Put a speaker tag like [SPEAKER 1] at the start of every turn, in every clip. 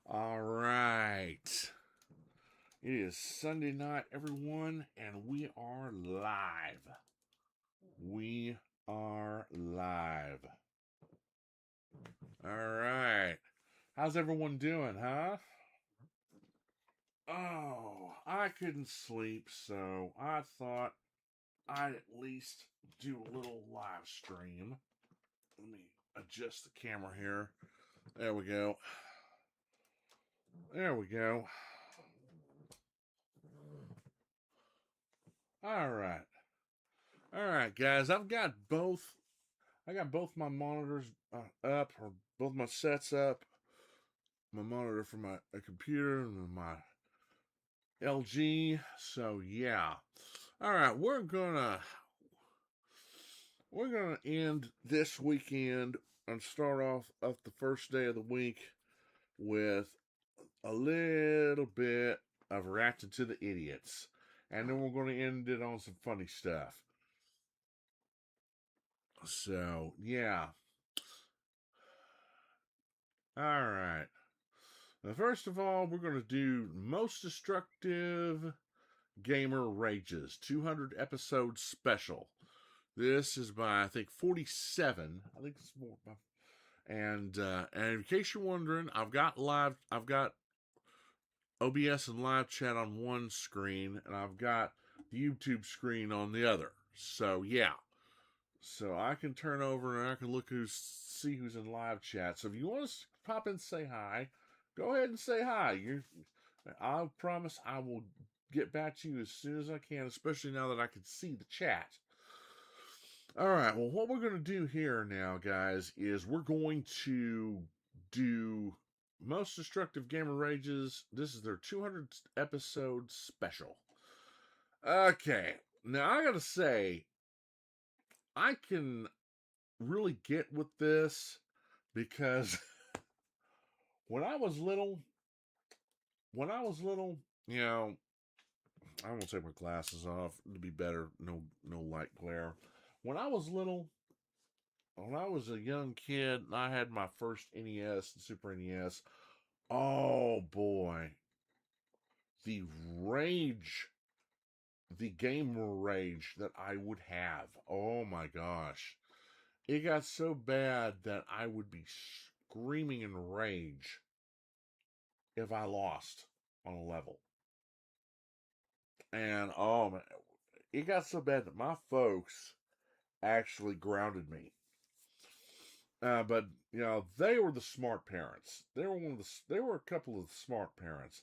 [SPEAKER 1] All right. It is Sunday night, everyone, and we are live. We are live. All right. How's everyone doing, huh? Oh, I couldn't sleep, so I thought I'd at least do a little live stream. Let me adjust the camera here. There we go. There we go. All right. All right, guys. I got both my monitors up, or both my sets up. My monitor for my computer and my LG. So yeah. All right, we're gonna end this weekend and start off the first day of the week with a little bit of reacting to the idiots, and then we're gonna end it on some funny stuff. So yeah. All right. Now, first of all, we're going to do Most Destructive Gamer Rages 200 episode special. This is by, I think, 47. I think it's more. And in case you're wondering, I've got OBS and live chat on one screen, and I've got the YouTube screen on the other. So yeah, so I can turn over and I can see who's in live chat. So if you want to pop in and say hi, go ahead and say hi. I promise I will get back to you as soon as I can, especially now that I can see the chat. All right, well, what we're going to do here now, guys, is we're going to do Most Destructive Gamer Rages. This is their 200 episode special. Okay, now I got to say, I can really get with this because when I was little, you know, I won't take my glasses off to be better. No light glare. When I was little, when I was a young kid, and I had my first NES and Super NES. Oh boy, the rage, the gamer rage that I would have. Oh my gosh. It got so bad that I would be screaming in rage if I lost on a level. And oh man, it got so bad that my folks actually grounded me. But you know, they were the smart parents. They were a couple of the smart parents.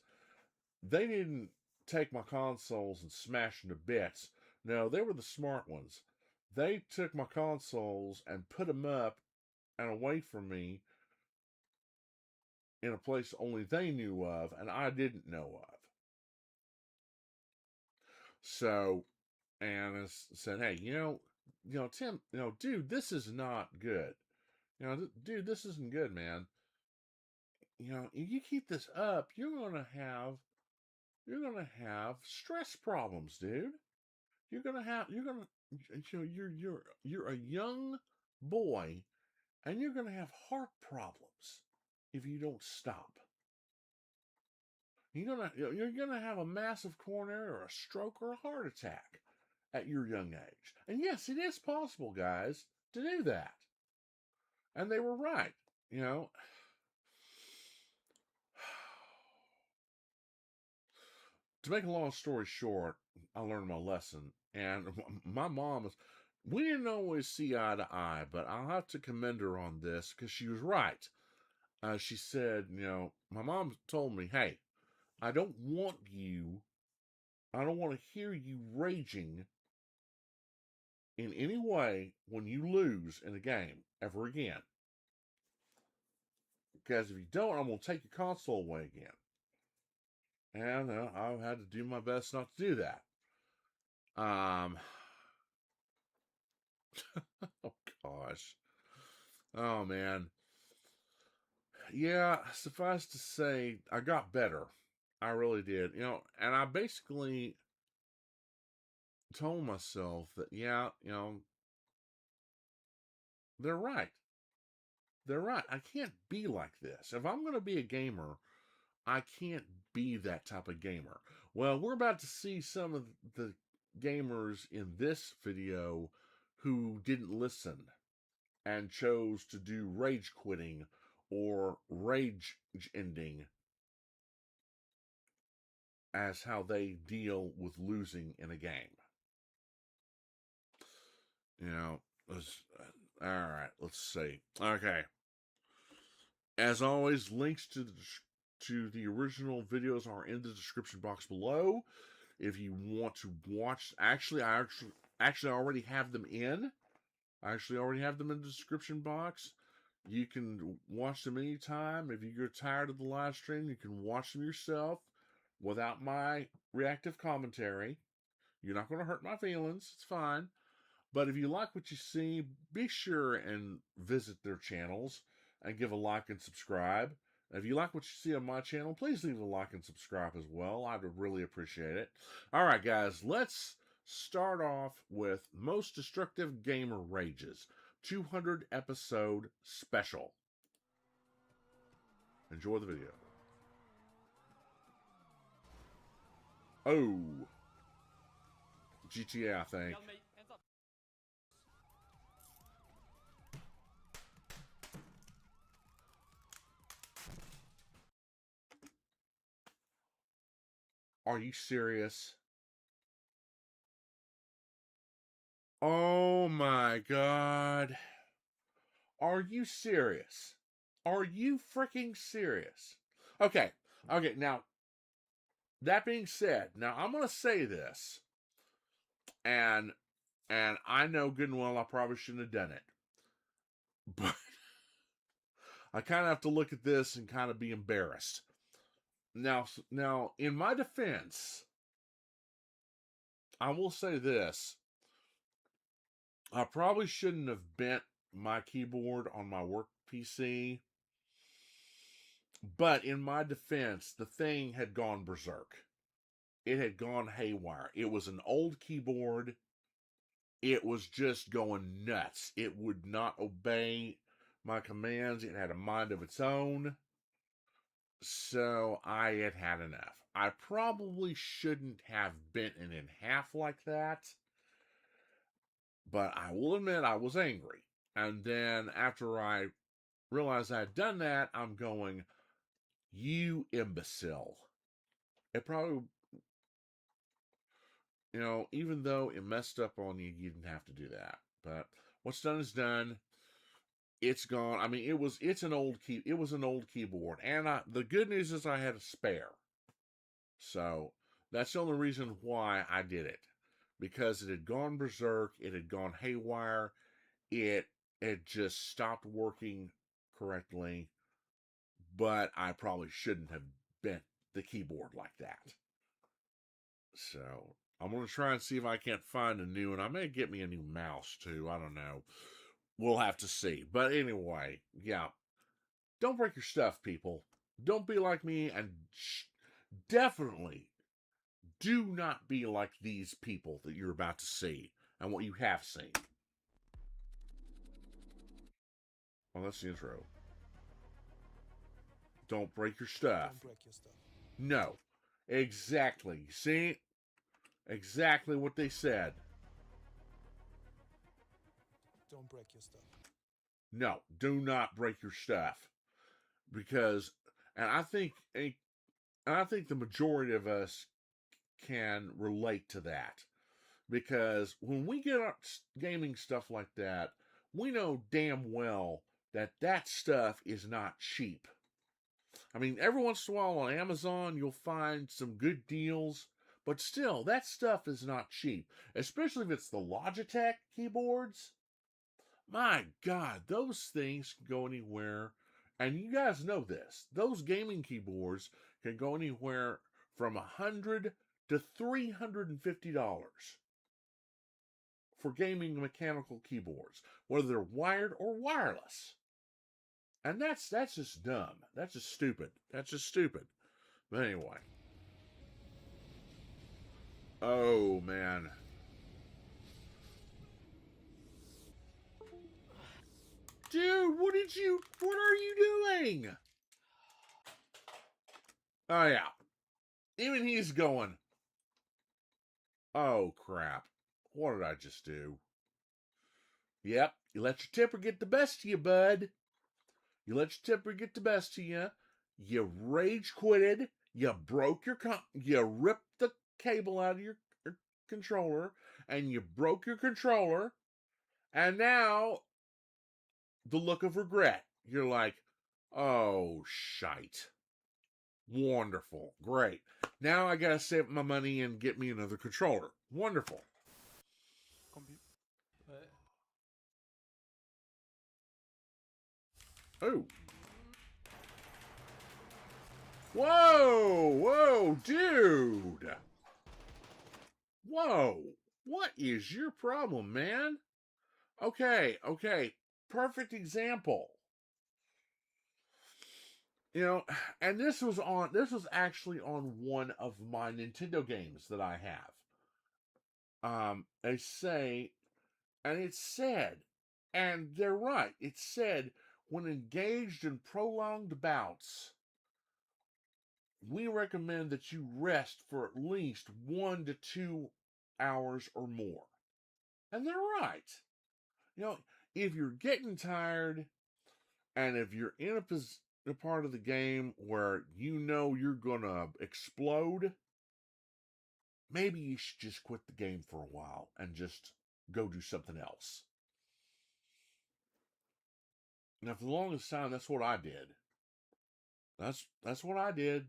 [SPEAKER 1] They didn't take my consoles and smash them to bits. No, they were the smart ones. They took my consoles and put them up and away from me in a place only they knew of and I didn't know of. So, and I said, hey, Tim, dude, this is not good. Dude, this isn't good, man. If you keep this up, you're gonna have stress problems, dude. You're a young boy, and you're gonna have heart problems if you don't stop. You're gonna have a massive coronary or a stroke or a heart attack at your young age. And yes, it is possible, guys, to do that. And they were right. You know, to make a long story short, I learned my lesson. And my mom was, we didn't always see eye to eye, but I'll have to commend her on this because she was right. She said, my mom told me, hey, I don't want to hear you raging in any way when you lose in a game ever again. Because if you don't, I'm going to take your console away again. And I've had to do my best not to do that. Oh gosh. Oh man. Yeah, suffice to say, I got better. I really did. And I basically told myself that, yeah, they're right. They're right. I can't be like this. If I'm going to be a gamer, I can't be that type of gamer. Well, we're about to see some of the gamers in this video who didn't listen and chose to do rage quitting or rage ending as how they deal with losing in a game. You know, all right, let's see. Okay. As always, links to the original videos are in the description box below. If you want to watch, I actually already have them in. I actually already have them in the description box. You can watch them anytime. If you get tired of the live stream, you can watch them yourself without my reactive commentary. You're not going to hurt my feelings. It's fine. But if you like what you see, be sure and visit their channels and give a like and subscribe. And if you like what you see on my channel, please leave a like and subscribe as well. I'd really appreciate it. All right, guys, let's start off with Most Destructive Gamer Rages, 200 episode special. Enjoy the video. Oh, GTA, I think. Are you serious? Oh my God. Are you serious? Are you freaking serious? Okay, now, that being said, now I'm going to say this, and I know good and well I probably shouldn't have done it, but I kind of have to look at this and kind of be embarrassed. Now, in my defense, I will say this. I probably shouldn't have bent my keyboard on my work PC, but in my defense, the thing had gone berserk. It had gone haywire. It was an old keyboard. It was just going nuts. It would not obey my commands. It had a mind of its own. So I had had enough. I probably shouldn't have bent it in half like that. But I will admit I was angry. And then after I realized I had done that, I'm going, you imbecile. It probably, even though it messed up on you, you didn't have to do that. But what's done is done. It's gone. I mean, it was an old keyboard, and the good news is I had a spare. So that's the only reason why I did it, because it had gone berserk, it had gone haywire, it just stopped working correctly. But I probably shouldn't have bent the keyboard like that. So I'm going to try and see if I can't find a new one. I may get me a new mouse too. I don't know. We'll have to see. But anyway, yeah. Don't break your stuff, people. Don't be like me, and definitely do not be like these people that you're about to see and what you have seen. Well, that's the intro. Don't break your stuff.
[SPEAKER 2] Don't break your stuff.
[SPEAKER 1] No. Exactly. See? Exactly what they said.
[SPEAKER 2] Don't break your stuff.
[SPEAKER 1] No, do not break your stuff. Because, and I think the majority of us can relate to that. Because when we get our gaming stuff like that, we know damn well that stuff is not cheap. I mean, every once in a while on Amazon, you'll find some good deals, but still, that stuff is not cheap. Especially if it's the Logitech keyboards. My God, those things can go anywhere. And you guys know this. Those gaming keyboards can go anywhere from $100 to $350 for gaming mechanical keyboards, whether they're wired or wireless. And that's just dumb. That's just stupid. That's just stupid. But anyway. Oh, man. Dude, what are you doing? Oh, yeah. Even he's going, oh, crap. What did I just do? Yep, you let your temper get the best of you, bud. You let your temper get the best of you. You rage quitted. You broke you ripped the cable out of your controller, and you broke your controller. And now the look of regret. You're like, oh, shite. Wonderful. Great. Now I gotta save my money and get me another controller. Wonderful. Oh. Whoa! Whoa, dude! Whoa! What is your problem, man? Okay. Perfect example. You know, and this was actually on one of my Nintendo games that I have. They say, and it said, and they're right, it said, when engaged in prolonged bouts, we recommend that you rest for at least 1 to 2 hours or more. And they're right. You know, if you're getting tired, and if you're in a part of the game where you know you're gonna explode, maybe you should just quit the game for a while and just go do something else. Now, for the longest time, that's what I did. That's what I did.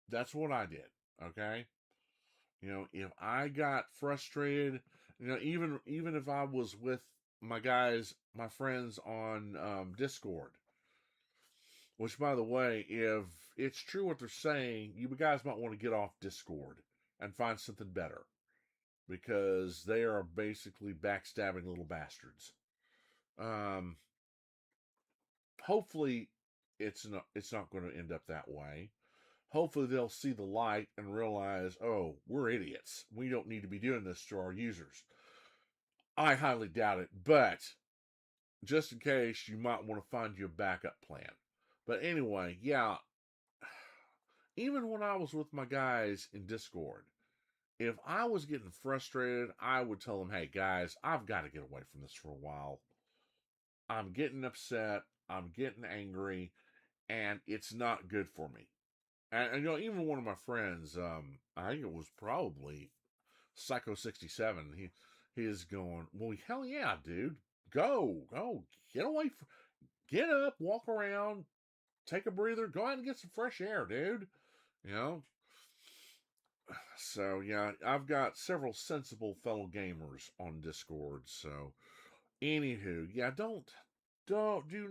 [SPEAKER 1] That's what I did. Okay. You know, if I got frustrated, you know, even if I was with my friends on Discord, which, by the way, if it's true what they're saying, you guys might want to get off Discord and find something better, because they are basically backstabbing little bastards. Um, Hopefully, it's not going to end up that way. Hopefully, they'll see the light and realize, oh, we're idiots. We don't need to be doing this to our users. I highly doubt it, but just in case, you might want to find you a backup plan. But anyway, yeah, even when I was with my guys in Discord, if I was getting frustrated, I would tell them, hey guys, I've got to get away from this for a while. I'm getting upset, I'm getting angry, and it's not good for me. And you know, even one of my friends, I think it was probably Psycho67, he is going, well, hell yeah, dude. Go, get away get up, walk around, take a breather, go out and get some fresh air, dude. You know? So yeah, I've got several sensible fellow gamers on Discord. So anywho, yeah, do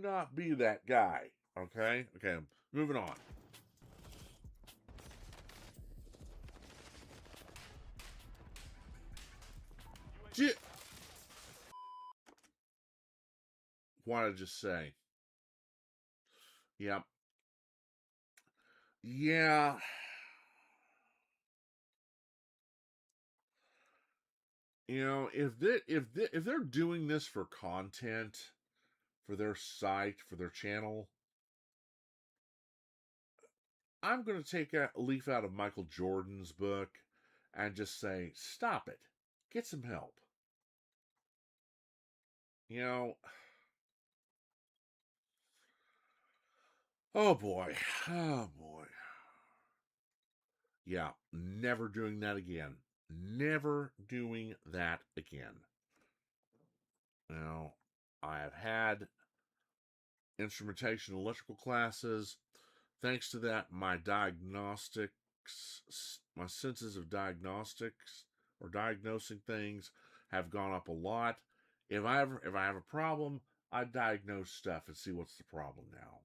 [SPEAKER 1] not be that guy. Okay? Okay, moving on. What did I just say? Yep. Yeah. You know, if they're doing this for content, for their site, for their channel, I'm going to take a leaf out of Michael Jordan's book and just say, stop it. Get some help. You know, oh boy. Oh boy. Yeah, never doing that again. Never doing that again. Now, I have had instrumentation electrical classes. Thanks to that, my senses of diagnostics or diagnosing things have gone up a lot. If I have a problem, I diagnose stuff and see what's the problem now.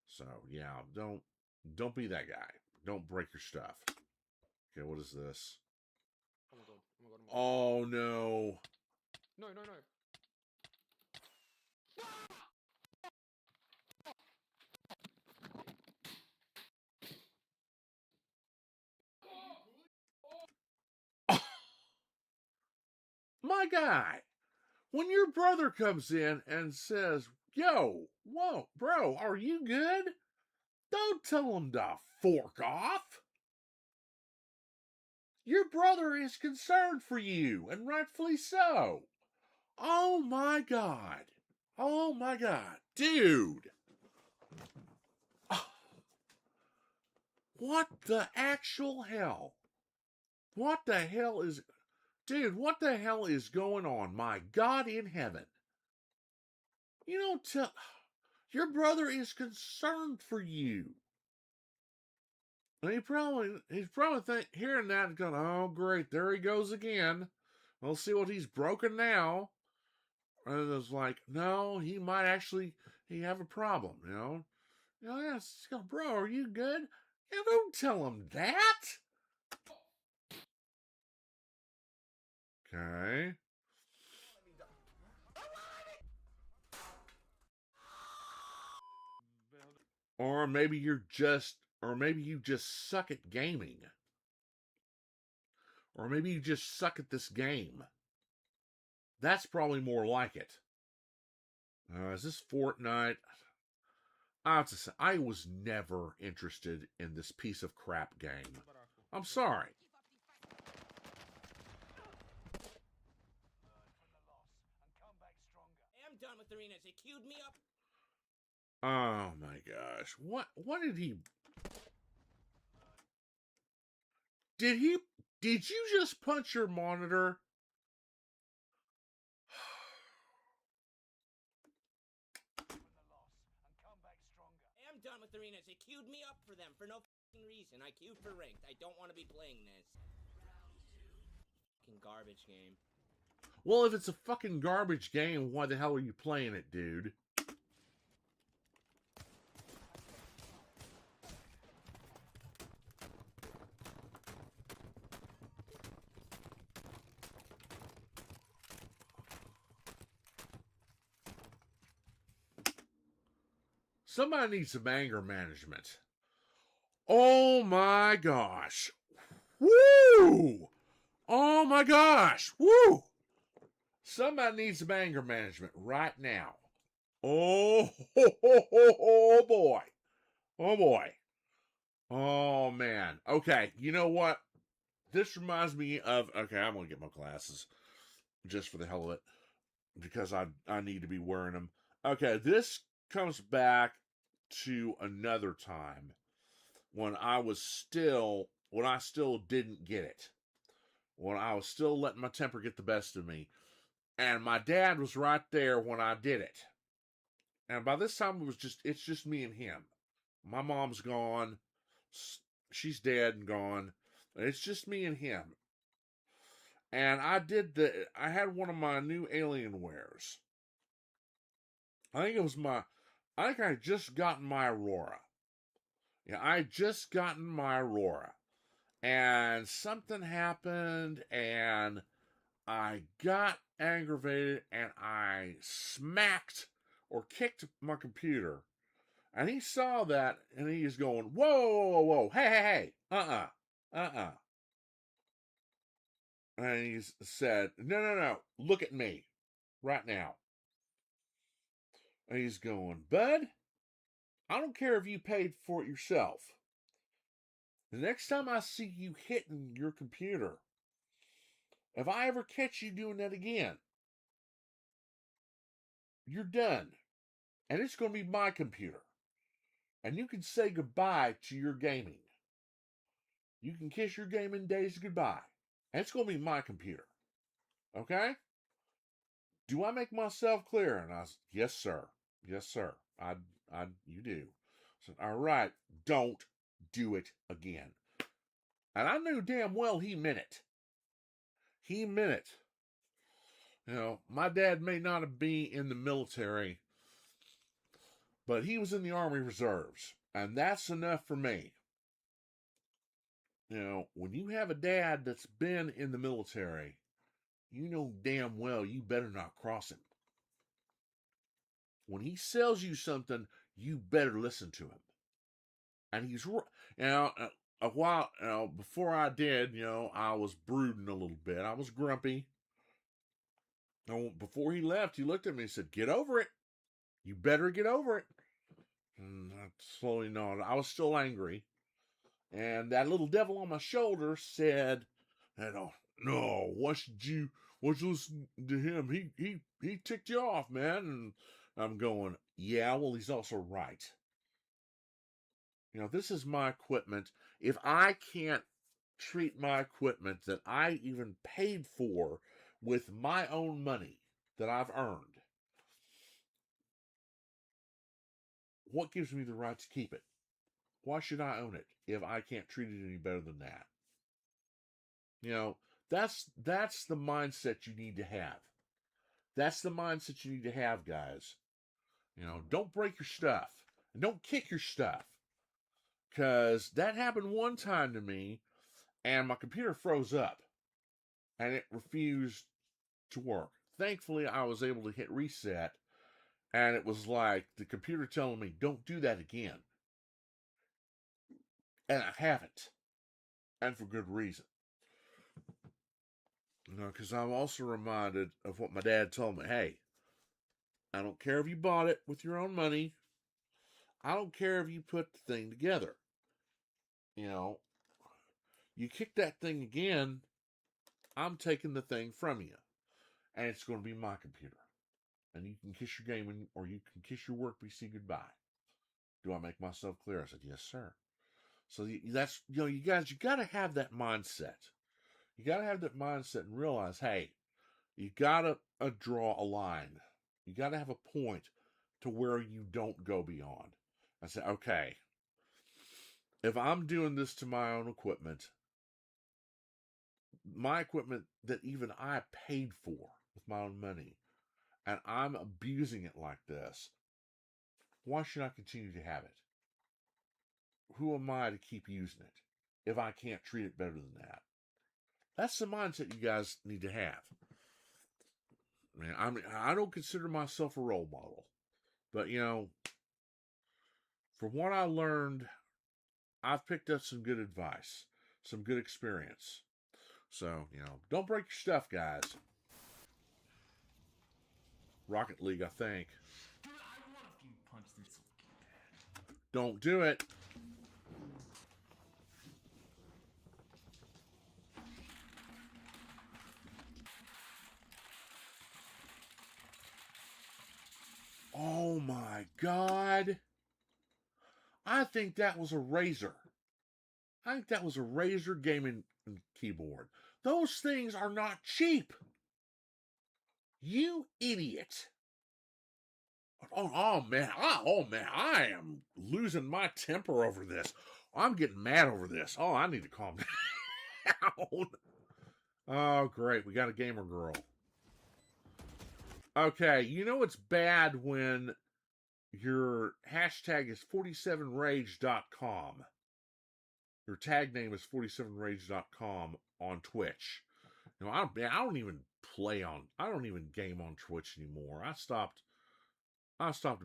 [SPEAKER 1] So yeah, don't be that guy. Don't break your stuff. Okay, what is this?
[SPEAKER 3] Oh my god. Oh my god.
[SPEAKER 1] Oh no.
[SPEAKER 3] No.
[SPEAKER 1] My guy, when your brother comes in and says, yo, whoa, bro, are you good? Don't tell him to fork off. Your brother is concerned for you, and rightfully so. Oh my God. Oh my God. Dude. What the actual hell? What the hell is... Dude, what the hell is going on? My God in heaven. You don't tell... Your brother is concerned for you. And he's probably hearing that and going, oh, great, there he goes again. We'll see what he's broken now. And it's like, no, he might actually have a problem, you know? You know, yes, bro, are you good? Yeah, don't tell him that. Okay. Or maybe you just suck at gaming. Or maybe you just suck at this game. That's probably more like it. Is this Fortnite? I have to say, I was never interested in this piece of crap game. I'm sorry.
[SPEAKER 4] I'm done with arenas. They queued me up.
[SPEAKER 1] Oh my gosh. What did he... Did you just punch your monitor?
[SPEAKER 4] I'm done with arenas. They queued me up for them for no reason. I queued for ranked. I don't want to be playing this. Fucking garbage game.
[SPEAKER 1] Well, if it's a fucking garbage game, why the hell are you playing it, dude? Somebody needs some anger management. Oh my gosh. Woo! Oh my gosh. Woo! Somebody needs some anger management right now. Oh, oh boy. Oh boy. Oh man. Okay, you know what? This reminds me of... Okay, I'm going to get my glasses just for the hell of it, because I need to be wearing them. Okay, this comes back to another time when I still didn't get it. When I was still letting my temper get the best of me. And my dad was right there when I did it. And by this time it's just me and him. My mom's gone. She's dead and gone. It's just me and him. And I had one of my new Alienwares. I think I had just gotten my Aurora. Yeah, I had just gotten my Aurora. And something happened, and I got aggravated, and I smacked or kicked my computer. And he saw that, and he's going, whoa, hey, And he said, no, look at me right now. And he's going, bud, I don't care if you paid for it yourself. The next time I see you hitting your computer, if I ever catch you doing that again, you're done. And it's going to be my computer. And you can say goodbye to your gaming. You can kiss your gaming days goodbye. And it's going to be my computer. Okay? Do I make myself clear? And I said, yes, sir. Yes, sir. You do. I said, all right, don't do it again. And I knew damn well he meant it. He meant it. You know, my dad may not have been in the military, but he was in the Army Reserves. And that's enough for me. You know, when you have a dad that's been in the military, you know damn well you better not cross him. When he sells you something, you better listen to him. And he's, you know, a while, you know, before I did, you know, I was brooding a little bit. I was grumpy. And before he left, he looked at me and said, get over it. You better get over it. And I slowly nodded. I was still angry. And that little devil on my shoulder said, no, why should you listen to him? He ticked you off, man. And I'm going, yeah, well, he's also right. This is my equipment. If I can't treat my equipment that I even paid for with my own money that I've earned, what gives me the right to keep it? Why should I own it if I can't treat it any better than that? That's the mindset you need to have. That's the mindset you need to have, guys. Don't break your stuff. And don't kick your stuff. Because that happened one time to me, and my computer froze up. And it refused to work. Thankfully, I was able to hit reset, and it was like the computer telling me, don't do that again. And I haven't. And for good reason. Because I'm also reminded of what my dad told me. Hey, I don't care if you bought it with your own money. I don't care if you put the thing together. You kick that thing again, I'm taking the thing from you. And it's going to be my computer. And you can kiss your gaming, or you can kiss your work PC goodbye. Do I make myself clear? I said, yes, sir. So that's, you guys, you got to have that mindset. You got to have that mindset and realize, hey, you got to draw a line. You got to have a point to where you don't go beyond. I said, okay, if I'm doing this to my own equipment, my equipment that even I paid for with my own money, and I'm abusing it like this, why should I continue to have it? Who am I to keep using it if I can't treat it better than that? That's the mindset you guys need to have. I don't consider myself a role model, but from what I learned, I've picked up some good advice, some good experience. So, don't break your stuff, guys. Rocket League, I think.
[SPEAKER 5] Dude, I want a few punch this little kid.
[SPEAKER 1] Don't do it. Oh my God. I think that was a Razer. I think that was a Razer gaming keyboard. Those things are not cheap. You idiot. Oh man, I am losing my temper over this. I'm getting mad over this. Oh, I need to calm down. Oh, great. We got a gamer girl. Okay, it's bad when your hashtag is 47rage.com. Your tag name is 47rage.com on Twitch. I don't even game on Twitch anymore. I stopped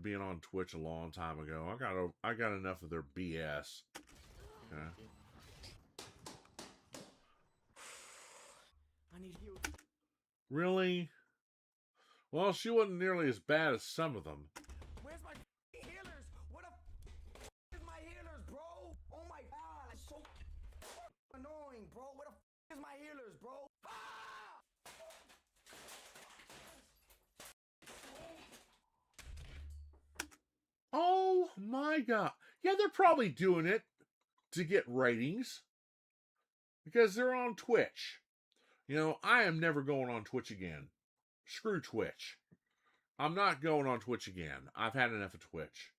[SPEAKER 1] being on Twitch a long time ago. I got enough of their BS. Okay.
[SPEAKER 4] I need you.
[SPEAKER 1] Really? Well, she wasn't nearly as bad as some of them.
[SPEAKER 4] Where's my healers? What the is my healers, bro? Oh my God, it's so annoying, bro. Where the is my healers, bro?
[SPEAKER 1] Oh my God. Yeah, they're probably doing it to get ratings because they're on Twitch. I am never going on Twitch again. Screw Twitch. I'm not going on Twitch again. I've had enough of Twitch.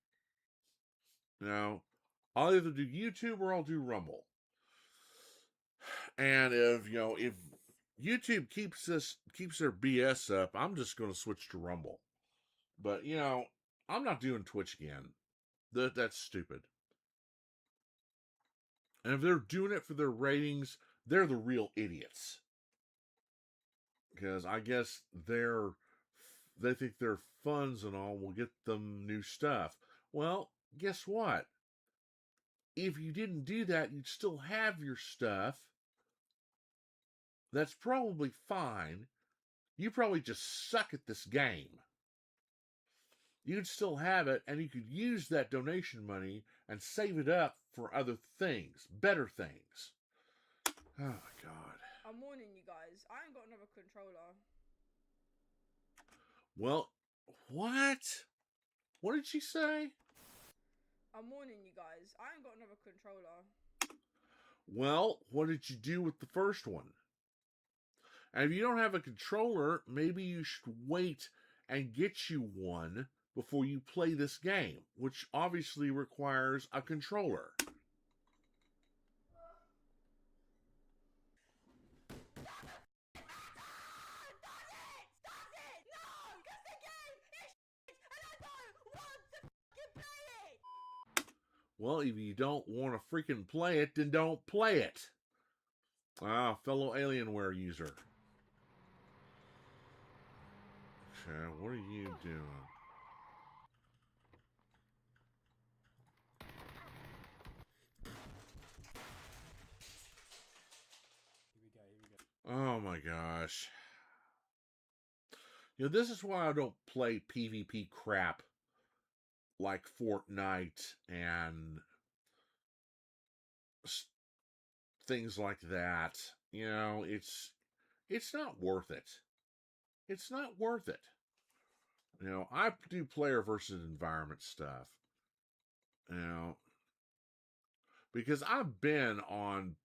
[SPEAKER 1] I'll either do YouTube or I'll do Rumble. And if YouTube keeps their BS up, I'm just going to switch to Rumble. But I'm not doing Twitch again. That's stupid. And if they're doing it for their ratings, they're the real idiots. Because I guess they think their funds and all will get them new stuff. Well, guess what? If you didn't do that, you'd still have your stuff. That's probably fine. You probably just suck at this game. you'd still have it, and you could use that donation money and save it up for other things, better things. Oh my God.
[SPEAKER 6] I'm warning you guys, I ain't got another controller.
[SPEAKER 1] Well, what? What did she say?
[SPEAKER 6] I'm warning you guys, I ain't got another controller.
[SPEAKER 1] Well, what did you do with the first one? And if you don't have a controller, maybe you should wait and get you one before you play this game, which obviously requires a controller. Well, if you don't want to freaking play it, then don't play it. Ah, fellow Alienware user. Okay, what are you doing? Oh my gosh. You know, this is why I don't play PvP crap like Fortnite and things like that. You know, it's not worth it. It's not worth it. You know, I do player versus environment stuff. You know, because I've been on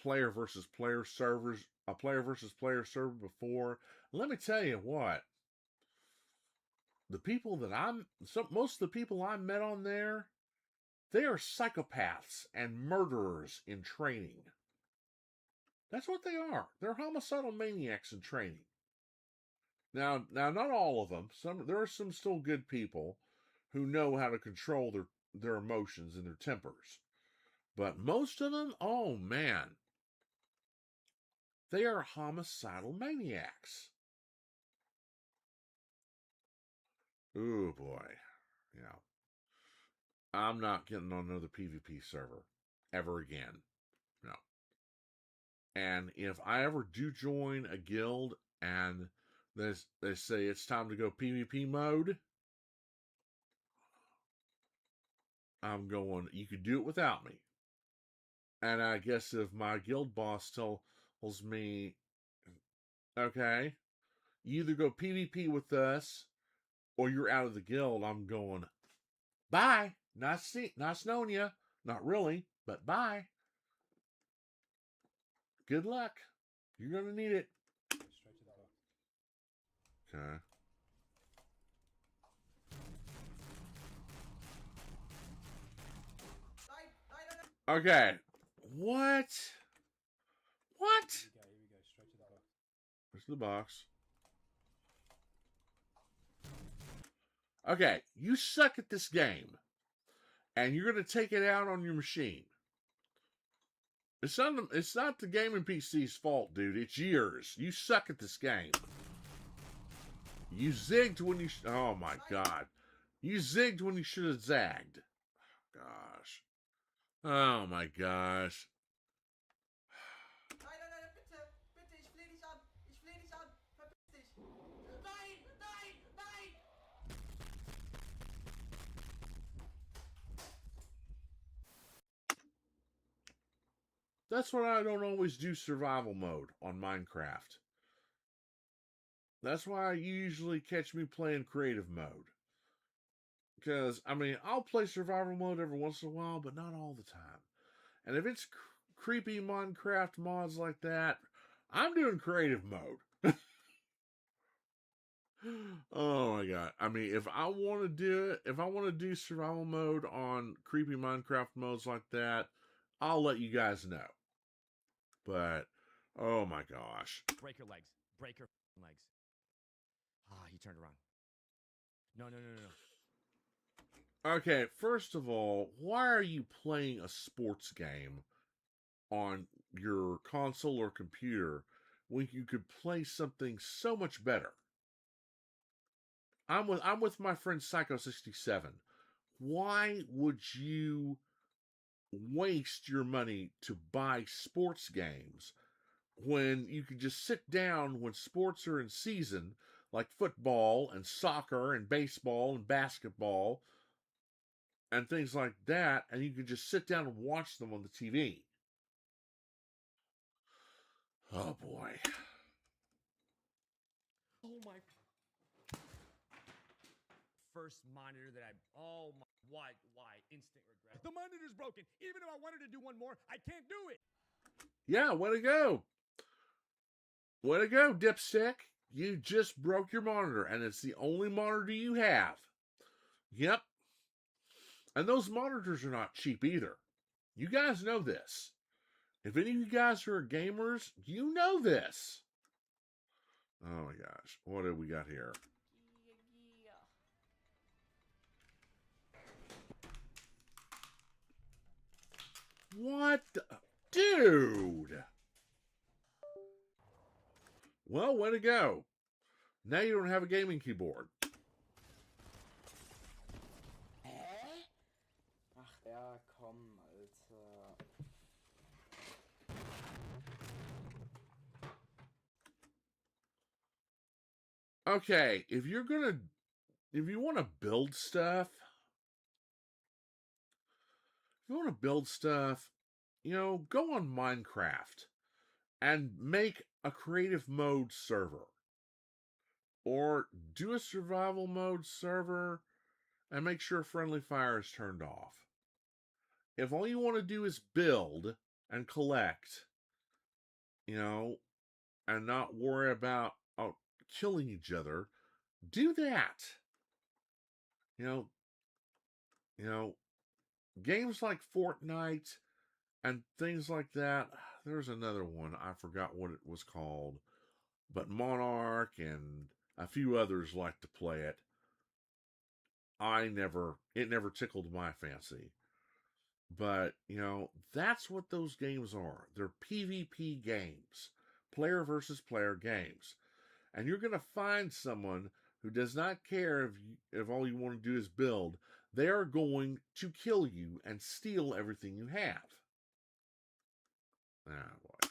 [SPEAKER 1] player versus player servers, a player versus player server before. Let me tell you what. The people that most of the people I met on there, they are psychopaths and murderers in training. That's what they are. They're homicidal maniacs in training. Now, not all of them. There are some still good people who know how to control their emotions and their tempers. But most of them, oh man, they are homicidal maniacs. Ooh boy, you know, I'm not getting on another PvP server ever again. No. And if I ever do join a guild and they say it's time to go PvP mode, I'm going, you could do it without me. And I guess if my guild boss tells me, okay, you either go PvP with us or you're out of the guild, I'm going, bye. Nice knowing you. Not really, but bye. Good luck. You're going to need it.
[SPEAKER 2] Straight to the box.
[SPEAKER 1] Okay. Okay. What? What?
[SPEAKER 2] Here we go. Straight to the box.
[SPEAKER 1] Where's the box? Okay, you suck at this game, and you're going to take it out on your machine. It's not the gaming PC's fault, dude. It's yours. You suck at this game. You zigged when you... Oh, my God. You zigged when you should have zagged. Gosh. Oh, my gosh. That's why I don't always do survival mode on Minecraft. That's why you usually catch me playing creative mode. Because, I mean, I'll play survival mode every once in a while, but not all the time. And if it's creepy Minecraft mods like that, I'm doing creative mode. Oh my God. I mean, if I want to do survival mode on creepy Minecraft modes like that, I'll let you guys know. But, oh my gosh.
[SPEAKER 7] Break your legs. Break your legs. Ah, he turned around. No.
[SPEAKER 1] Okay, first of all, why are you playing a sports game on your console or computer when you could play something so much better? I'm with my friend Psycho67. Why would you waste your money to buy sports games when you could just sit down when sports are in season, like football and soccer and baseball and basketball and things like that, and you can just sit down and watch them on the TV. Oh boy.
[SPEAKER 7] Oh my. First monitor that I. Oh my. Why? Instant regret. The monitor's broken. Even if I wanted to do one more, I can't do it.
[SPEAKER 1] Yeah, way to go. Way to go, Dipstick. You just broke your monitor, and it's the only monitor you have. Yep. And those monitors are not cheap either. You guys know this. If any of you guys are gamers, you know this. Oh my gosh. What do we got here? What? Dude! Well, way to go. Now you don't have a gaming keyboard.
[SPEAKER 4] Hä? Ach ja, komm, Alter.
[SPEAKER 1] Okay, if you want to build stuff, go on Minecraft and make a creative mode server. Or do a survival mode server and make sure friendly fire is turned off. If all you want to do is build and collect, and not worry about killing each other, do that. Games like Fortnite and things like that. There's another one, I forgot what it was called, but Monarch and a few others like to play it. It never tickled my fancy. But, that's what those games are. They're PvP games. Player versus player games. And you're going to find someone who does not care if all you want to do is build. They are going to kill you and steal everything you have. Ah, boy.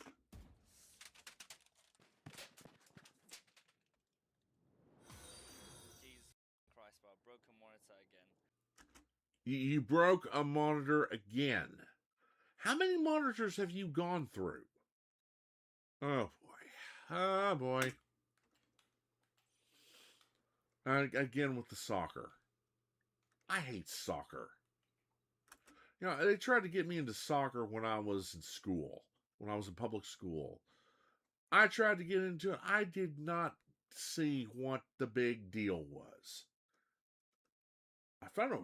[SPEAKER 8] Jesus Christ, bro. Broke a monitor again.
[SPEAKER 1] You broke a monitor again. How many monitors have you gone through? Oh, boy. Oh, boy. Again with the soccer. I hate soccer. They tried to get me into soccer when I was in school, when I was in public school. I tried to get into it. I did not see what the big deal was. I found it.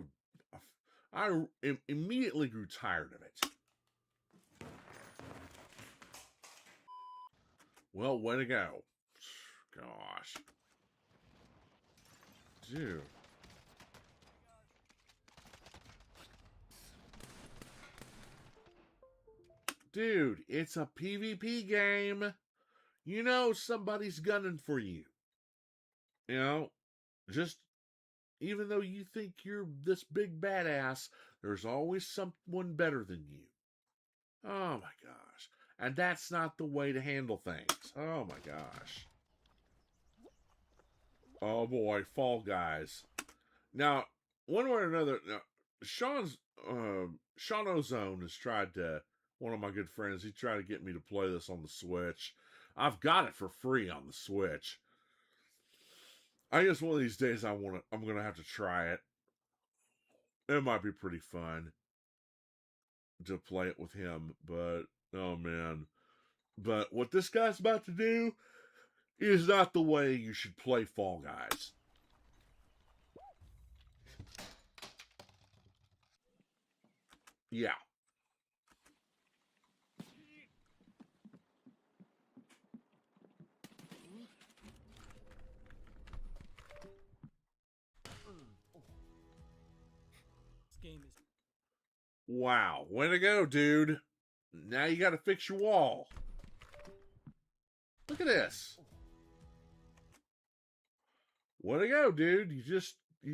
[SPEAKER 1] I immediately grew tired of it. Well, way to go. Gosh. Dude. Dude, it's a PvP game. Somebody's gunning for you. Just even though you think you're this big badass, there's always someone better than you. Oh my gosh. And that's not the way to handle things. Oh my gosh. Oh boy, Fall Guys. Now, one way or another, Sean Ozone has tried to, one of my good friends, he tried to get me to play this on the Switch. I've got it for free on the Switch. I guess one of these days I'm gonna have to try it. It might be pretty fun to play it with him, but oh man. But what this guy's about to do is not the way you should play Fall Guys. Yeah.
[SPEAKER 5] Game is.
[SPEAKER 1] Wow. Way to go, dude. Now you gotta fix your wall. Look at this. Way to go, dude. You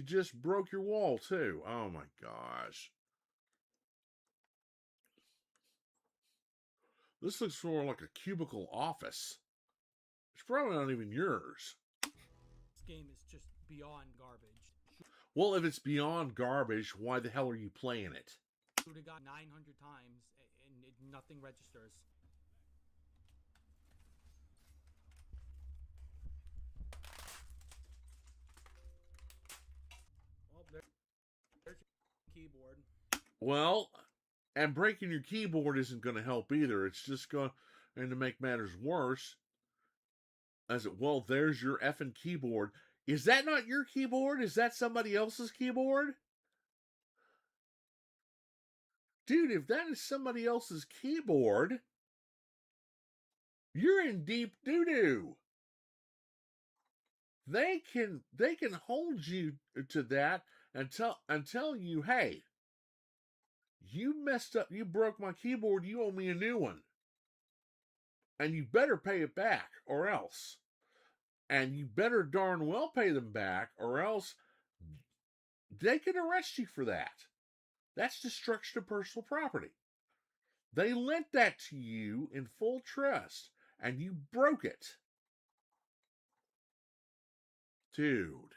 [SPEAKER 1] just broke your wall too. Oh my gosh. This looks more like a cubicle office. It's probably not even yours.
[SPEAKER 7] game is just beyond garbage.
[SPEAKER 1] Well, if it's beyond garbage, why the hell are you playing it?
[SPEAKER 7] Shoot a guy 900 times and nothing registers. Well, there's your keyboard.
[SPEAKER 1] Well, and breaking your keyboard isn't going to help either. It's just going to make matters worse. As it, well, there's your effing keyboard. Is that not your keyboard? Is that somebody else's keyboard? Dude, if that is somebody else's keyboard, you're in deep doo-doo. They can hold you to that and tell you, hey, you messed up, you broke my keyboard, you owe me a new one. And you better pay it back, or else. And you better darn well pay them back, or else they can arrest you for that. That's destruction of personal property. They lent that to you in full trust, and you broke it. Dude.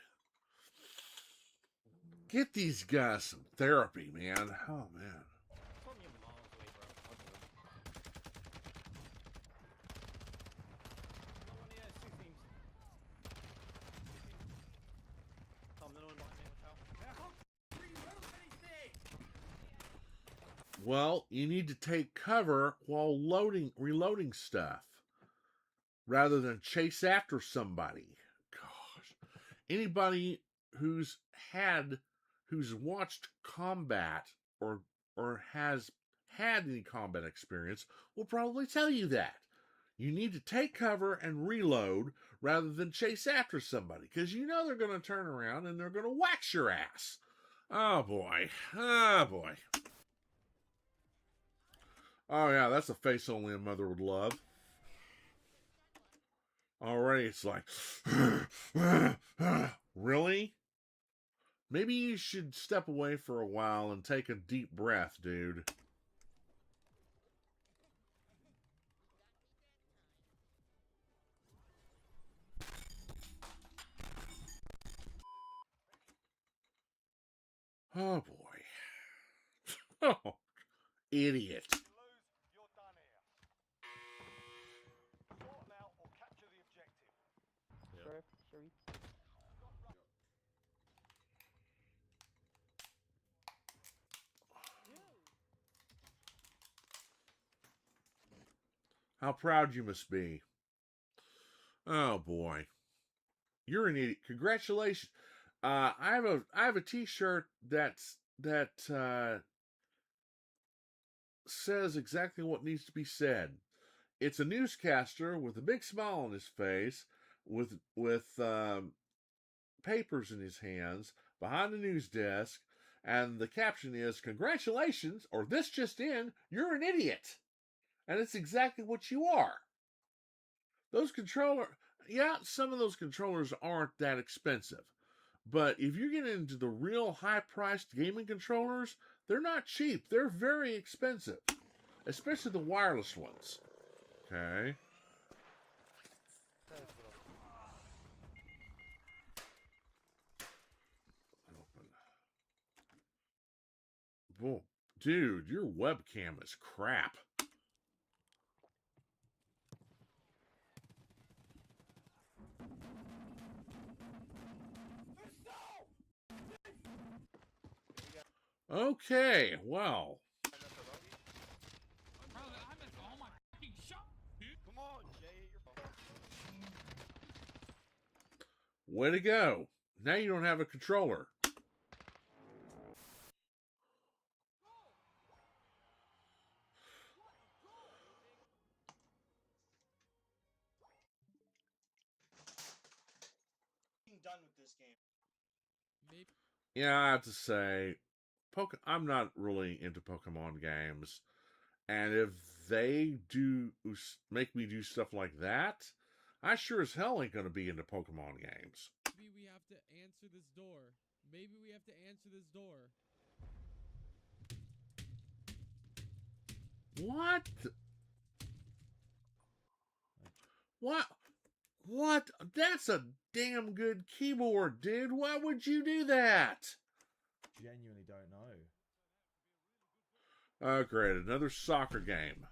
[SPEAKER 1] Get these guys some therapy, man. Oh, man. Well, you need to take cover while reloading stuff rather than chase after somebody. Gosh. Anybody who's watched combat or has had any combat experience will probably tell you that. You need to take cover and reload rather than chase after somebody, because you know they're going to turn around and they're going to wax your ass. Oh boy. Oh boy. Oh yeah, that's a face only a mother would love. Already it's like, really? Maybe you should step away for a while and take a deep breath, dude. Oh boy. Oh, idiot. How proud you must be. Oh boy. You're an idiot. Congratulations. I have a t-shirt that says exactly what needs to be said. It's a newscaster with a big smile on his face, with papers in his hands behind the news desk, and the caption is, "Congratulations," or "This just in, you're an idiot." And it's exactly what you are. Those some of those controllers aren't that expensive. But if you get into the real high-priced gaming controllers, they're not cheap. They're very expensive. Especially the wireless ones. Okay. Open. Whoa. Dude, your webcam is crap. Okay, well. Way to go. Now you don't have a controller.
[SPEAKER 9] Done with this game.
[SPEAKER 2] Maybe.
[SPEAKER 1] Yeah, I have to say, I'm not really into Pokemon games. And if they do make me do stuff like that, I sure as hell ain't going to be into Pokemon games.
[SPEAKER 2] Maybe we have to answer this door. Maybe we have to answer this door.
[SPEAKER 1] What? What? What? That's a damn good keyboard, dude. Why would you do that?
[SPEAKER 10] Genuinely don't know.
[SPEAKER 1] Oh, great. Another soccer game.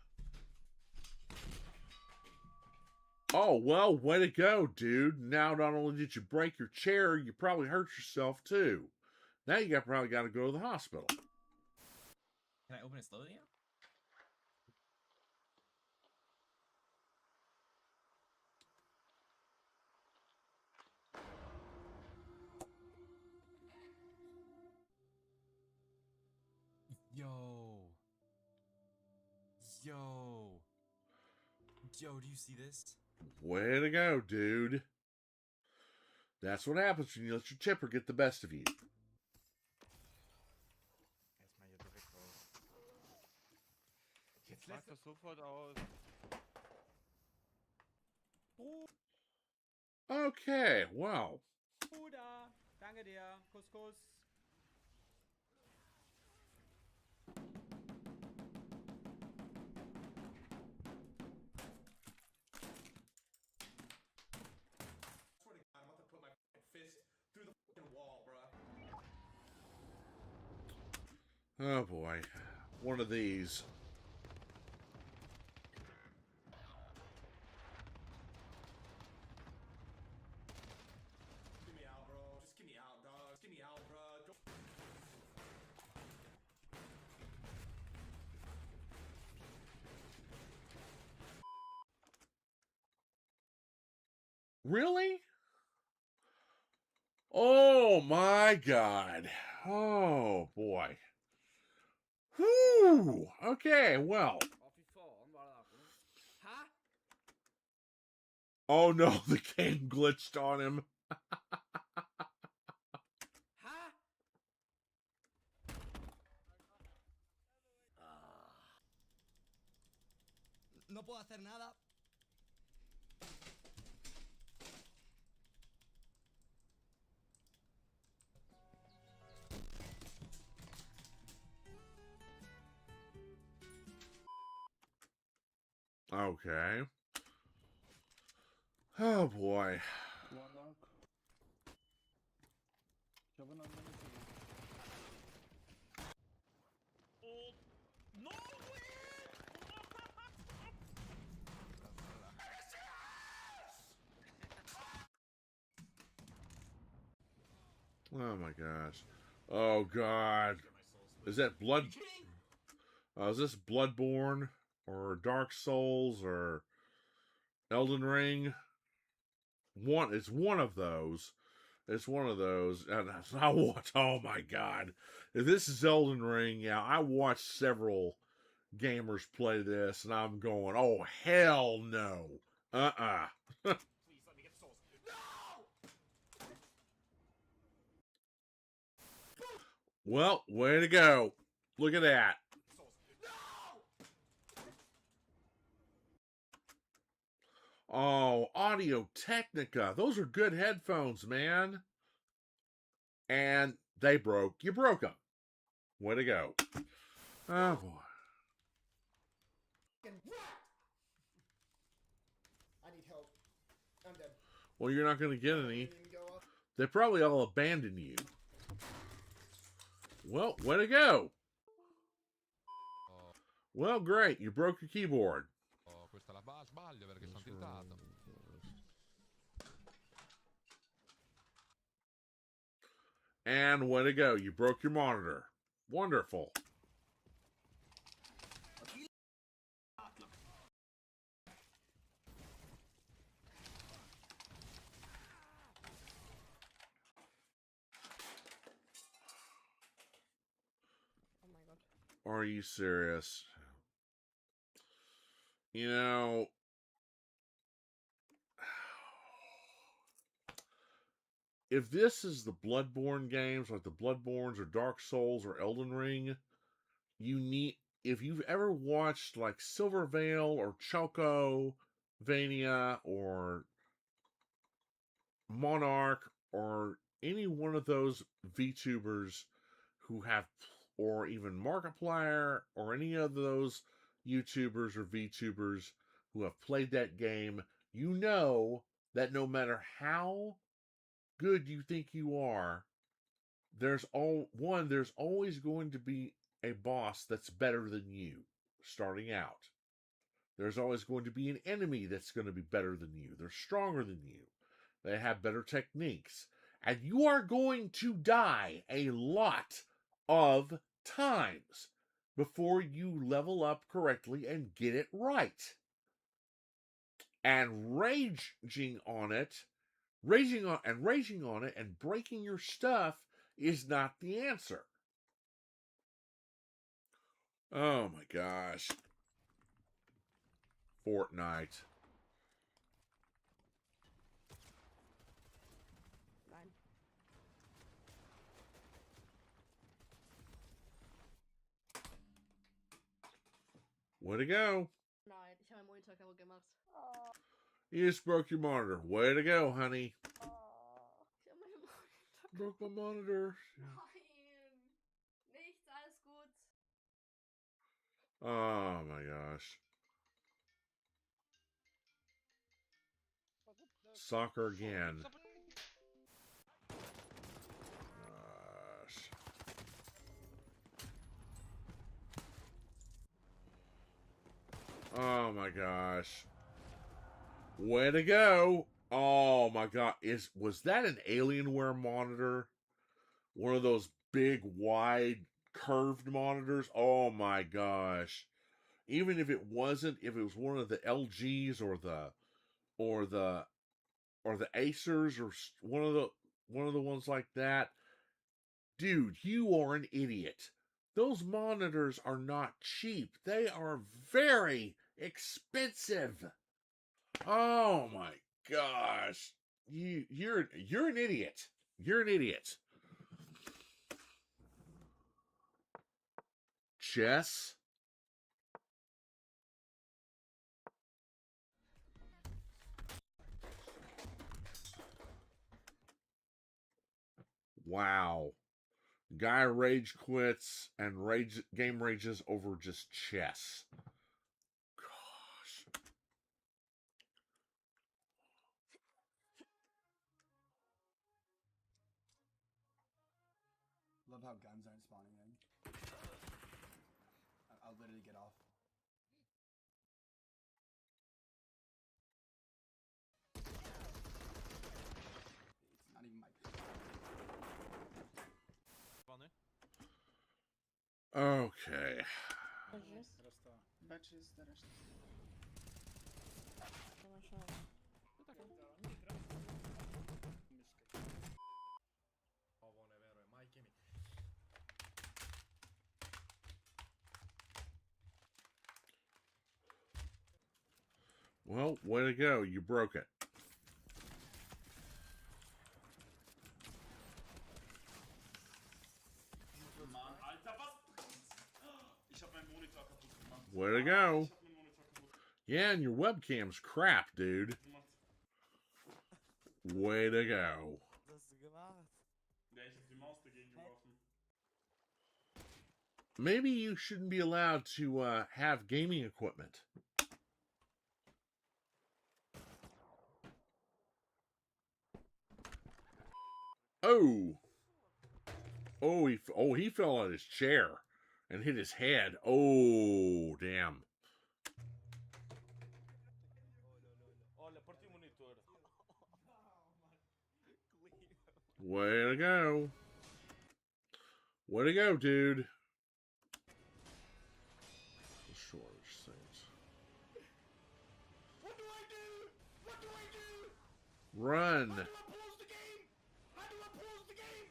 [SPEAKER 1] Oh, well, way to go, dude. Now, not only did you break your chair, you probably hurt yourself, too. Now you probably got to go to the hospital.
[SPEAKER 5] Can I open it slowly now? Yo. Yo, do you see this?
[SPEAKER 1] Way to go, dude. That's what happens when you let your chipper get the best of you.
[SPEAKER 10] Erstmal hier direkt raus.
[SPEAKER 7] Jetzt
[SPEAKER 3] Mach das sofort aus.
[SPEAKER 1] Okay, well.
[SPEAKER 7] Bruder, danke dir. Kuss, Kuss.
[SPEAKER 1] Oh, boy. One of these.
[SPEAKER 10] Get me out, bro. Just get me out, dog. Just get me out, bro.
[SPEAKER 1] Really? Oh, my God. Oh, boy. Whew. Okay, well. Oh, no, the game glitched on him.
[SPEAKER 4] No puedo hacer nada.
[SPEAKER 1] Okay. Oh, boy. Oh, my gosh. Oh, God. Is that Blood... is this Bloodborne? Or Dark Souls? Or Elden Ring? It's one of those. It's one of those. And I watch... Oh, my God. If this is Elden Ring, yeah, I watched several gamers play this, and I'm going, oh, hell no. Uh-uh.
[SPEAKER 7] Please let me get souls. No!
[SPEAKER 1] Well, way to go. Look at that. Oh, Audio Technica. Those are good headphones, man. And they broke. You broke them. Way to go. Oh, boy.
[SPEAKER 4] I need help. I'm dead.
[SPEAKER 1] Well, you're not going to get any. They probably all abandoned you. Well, way to go. Well, great. You broke your keyboard. And way to go. You broke your monitor. Wonderful.
[SPEAKER 6] Oh my god.
[SPEAKER 1] Are you serious? You know, if this is the Bloodborne games, like the Bloodborns or Dark Souls or Elden Ring, if you've ever watched like Silver Veil or Choco-Vania or Monarch or any one of those VTubers who have, or even Markiplier or any of those YouTubers or VTubers who have played that game, you know that no matter how good you think you are, there's always going to be a boss that's better than you starting out. There's always going to be an enemy that's going to be better than you. They're stronger than you. They have better techniques. And you are going to die a lot of times before you level up correctly and get it right. And raging on it and breaking your stuff is not the answer. Oh my gosh. Fortnite. Way to go.
[SPEAKER 6] Nein, ich habe meinen Monitor kaputt gemacht.
[SPEAKER 1] You just broke your monitor. Way to go, honey.
[SPEAKER 6] Ich habe meinen Monitor
[SPEAKER 1] Broke my monitor.
[SPEAKER 6] Nein. Nichts, alles gut.
[SPEAKER 1] Oh my gosh. Soccer again. Gosh. Oh my gosh. Way to go. Oh my god. Was that an Alienware monitor? One of those big, wide, curved monitors? Oh my gosh. Even if it wasn't, if it was one of the LGs or the Acers or one of the ones like that, dude, you are an idiot. Those monitors are not cheap. They are very expensive. Oh my gosh. You're an idiot. You're an idiot. Chess. Wow. Guy rage quits and game rages over just chess. Gosh.
[SPEAKER 4] Love how guns aren't spawning in. I'll literally get off. It's not even my
[SPEAKER 1] Okay.
[SPEAKER 7] Ovo ne verujem, majke mi.
[SPEAKER 1] Well, way to go. You broke it.
[SPEAKER 5] Mann, Alter, was? Ich hab meinen Monitor kaputt gemacht.
[SPEAKER 1] Way to go.
[SPEAKER 5] Ich hab meinen Monitor kaputt
[SPEAKER 1] Yeah, and your webcam's crap, dude.
[SPEAKER 5] gemacht.
[SPEAKER 1] Way to go.
[SPEAKER 10] Was hast du gemacht?
[SPEAKER 5] Ja, ich hab die Maus dagegen geworfen.
[SPEAKER 1] Maybe you shouldn't be allowed to have gaming equipment. Oh. Oh, he fell on his chair and hit his head. Oh, damn.
[SPEAKER 7] Olha, parti o monitor.
[SPEAKER 1] Way to go. Way to go, dude. Short things.
[SPEAKER 4] What do I do? What do I do?
[SPEAKER 1] Run.
[SPEAKER 4] How do I pause the game? How do I pause the game?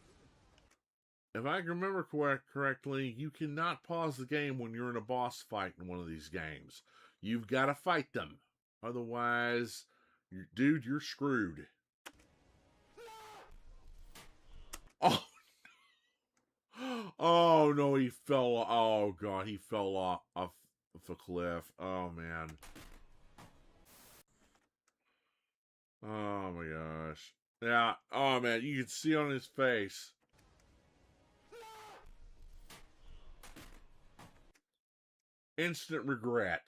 [SPEAKER 1] If I can remember correctly, you cannot pause the game when you're in a boss fight in one of these games. You've got to fight them. Otherwise, you're screwed. Oh. Oh, no, he fell. Oh, God, he fell off the cliff. Oh, man. Oh, my gosh. Yeah. Oh, man, you can see on his face. Instant regret.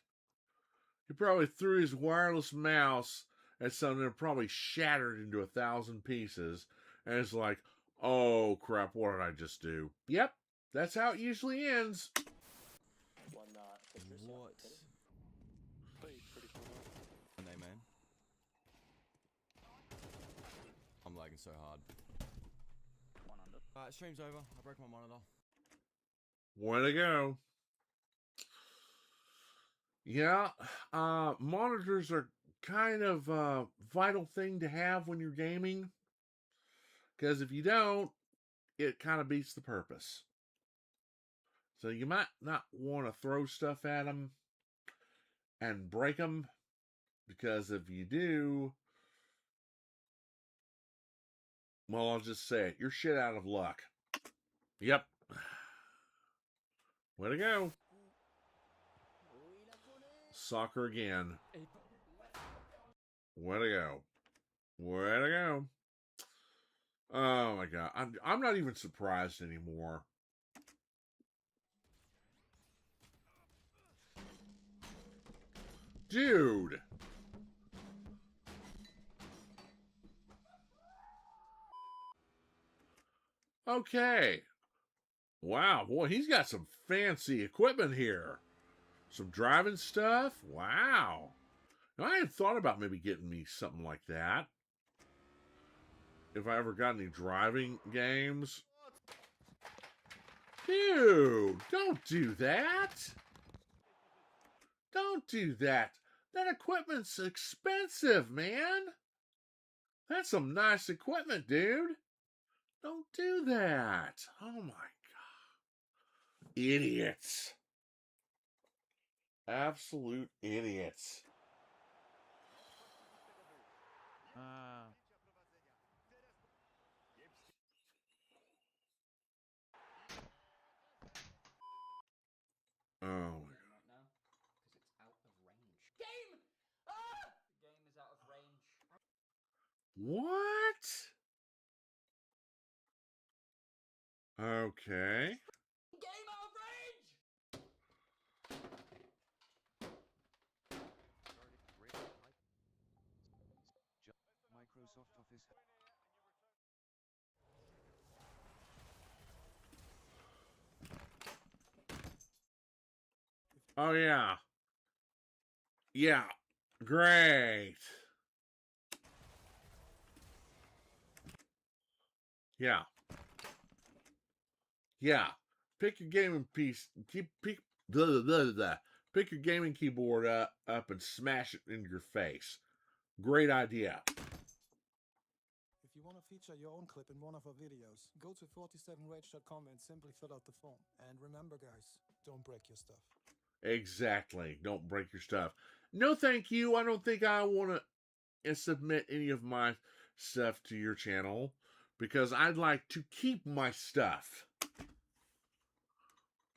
[SPEAKER 1] He probably threw his wireless mouse and some of them probably shattered into 1,000 pieces, and it's like, oh crap, what did I just do? Yep, that's how it usually ends.
[SPEAKER 11] What? Hey, man. I'm lagging so hard. Stream's over. I broke my monitor.
[SPEAKER 1] Way to go. Yeah, monitors are kind of a vital thing to have when you're gaming, because if you don't, it kind of beats the purpose. So you might not want to throw stuff at them and break them, because if you do, well, I'll just say it, you're shit out of luck. Yep. Way to go. Soccer again. Way to go. Way to go. Oh my god. I'm not even surprised anymore. Dude. Okay. Wow, boy, he's got some fancy equipment here. Some driving stuff. Wow. Now, I had thought about maybe getting me something like that. If I ever got any driving games. Dude, don't do that. Don't do that. That equipment's expensive, man. That's some nice equipment, dude. Don't do that. Oh my god. Idiots. Absolute idiots. Oh my god.
[SPEAKER 4] Game! Ah! The game is out of range.
[SPEAKER 1] What? Okay.
[SPEAKER 4] Game out of range!
[SPEAKER 11] Microsoft Office.
[SPEAKER 1] Oh, yeah. Yeah. Great. Yeah. Yeah. Pick your gaming piece. Pick your gaming keyboard up and smash it into your face. Great idea.
[SPEAKER 12] If you want to feature your own clip in one of our videos, go to 47rage.com and simply fill out the form. And remember, guys, don't break your stuff.
[SPEAKER 1] Exactly. Don't break your stuff. No, thank you. I don't think I want to submit any of my stuff to your channel, because I'd like to keep my stuff.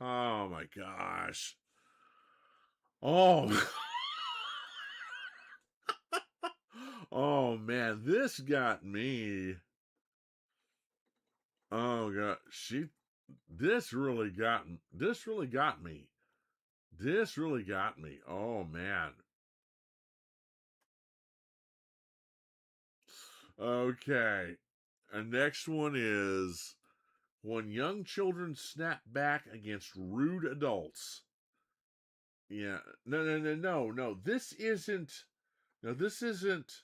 [SPEAKER 1] Oh my gosh. Oh. Oh man, this got me. Oh god, this really got me. This really got me. Oh man. Okay. And next one is when young children snap back against rude adults. Yeah. No. This isn't, this isn't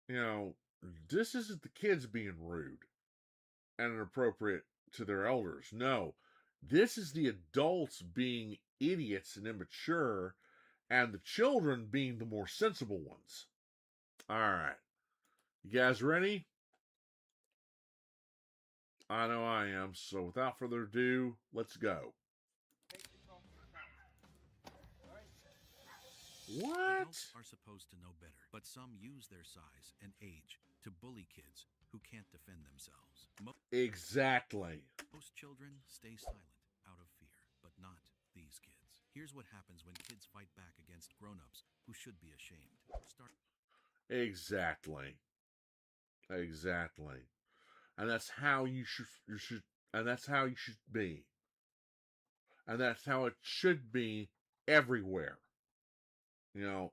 [SPEAKER 1] the kids being rude and inappropriate to their elders. No. This is the adults being idiots and immature, and the children being the more sensible ones. All right. You guys ready? I know I am. So without further ado, let's go. What?
[SPEAKER 13] Adults are supposed to know better, but some use their size and age to bully kids who can't defend themselves.
[SPEAKER 1] Exactly.
[SPEAKER 13] Most children stay silent out of fear, but not these kids. Here's what happens when kids fight back against grown-ups who should be ashamed.
[SPEAKER 1] Exactly. And that's how you should and that's how you should be. And that's how it should be everywhere. You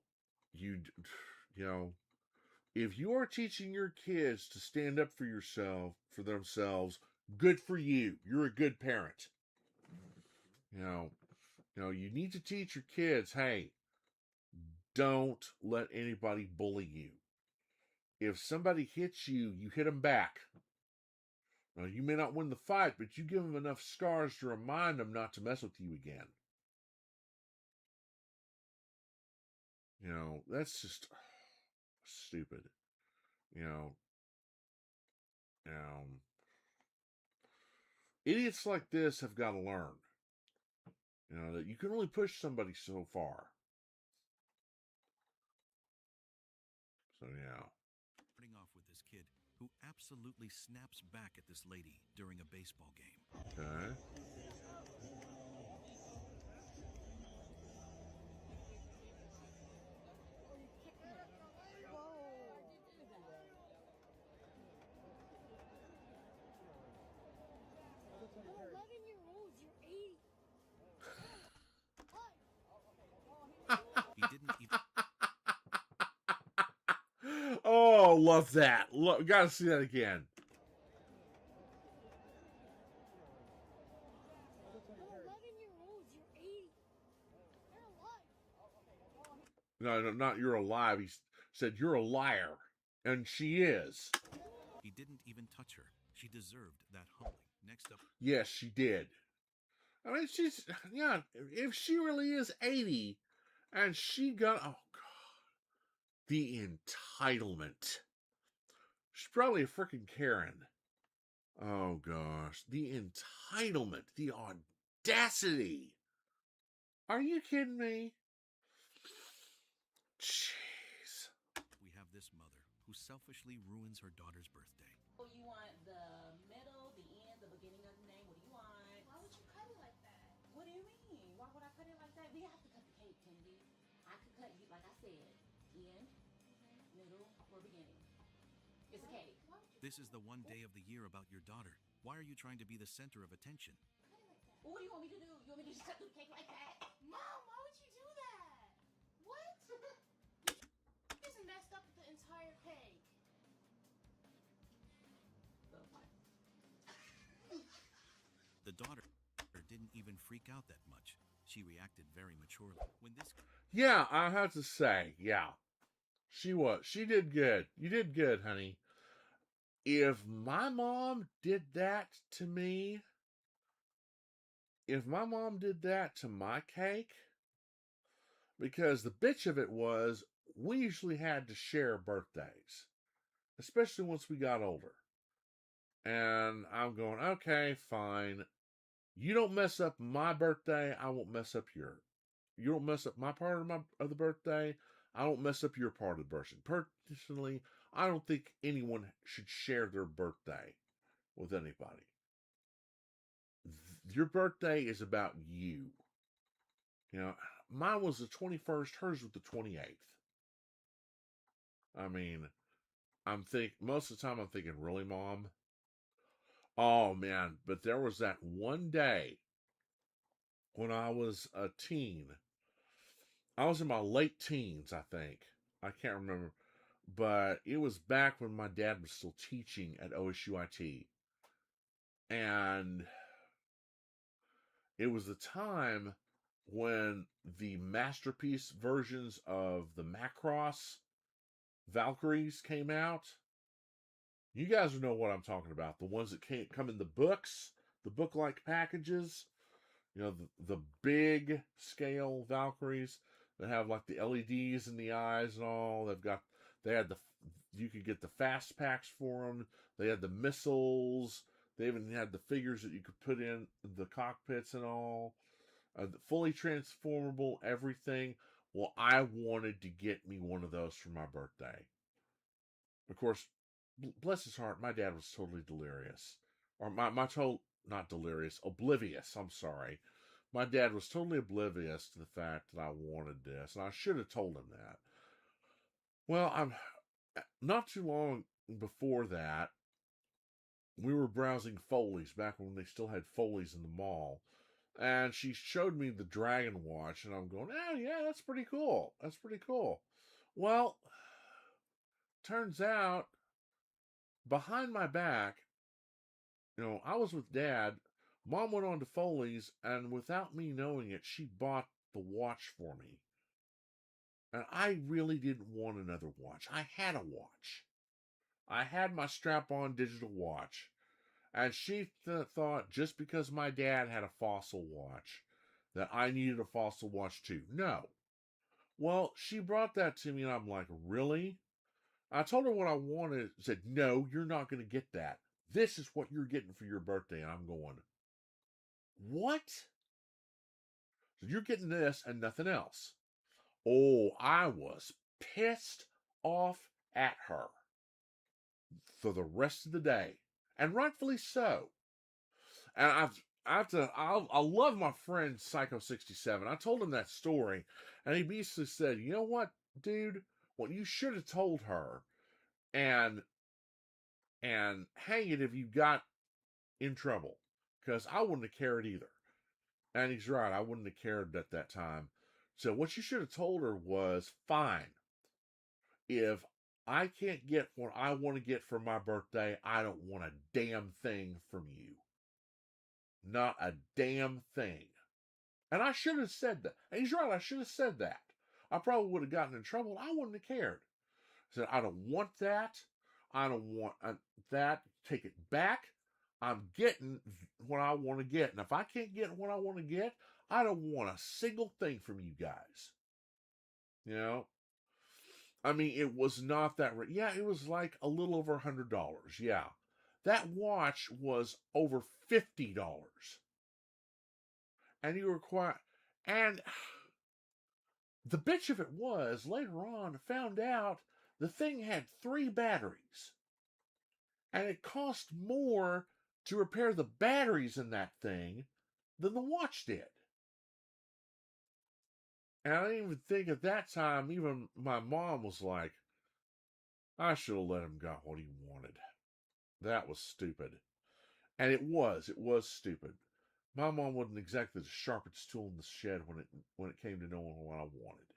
[SPEAKER 1] If you are teaching your kids to stand up for themselves, good for you. You're a good parent. You know, you need to teach your kids, hey, don't let anybody bully you. If somebody hits you, you hit them back. Now, you may not win the fight, but you give them enough scars to remind them not to mess with you again. You know, that's just stupid. You know, idiots like this have got to learn. You know, that you can only push somebody so far. So, yeah.
[SPEAKER 13] Starting off with this kid who absolutely snaps back at this lady during a baseball game.
[SPEAKER 1] Okay.
[SPEAKER 13] He didn't even.
[SPEAKER 1] Oh, love that. Gotta see that again. No, not you're alive. He said you're a liar. And she is.
[SPEAKER 13] He didn't even touch her. She deserved that humbling. Next up.
[SPEAKER 1] Yes, she did. I mean, if she really is 80 and she got, oh, God, the entitlement. She's probably a freaking Karen. Oh, gosh. The entitlement. The audacity. Are you kidding me? Jeez.
[SPEAKER 13] We have this mother who selfishly ruins her daughter's birthday.
[SPEAKER 14] Oh, you want the middle, the end, the beginning of the name? What do you want? Why would you cut it like that? What do you mean? Why would I cut it like that? We have to cut the cake, Kennedy. I could cut you, like I said, end, middle, or beginning. It's a cake.
[SPEAKER 13] This is the one day of the year about your daughter. Why are you trying to be the center of attention?
[SPEAKER 14] Well, what do you want me to do? You want me to just cut the cake like that? Mom, why would you do that? What? You just messed up the entire cake.
[SPEAKER 13] The daughter didn't even freak out that much. She reacted very maturely. When this...
[SPEAKER 1] Yeah, I have to say, yeah. She did good. You did good, honey. If my mom did that to me, if my mom did that to my cake, because the bitch of it was, we usually had to share birthdays, especially once we got older. And I'm going, okay, fine. You don't mess up my birthday, I won't mess up yours. You don't mess up my part of the birthday, I don't mess up your part of the birthday. Personally, I don't think anyone should share their birthday with anybody. Your birthday is about you. You know, mine was the 21st, hers was the 28th. I mean, most of the time I'm thinking, really, Mom? Oh, man, but there was that one day when I was a teen. I was in my late teens, I think. I can't remember. But it was back when my dad was still teaching at OSUIT. And it was the time when the masterpiece versions of the Macross Valkyries came out. You guys know what I'm talking about. The ones that come in the books, the book-like packages. You know, the big scale Valkyries that have like the LEDs in the eyes and all. You could get the fast packs for them. They had the missiles. They even had the figures that you could put in the cockpits and all. Fully transformable, everything. Well, I wanted to get me one of those for my birthday. Of course, bless his heart, my dad was totally delirious. Or not delirious, oblivious, I'm sorry. My dad was totally oblivious to the fact that I wanted this, and I should have told him that. Well, I'm not too long before that, we were browsing Foley's back when they still had Foley's in the mall, and she showed me the Dragon Watch, and I'm going, oh yeah, that's pretty cool. That's pretty cool. Well, turns out, behind my back, I was with Dad. Mom went on to Foley's, and without me knowing it, she bought the watch for me. And I really didn't want another watch. I had a watch. I had my strap-on digital watch. And she thought just because my dad had a Fossil watch that I needed a Fossil watch too. No. Well, she brought that to me and I'm like, really? I told her what I wanted. Said, no, you're not going to get that. This is what you're getting for your birthday. And I'm going, what? So you're getting this and nothing else. Oh, I was pissed off at her for the rest of the day. And rightfully so. And I love my friend Psycho67. I told him that story, and he basically said, you know what, dude? What you should have told her, and hang it if you got in trouble, because I wouldn't have cared either. And he's right, I wouldn't have cared at that time. So what you should have told her was, fine, if I can't get what I want to get for my birthday, I don't want a damn thing from you. Not a damn thing. And I should have said that. And he's right, I should have said that. I probably would have gotten in trouble. I wouldn't have cared. I said, I don't want that. I don't want that. Take it back. I'm getting what I want to get. And if I can't get what I want to get, I don't want a single thing from you guys. You know? I mean, it was not that... Yeah, it was like a little over $100. Yeah. That watch was over $50. And you require... And the bitch of it was, later on, found out the thing had 3 batteries. And it cost more to repair the batteries in that thing than the watch did. And I didn't even think at that time, even my mom was like, I should have let him got what he wanted. That was stupid. And it was stupid. My mom wasn't exactly the sharpest tool in the shed when it came to knowing what I wanted.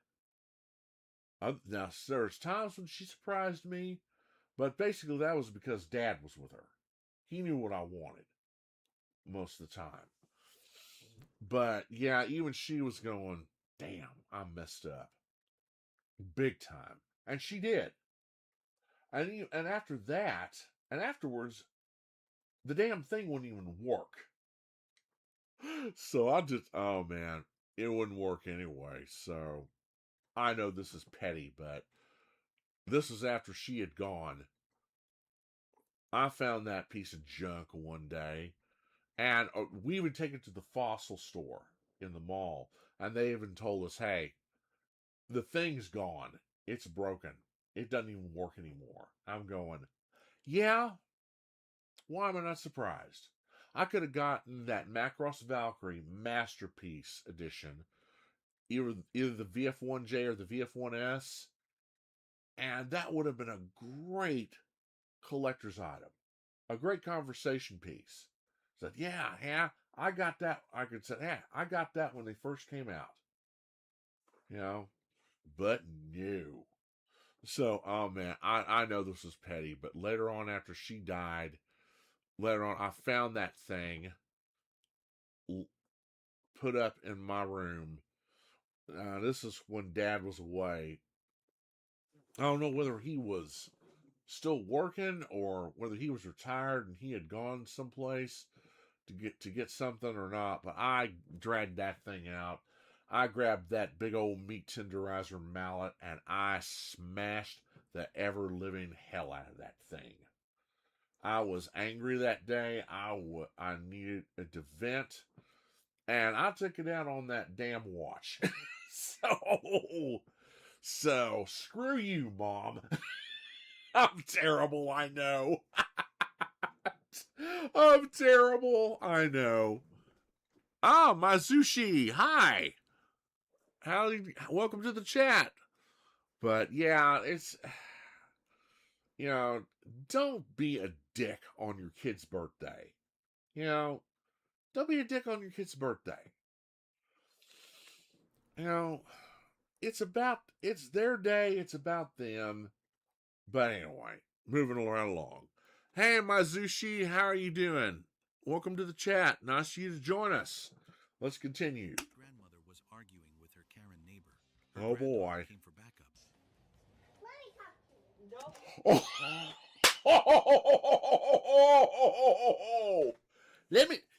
[SPEAKER 1] Now, there's times when she surprised me, but basically that was because Dad was with her. He knew what I wanted most of the time. But yeah, even she was going, damn, I messed up. Big time. And she did. And after that, and afterwards, the damn thing wouldn't even work. So oh man, it wouldn't work anyway. So I know this is petty, but this is after she had gone. I found that piece of junk one day, and we would take it to the Fossil store in the mall, and they even told us, hey, the thing's gone. It's broken. It doesn't even work anymore. I'm going, yeah? Why am I not surprised? I could have gotten that Macross Valkyrie Masterpiece Edition, either the VF1J or the VF1S, and that would have been a great collector's item. A great conversation piece. Said, yeah, I got that. I could say, yeah, I got that when they first came out. You know? But no. So, oh man, I know this is petty, but later on after she died, I found that thing put up in my room. This is when Dad was away. I don't know whether he was still working or whether he was retired and he had gone someplace to get something or not, but I dragged that thing out. I grabbed that big old meat tenderizer mallet and I smashed the ever-living hell out of that thing. I was angry that day. I needed it to vent, and I took it out on that damn watch. So screw you, Mom. I'm terrible, I know. I'm terrible, I know. Ah, Mazushi, hi. Welcome to the chat. But yeah, it's, don't be a dick on your kid's birthday. Don't be a dick on your kid's birthday. It's their day, it's about them. But anyway, moving right along. Hey, Mazushi, how are you doing? Welcome to the chat. Nice of you to join us. Let's continue.
[SPEAKER 13] Grandmother was arguing with her Karen neighbor.
[SPEAKER 1] Oh boy.
[SPEAKER 13] Came for backup.
[SPEAKER 1] Oh,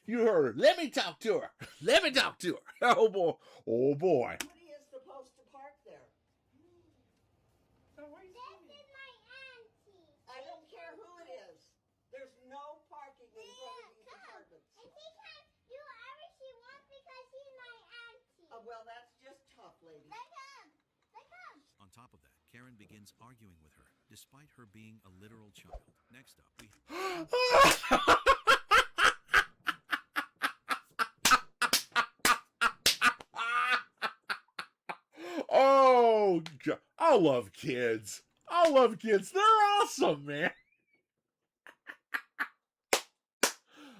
[SPEAKER 1] you heard her. Let me talk to her. Let me talk to her. Oh boy. Oh boy.
[SPEAKER 4] Nobody is supposed to park there. I don't care who it is. There's no parking in front of these apartments.
[SPEAKER 14] And she can do whatever she wants because she's my auntie.
[SPEAKER 4] Well, that's just tough, lady.
[SPEAKER 14] They come. They come.
[SPEAKER 13] On top of that, Karen begins arguing with her, despite her being a literal child. Next up, we...
[SPEAKER 1] Oh, God. I love kids. I love kids. They're awesome, man.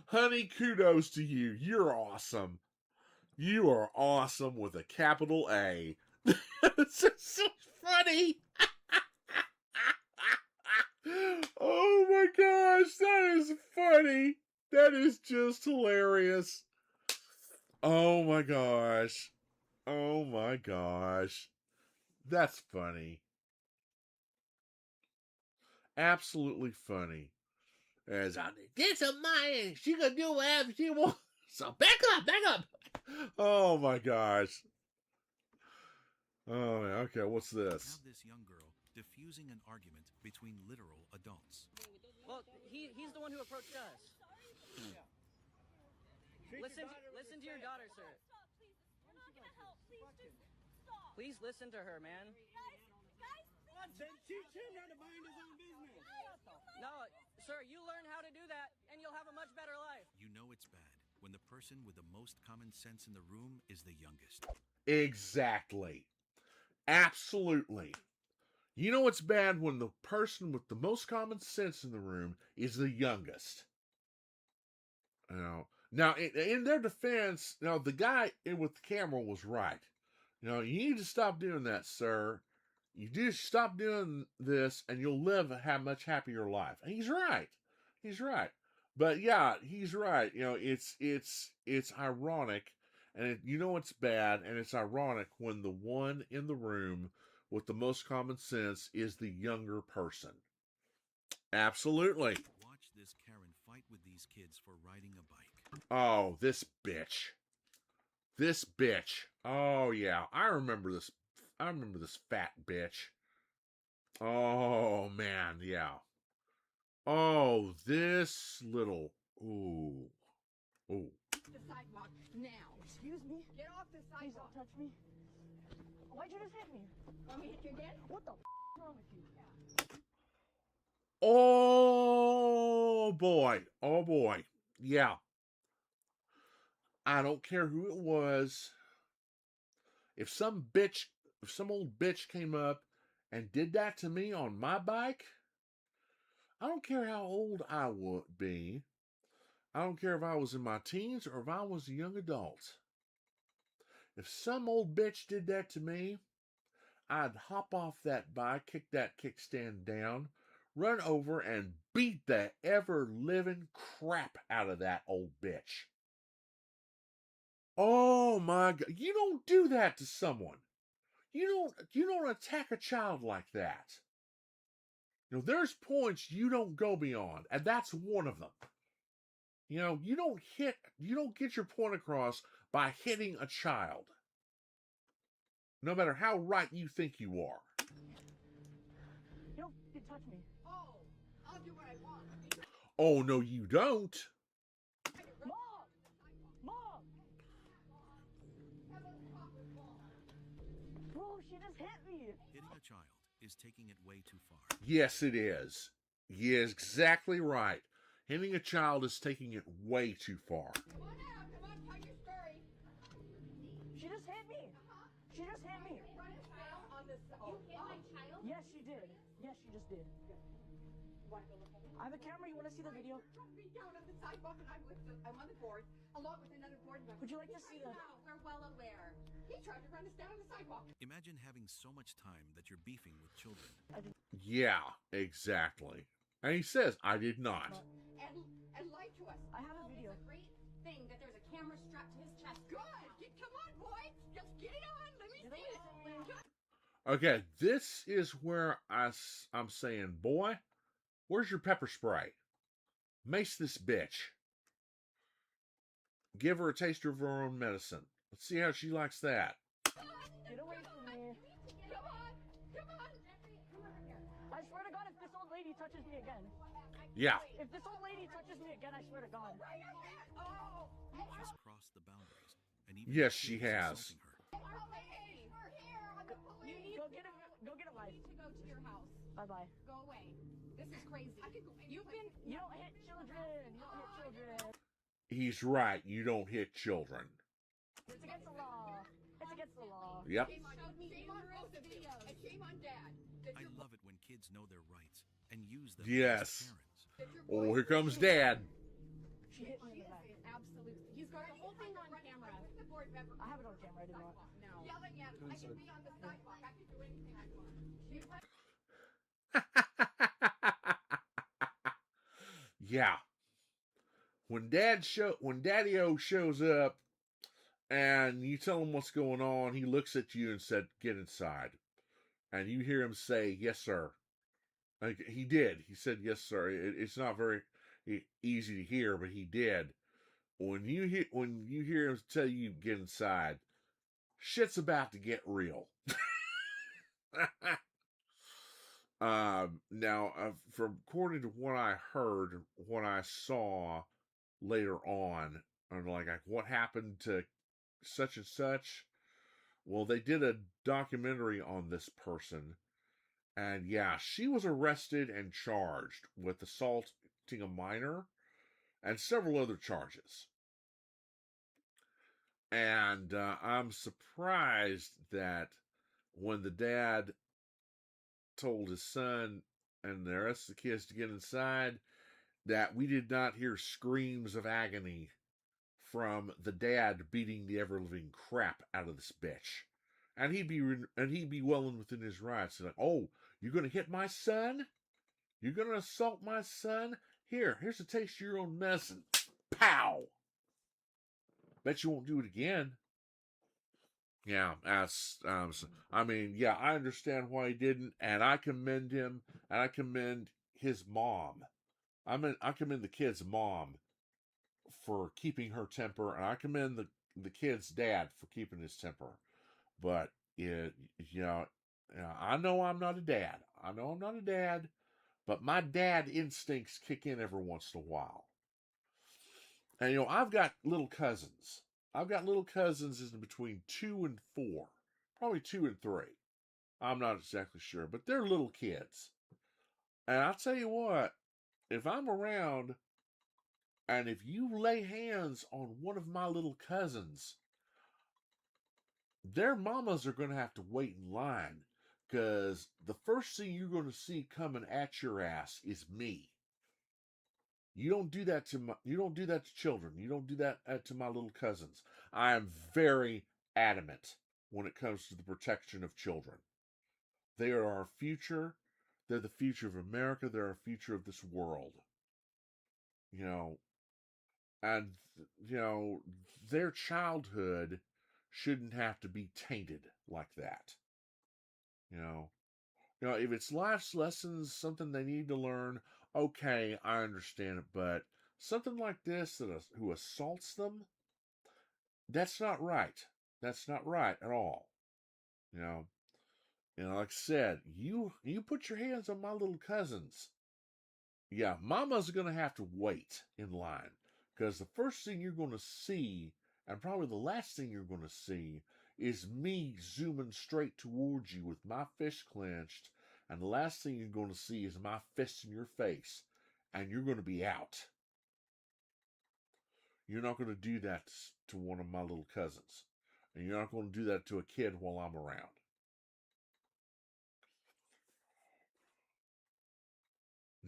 [SPEAKER 1] Honey, kudos to you. You're awesome. You are awesome with a capital A. It's just so funny. Oh my gosh, that is funny. That is just hilarious. Oh my gosh. Oh my gosh. That's funny. Absolutely funny. As I this is mine. She gonna do whatever she wants. So back up, back up. Oh my gosh. Oh, okay, what's this?
[SPEAKER 13] Have this young girl diffusing an argument between literal adults.
[SPEAKER 15] Well, he's the one who approached us. Listen to your daughter, sir. Please listen to her, man.
[SPEAKER 10] Then teach him how to mind his own business.
[SPEAKER 15] No, sir, you learn how to do that, and you'll have a much better life.
[SPEAKER 13] You know it's bad when the person with the most common sense in the room is the youngest.
[SPEAKER 1] Exactly. Absolutely. You know it's bad when the person with the most common sense in the room is the youngest. Now, in their defense, the guy with the camera was right. You need to stop doing that, sir. You just stop doing this, and you'll live a much happier life. And he's right. He's right. But yeah, he's right. It's ironic, and it's bad, and it's ironic when the one in the room with the most common sense is the younger person. Absolutely.
[SPEAKER 13] Watch this Karen fight with these kids for riding a bike.
[SPEAKER 1] Oh, this bitch. This bitch. Oh yeah, I remember this. I remember this fat bitch. Oh man, yeah. Oh, this little. Ooh. Ooh.
[SPEAKER 14] The sidewalk now. Excuse me? Get off the sidewalk. Please don't touch me. Why'd you just hit me? Want me to hit you again? What the is wrong with you?
[SPEAKER 1] Oh boy. Oh boy. Yeah. I don't care who it was. If some old bitch came up and did that to me on my bike, I don't care how old I would be. I don't care if I was in my teens or if I was a young adult. If some old bitch did that to me, I'd hop off that bike, kick that kickstand down, run over and beat the ever-living crap out of that old bitch. Oh my God. You don't do that to someone. You don't attack a child like that. There's points you don't go beyond, and that's one of them. You don't get your point across by hitting a child. No matter how right you think you are.
[SPEAKER 14] You don't touch me. Oh, I'll do what I want.
[SPEAKER 1] Oh, no, you don't.
[SPEAKER 14] Mom! Mom! Bro, she just hit me.
[SPEAKER 13] Hitting a child is taking it way too far.
[SPEAKER 1] Yes, it is. He is exactly right. Hitting a child is taking it way too far.
[SPEAKER 14] Come on out. Come on, tell your story. She just hit me. She just hit me. You hit my child? Yes, she did. Yes, she just did.
[SPEAKER 10] I have a camera. You want to see the video?
[SPEAKER 14] Me down on the sidewalk, and I'm on the board, along with another board member.
[SPEAKER 10] Would you like to see the?
[SPEAKER 14] We're well aware. He tried to run us down the sidewalk.
[SPEAKER 13] Imagine having so much time that you're beefing with children.
[SPEAKER 1] Yeah, exactly. And he says, I did not.
[SPEAKER 14] And lied to us.
[SPEAKER 10] I have a video.
[SPEAKER 14] It's a great thing that there's a camera strapped to his chest. Good. Come on, boy. Just get it on. Let me see it.
[SPEAKER 1] Okay, this is where I'm saying, boy, where's your pepper spray? Mace this bitch. Give her a taste of her own medicine. Let's see how she likes that.
[SPEAKER 10] Get away from me.
[SPEAKER 14] Come on.
[SPEAKER 10] I swear to God, if this old lady touches me again.
[SPEAKER 1] Yeah.
[SPEAKER 10] If this old lady touches me again, I swear to God.
[SPEAKER 13] She's crossed the boundaries. And even
[SPEAKER 1] Yes, she
[SPEAKER 13] kids
[SPEAKER 1] has.
[SPEAKER 13] insulting her.
[SPEAKER 10] Go get a life.
[SPEAKER 14] To go to your house.
[SPEAKER 10] Bye-bye.
[SPEAKER 14] Go away. This is crazy.
[SPEAKER 10] You don't hit children. You don't hit children.
[SPEAKER 1] He's right. You don't hit children.
[SPEAKER 10] It's against the law. It's against the law.
[SPEAKER 1] Yep.
[SPEAKER 14] Shame on both of you. And shame on Dad.
[SPEAKER 13] I love it when kids know their rights and use them
[SPEAKER 1] Yes.
[SPEAKER 13] as parents.
[SPEAKER 1] Oh, here comes Dad.
[SPEAKER 10] She hit me in the back.
[SPEAKER 14] Absolutely. He's got the whole thing on camera. The board member.
[SPEAKER 10] I have it on camera. I did not.
[SPEAKER 14] No. Yelling at him. I can be on the sidewalk. I can do anything I want.
[SPEAKER 1] Yeah. When Daddy-O shows up and you tell him what's going on, he looks at you and said, get inside. And you hear him say, yes, sir. Like, he did. He said, yes, sir. It's not very easy to hear, but he did. When you hear him tell you get inside, shit's about to get real. Now, from according to what I heard, what I saw later on, and like what happened to such and such, well, they did a documentary on this person, and yeah, she was arrested and charged with assaulting a minor and several other charges. And I'm surprised that when the dad told his son and the rest of the kids to get inside, that we did not hear screams of agony from the dad beating the ever-living crap out of this bitch. And he'd be well and within his rights. Like, oh, you're going to hit my son? You're going to assault my son? Here's a taste of your own medicine. Pow! Bet you won't do it again. Yeah, I mean, yeah, I understand why he didn't, and I commend him, and I commend his mom. I commend the kid's mom for keeping her temper, and I commend the kid's dad for keeping his temper. But I know I'm not a dad. I know I'm not a dad, but my dad instincts kick in every once in a while. And I've got little cousins. I've got little cousins in between 2 and 4, probably 2 and 3. I'm not exactly sure, but they're little kids. And I'll tell you what, if I'm around and if you lay hands on one of my little cousins, their mamas are going to have to wait in line, because the first thing you're going to see coming at your ass is me. You don't do that to children. You don't do that to my little cousins. I am very adamant when it comes to the protection of children. They are our future. They're the future of America. They're our future of this world. And their childhood shouldn't have to be tainted like that. If it's life's lessons, something they need to learn, okay, I understand it, but something like this who assaults them, that's not right. That's not right at all. Like I said, you put your hands on my little cousins. Yeah, mama's going to have to wait in line, because the first thing you're going to see, and probably the last thing you're going to see, is me zooming straight towards you with my fist clenched, and the last thing you're going to see is my fist in your face, and you're going to be out. You're not going to do that to one of my little cousins, and you're not going to do that to a kid while I'm around.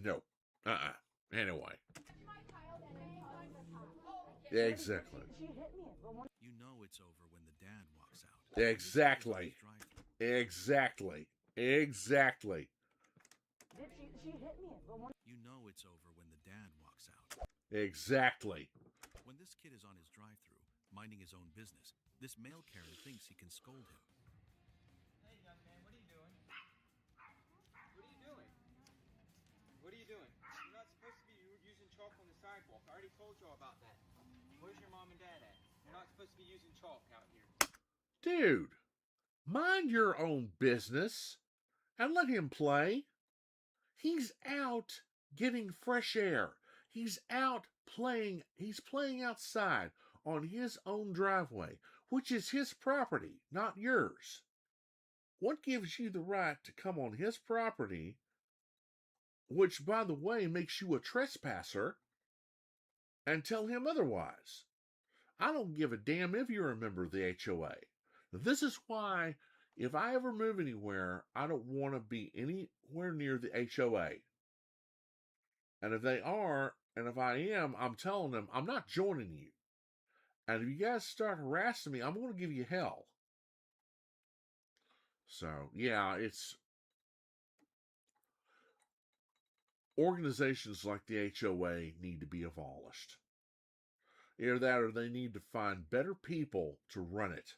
[SPEAKER 1] No. Anyway. Exactly.
[SPEAKER 13] You know it's over when the dad walks out.
[SPEAKER 1] Exactly. Exactly. Exactly.
[SPEAKER 13] You know it's over when the dad walks out.
[SPEAKER 1] Exactly.
[SPEAKER 13] When this kid is on his drive-thru, minding his own business, this male Karen thinks he can scold him.
[SPEAKER 3] Hey, young man, what are you doing? What are you doing? What are you doing? You're not supposed to be using chalk on the sidewalk. I already told you all about that. Where's your mom and dad at? You're not supposed to be using chalk out here.
[SPEAKER 1] Dude, mind your own business and let him play. He's out getting fresh air. He's out playing. He's playing outside on his own driveway, which is his property, not yours. What gives you the right to come on his property, which, by the way, makes you a trespasser, and tell him otherwise? I don't give a damn if you're a member of the HOA. This is why, if I ever move anywhere, I don't want to be anywhere near the HOA. And if they are, and if I am, I'm telling them, I'm not joining you. And if you guys start harassing me, I'm going to give you hell. So, yeah, it's... Organizations like the HOA need to be abolished. Either that or they need to find better people to run it.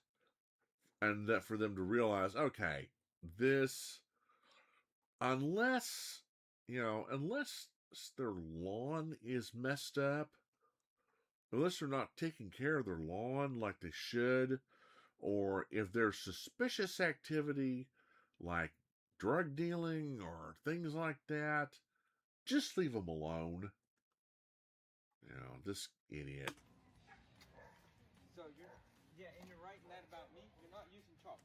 [SPEAKER 1] And that for them to realize, okay, this... Unless their lawn is messed up, unless they're not taking care of their lawn like they should, or if there's suspicious activity like drug dealing or things like that, just leave them alone. This idiot.
[SPEAKER 3] So and you're right in that about me. You're not using chalk.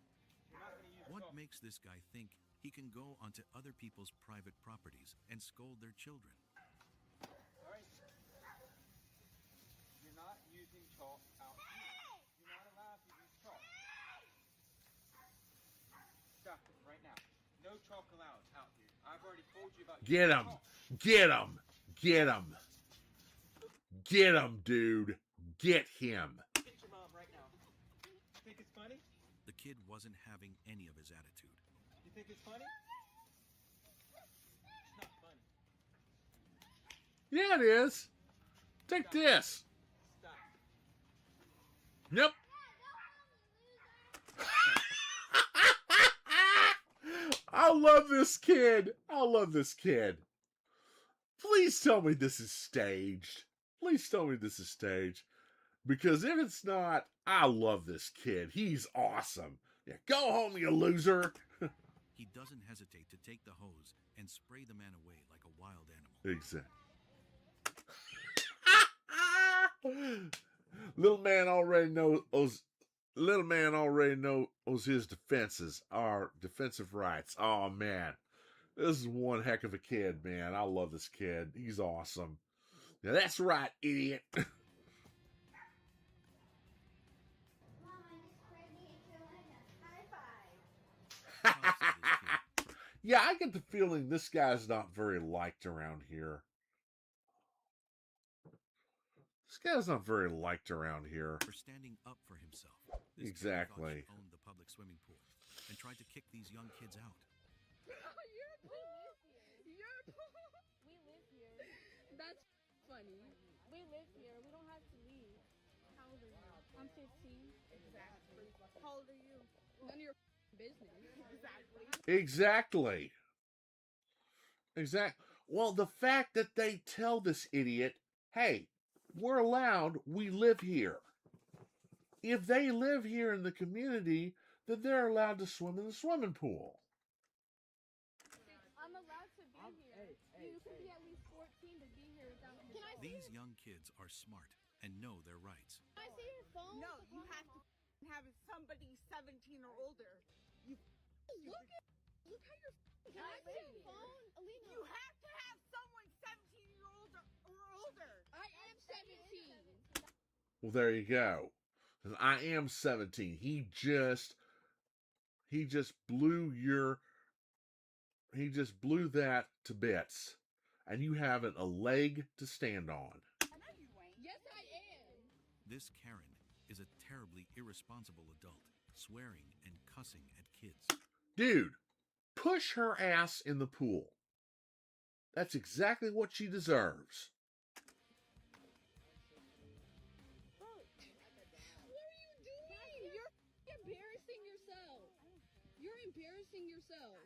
[SPEAKER 3] You're not going to use
[SPEAKER 13] What
[SPEAKER 3] chalk.
[SPEAKER 13] makes this guy think he can go onto other people's private properties and scold their children?
[SPEAKER 3] All right. You're not using chalk out here. You're not allowed to use chalk. Stop it right now. No chalk allowed out here. I've already told you about
[SPEAKER 1] Get him! Get him! Get him! Get him, dude! Get him!
[SPEAKER 3] Get your mom right now. You think it's funny?
[SPEAKER 13] The kid wasn't having any of his attitude.
[SPEAKER 3] You think it's funny? It's not funny.
[SPEAKER 1] Yeah, it is. Take this.
[SPEAKER 3] Stop.
[SPEAKER 1] Nope. I love this kid. I love this kid. Please tell me this is staged. Please tell me this is staged. Because if it's not, I love this kid. He's awesome. Yeah, go home, you loser.
[SPEAKER 13] He doesn't hesitate to take the hose and spray the man away like a wild animal.
[SPEAKER 1] Exactly. Little man already knows his defenses, our defensive rights. Oh man, this is one heck of a kid, man. I love this kid. He's awesome. Now that's right, idiot. Yeah, I get the feeling this guy's not very liked around here. This guy's not very liked around here.
[SPEAKER 13] For standing up for himself. This
[SPEAKER 1] Exactly.
[SPEAKER 13] guy thought he owned the public swimming pool and tried to kick these young kids out.
[SPEAKER 6] We live here. That's funny. We live here. We don't have to leave. How old are you? I'm 15. Exactly. How old are you? None of your business.
[SPEAKER 1] Exactly. Well, the fact that they tell this idiot, hey, we're allowed, we live here. If they live here in the community, then they're allowed to swim in the swimming pool.
[SPEAKER 6] I'm allowed to be here. You can be at least 14 to be here without me. Can I see
[SPEAKER 13] These young kids are smart and know their rights.
[SPEAKER 6] Can I see your phone?
[SPEAKER 10] No, you have to have somebody 17 or older.
[SPEAKER 6] Look how you're. Can I see your phone, Alina?
[SPEAKER 10] You have to have someone 17-year-old or older.
[SPEAKER 6] I am 17.
[SPEAKER 1] Well, there you go. I am 17. He just blew that to bits. and you haven't a leg to stand on.
[SPEAKER 6] Yes, I am.
[SPEAKER 13] This Karen is a terribly irresponsible adult, swearing and cussing at kids.
[SPEAKER 1] Dude, push her ass in the pool. That's exactly what she deserves.
[SPEAKER 6] What are you doing? You're embarrassing yourself. You're embarrassing yourself.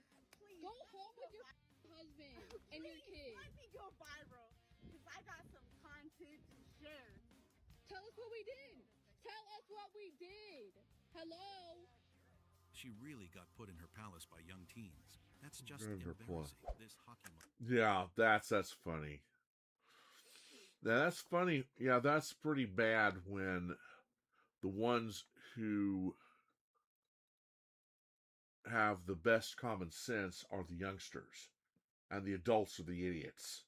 [SPEAKER 6] Go home with your husband and your kids.
[SPEAKER 10] Let me go viral, because I got some content to share.
[SPEAKER 6] Tell us what we did. Tell us what we did. Hello?
[SPEAKER 13] She really got put in her palace by young teens. That's just
[SPEAKER 1] Wonderful.
[SPEAKER 13] embarrassing. This hockey
[SPEAKER 1] Yeah, that's funny. That's funny. Yeah, that's pretty bad when the ones who have the best common sense are the youngsters, and the adults are the idiots.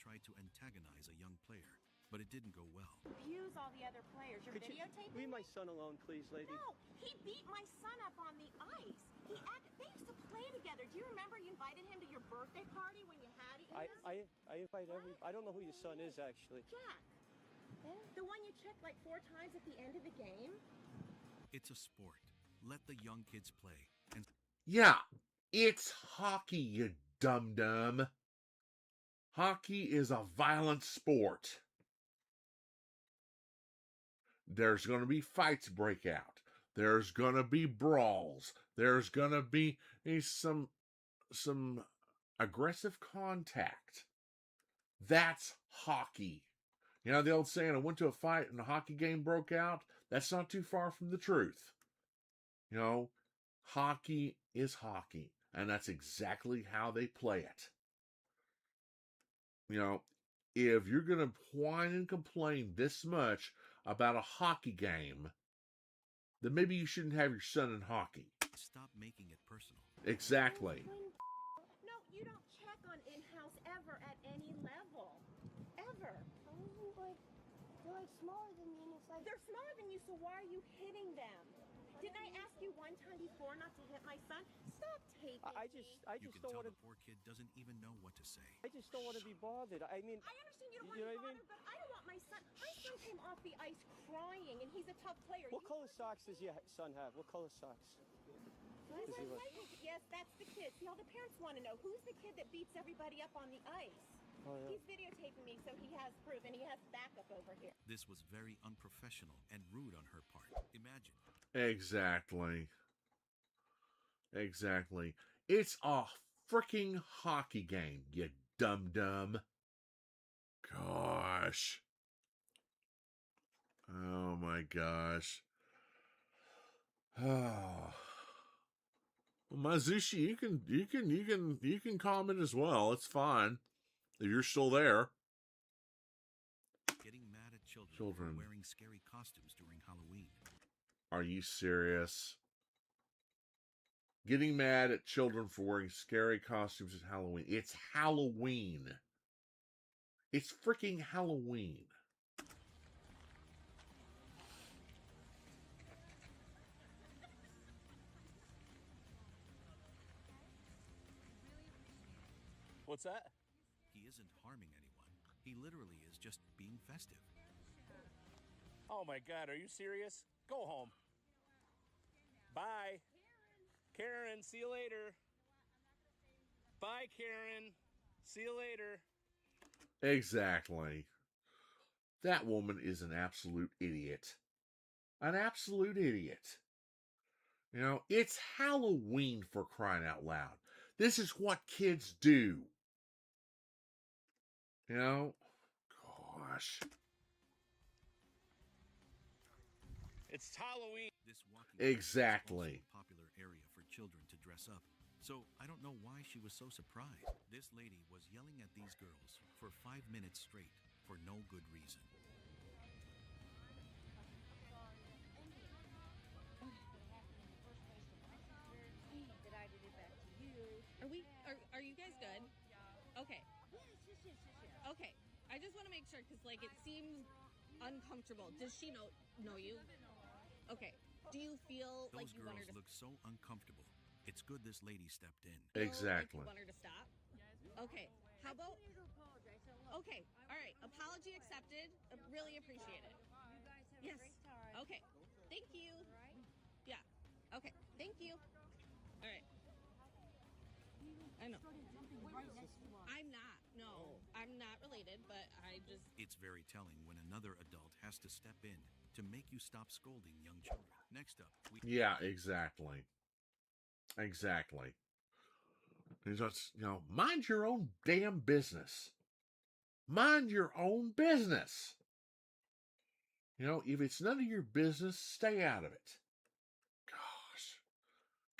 [SPEAKER 13] tried to antagonize a young player, but it didn't go well.
[SPEAKER 14] Abuse all the other players. You're videotaping?
[SPEAKER 16] Leave my son alone, please, lady.
[SPEAKER 14] No, he beat my son up on the ice. They used to play together. Do you remember you invited him to your birthday party when you had it?
[SPEAKER 16] I invite every. I don't know who your son is, actually.
[SPEAKER 14] Jack. The one you checked like 4 times at the end of the game?
[SPEAKER 13] It's a sport. Let the young kids play. And
[SPEAKER 1] yeah, it's hockey, you dum-dum. Hockey is a violent sport. There's going to be fights break out. There's going to be brawls. There's going to be some aggressive contact. That's hockey. You know the old saying, I went to a fight and a hockey game broke out? That's not too far from the truth. You know, hockey is hockey, and that's exactly how they play it. You know, if you're going to whine and complain this much about a hockey game, then maybe you shouldn't have your son in hockey.
[SPEAKER 13] Stop making it personal.
[SPEAKER 1] Exactly.
[SPEAKER 14] No, you don't check on in-house ever at any level. Ever.
[SPEAKER 10] They're like smaller than me, and it's like...
[SPEAKER 14] They're smaller than you, so why are you hitting them? Didn't I ask you one time before not to hit my son? Stop taking
[SPEAKER 16] I just
[SPEAKER 13] you can
[SPEAKER 16] don't
[SPEAKER 13] tell
[SPEAKER 16] want to...
[SPEAKER 13] the poor kid doesn't even know what to say.
[SPEAKER 16] I just don't want to be bothered. I mean...
[SPEAKER 14] I understand you don't want to be bothered, but I don't want my son... My son came off the ice crying, and he's a tough player.
[SPEAKER 16] What color socks does your son have? What color socks? Does he wear?
[SPEAKER 14] Yes, that's the kid. See, all the parents want to know, who's the kid that beats everybody up on the ice?
[SPEAKER 16] Oh, yeah.
[SPEAKER 14] He's videotaping me, so he has proof, and he has backup over here.
[SPEAKER 13] This was very unprofessional and rude on her part. Imagine.
[SPEAKER 1] Exactly. Exactly. It's a freaking hockey game, you dum-dum. Gosh. Oh my gosh. Oh. Well, Mazushi, you can comment as well. It's fine. If you're still there.
[SPEAKER 13] Getting mad at children for wearing scary costumes during Halloween.
[SPEAKER 1] Are you serious? Getting mad at children for wearing scary costumes at Halloween. It's Halloween. It's freaking Halloween.
[SPEAKER 16] What's that?
[SPEAKER 13] He isn't harming anyone. He literally is just being festive.
[SPEAKER 17] Oh my God, are you serious? Go home. Bye. Karen, see you later. Bye, Karen. See you later.
[SPEAKER 1] Exactly. That woman is an absolute idiot. An absolute idiot. You know, it's Halloween, for crying out loud. This is what kids do. You know? Gosh.
[SPEAKER 17] It's Halloween.
[SPEAKER 13] This walking
[SPEAKER 1] Exactly.
[SPEAKER 13] is also a popular area for children to dress up. So I don't know why she was so surprised. This lady was yelling at these girls for 5 minutes straight for no good reason.
[SPEAKER 6] Are you guys good? Okay. Okay. I just want to make sure, because like it seems uncomfortable. Does she know you? Okay. Do you feel like
[SPEAKER 13] Those
[SPEAKER 6] you want her
[SPEAKER 13] girls
[SPEAKER 6] to
[SPEAKER 13] look so uncomfortable. It's good this lady stepped in.
[SPEAKER 1] Exactly.
[SPEAKER 6] Like you want her to stop? Okay. How about Okay. All right. Apology accepted. Really appreciate it.
[SPEAKER 14] You guys have
[SPEAKER 6] Yes.
[SPEAKER 14] a great time.
[SPEAKER 6] Okay. Thank you. Yeah. Okay. Thank you. All right. I know. I'm not. No, I'm not related, but I just.
[SPEAKER 13] It's very telling when another adult has to step in to make you stop scolding young children. Next up, we
[SPEAKER 1] Yeah, exactly. Exactly. He's just, mind your own damn business. Mind your own business. If it's none of your business, stay out of it. Gosh.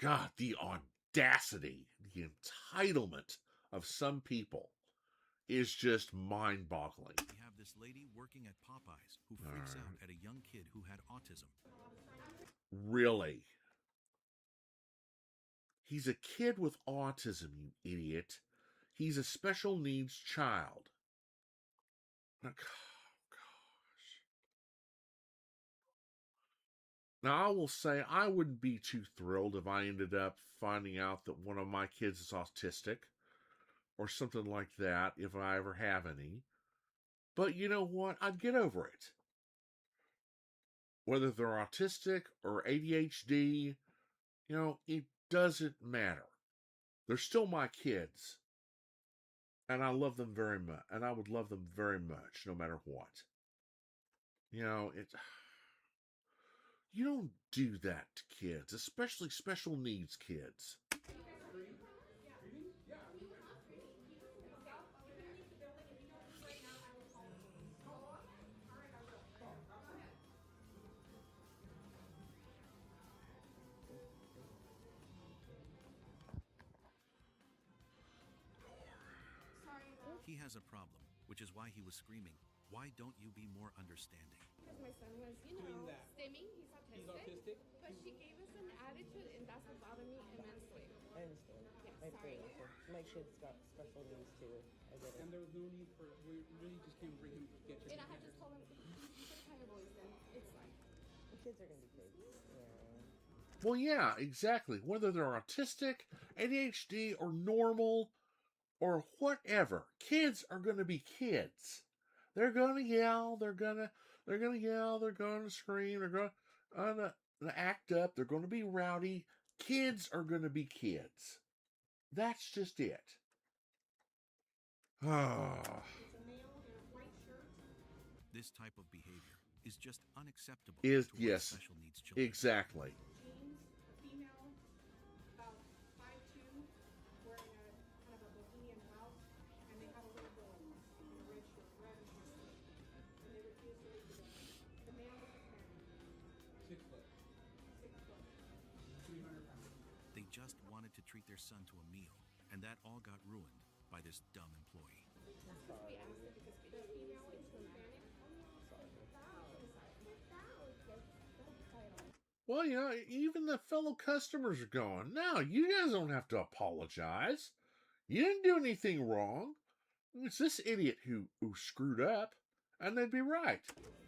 [SPEAKER 1] God, the audacity, the entitlement of some people is just mind-boggling.
[SPEAKER 13] We have this lady working at Popeyes who freaks out at a young kid who had autism.
[SPEAKER 1] Really? He's a kid with autism, you idiot. He's a special needs child. Oh, gosh. Now, I will say I wouldn't be too thrilled if I ended up finding out that one of my kids is autistic or something like that, if I ever have any. But you know what? I'd get over it. Whether they're autistic or ADHD, it doesn't matter. They're still my kids. And I love them very much. And I would love them very much, no matter what. You don't do that to kids, especially special needs kids.
[SPEAKER 13] He has a problem, which is why he was screaming, "Why don't you be more understanding?"
[SPEAKER 6] Because my son was, stimming. He's autistic. But she gave us an attitude, and that's what bothered me immensely.
[SPEAKER 18] I understand.
[SPEAKER 6] Yeah,
[SPEAKER 18] I
[SPEAKER 6] sorry.
[SPEAKER 18] My kid's got special needs too. I get it.
[SPEAKER 2] And there was no need for, we really just can't bring him to get you.
[SPEAKER 6] And I had just told him, you could have your voice in. It's fine.
[SPEAKER 18] The kids are going to be kids. Yeah.
[SPEAKER 1] Well, yeah, exactly. Whether they're autistic, ADHD, or normal, or whatever, kids are going to be kids. They're going to yell. They're going to yell. They're going to scream. They're going to act up. They're going to be rowdy. Kids are going to be kids. That's just it.
[SPEAKER 13] This type of behavior is just unacceptable
[SPEAKER 1] Yes,
[SPEAKER 13] special needs children.
[SPEAKER 1] exactly.
[SPEAKER 6] Female, about 5'2", wearing a kind of a bohemian blouse, and they have a little boy in a red shirt, red and shirt, and they refuse to leave the building. The male is Hispanic.
[SPEAKER 2] 6 foot.
[SPEAKER 6] 6 foot.
[SPEAKER 2] 300 pounds.
[SPEAKER 13] They just wanted to treat their son to a meal, and that all got ruined by this dumb employee.
[SPEAKER 6] We asked her because the female is Hispanic.
[SPEAKER 1] Well, even the fellow customers are going, no, you guys don't have to apologize. You didn't do anything wrong. It's this idiot who screwed up, and they'd be right.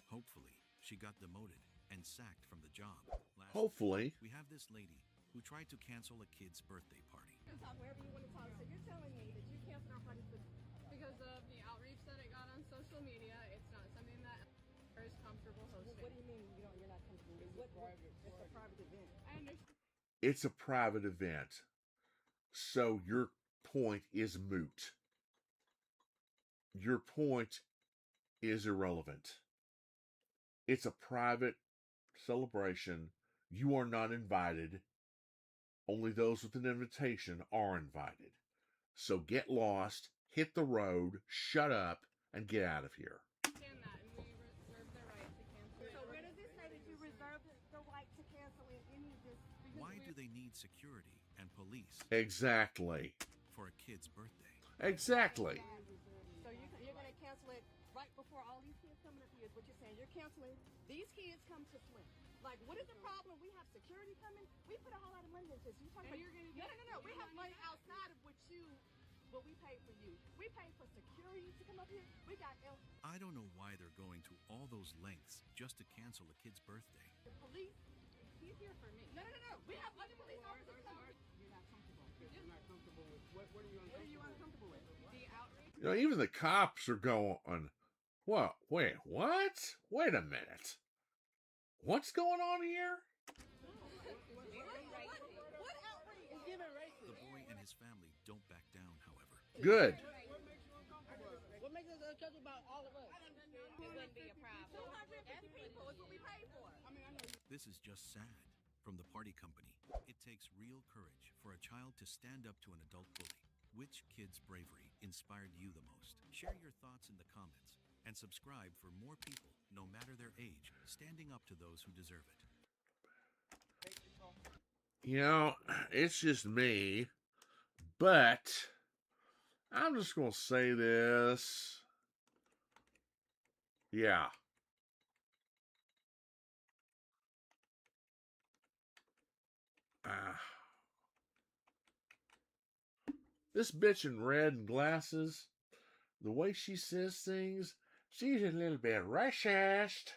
[SPEAKER 13] Hopefully, she got demoted and sacked from the job.
[SPEAKER 1] Hopefully.
[SPEAKER 13] We have this lady who tried to cancel a kid's birthday party.
[SPEAKER 6] You can talk wherever you want to talk. So you're telling me that you canceled our party because of the outreach that it got on social media. It's not something that is comfortable hosting.
[SPEAKER 18] What do you mean you're not comfortable? It's a private event.
[SPEAKER 6] I understand.
[SPEAKER 1] It's a private event. So your point is moot. Your point is irrelevant. It's a private celebration. You are not invited. Only those with an invitation are invited. So get lost, hit the road, shut up, and get out of here.
[SPEAKER 13] Why do they need security and police?
[SPEAKER 1] Exactly.
[SPEAKER 13] For a kid's birthday.
[SPEAKER 1] Exactly.
[SPEAKER 18] So you're going to cancel it right before all these kids coming up here is what you're saying. You're canceling. These kids come to swim. Like, what is the problem? We have security coming. We put a whole lot of money into this. You talking about? No. We have money outside of what we pay for you. We pay for security to come up here. We got
[SPEAKER 13] I don't know why they're going to all those lengths just to cancel a kid's birthday.
[SPEAKER 18] the police. He's here for me. No. We have other police officers coming. You're not comfortable.
[SPEAKER 2] You're not comfortable with what are you uncomfortable with?
[SPEAKER 18] The outreach.
[SPEAKER 1] You know, even the cops are going, what? Wait, what? Wait a minute. What's going on here?
[SPEAKER 13] The boy and his family don't back down, however.
[SPEAKER 1] Good.
[SPEAKER 18] What makes us uncomfortable about all of us? It wouldn't be a problem. 250 people is what we pay for. I mean, I know.
[SPEAKER 13] This is just sad. From the party company, it takes real courage for a child to stand up to an adult bully. Which kid's bravery inspired you the most? Share your thoughts in the comments and subscribe for more people, no matter their age, standing up to those who deserve it.
[SPEAKER 1] You know, it's just me, but I'm just going to say this. Yeah. This bitch in red and glasses, the way she says things, she's a little bit racist,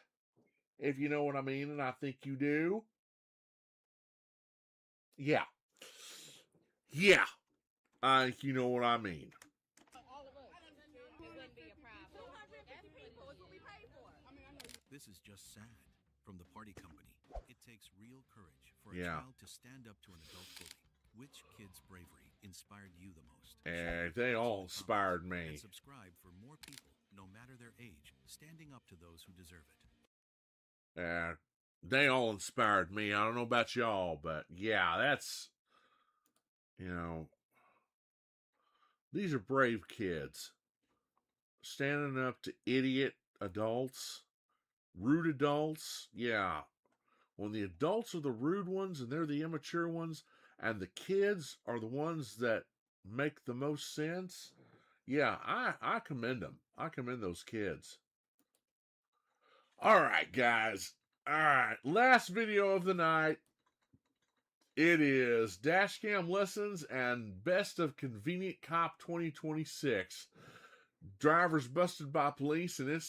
[SPEAKER 1] if you know what I mean, and I think you do. Yeah. Yeah. I think you know what I mean.
[SPEAKER 18] All of us. It wouldn't be a problem. 250 people is what we pay for. I mean, I know.
[SPEAKER 13] This is just sad. From the party company, it takes real courage for a
[SPEAKER 1] Yeah.
[SPEAKER 13] child to stand up to an adult bully. Which kid's bravery inspired you the most?
[SPEAKER 1] And they all inspired me.
[SPEAKER 13] And subscribe for more people, no matter their age, standing up to those who deserve it.
[SPEAKER 1] And they all inspired me. I don't know about y'all, but yeah, that's, you know, these are brave kids. Standing up to idiot adults, rude adults. Yeah. When the adults are the rude ones and they're the immature ones, and the kids are the ones that make the most sense, yeah, I commend them. I commend those kids. All right, guys. All right, last video of the night. It is Dashcam Lessons and Best of Convenient Cop 2026. Drivers busted by police and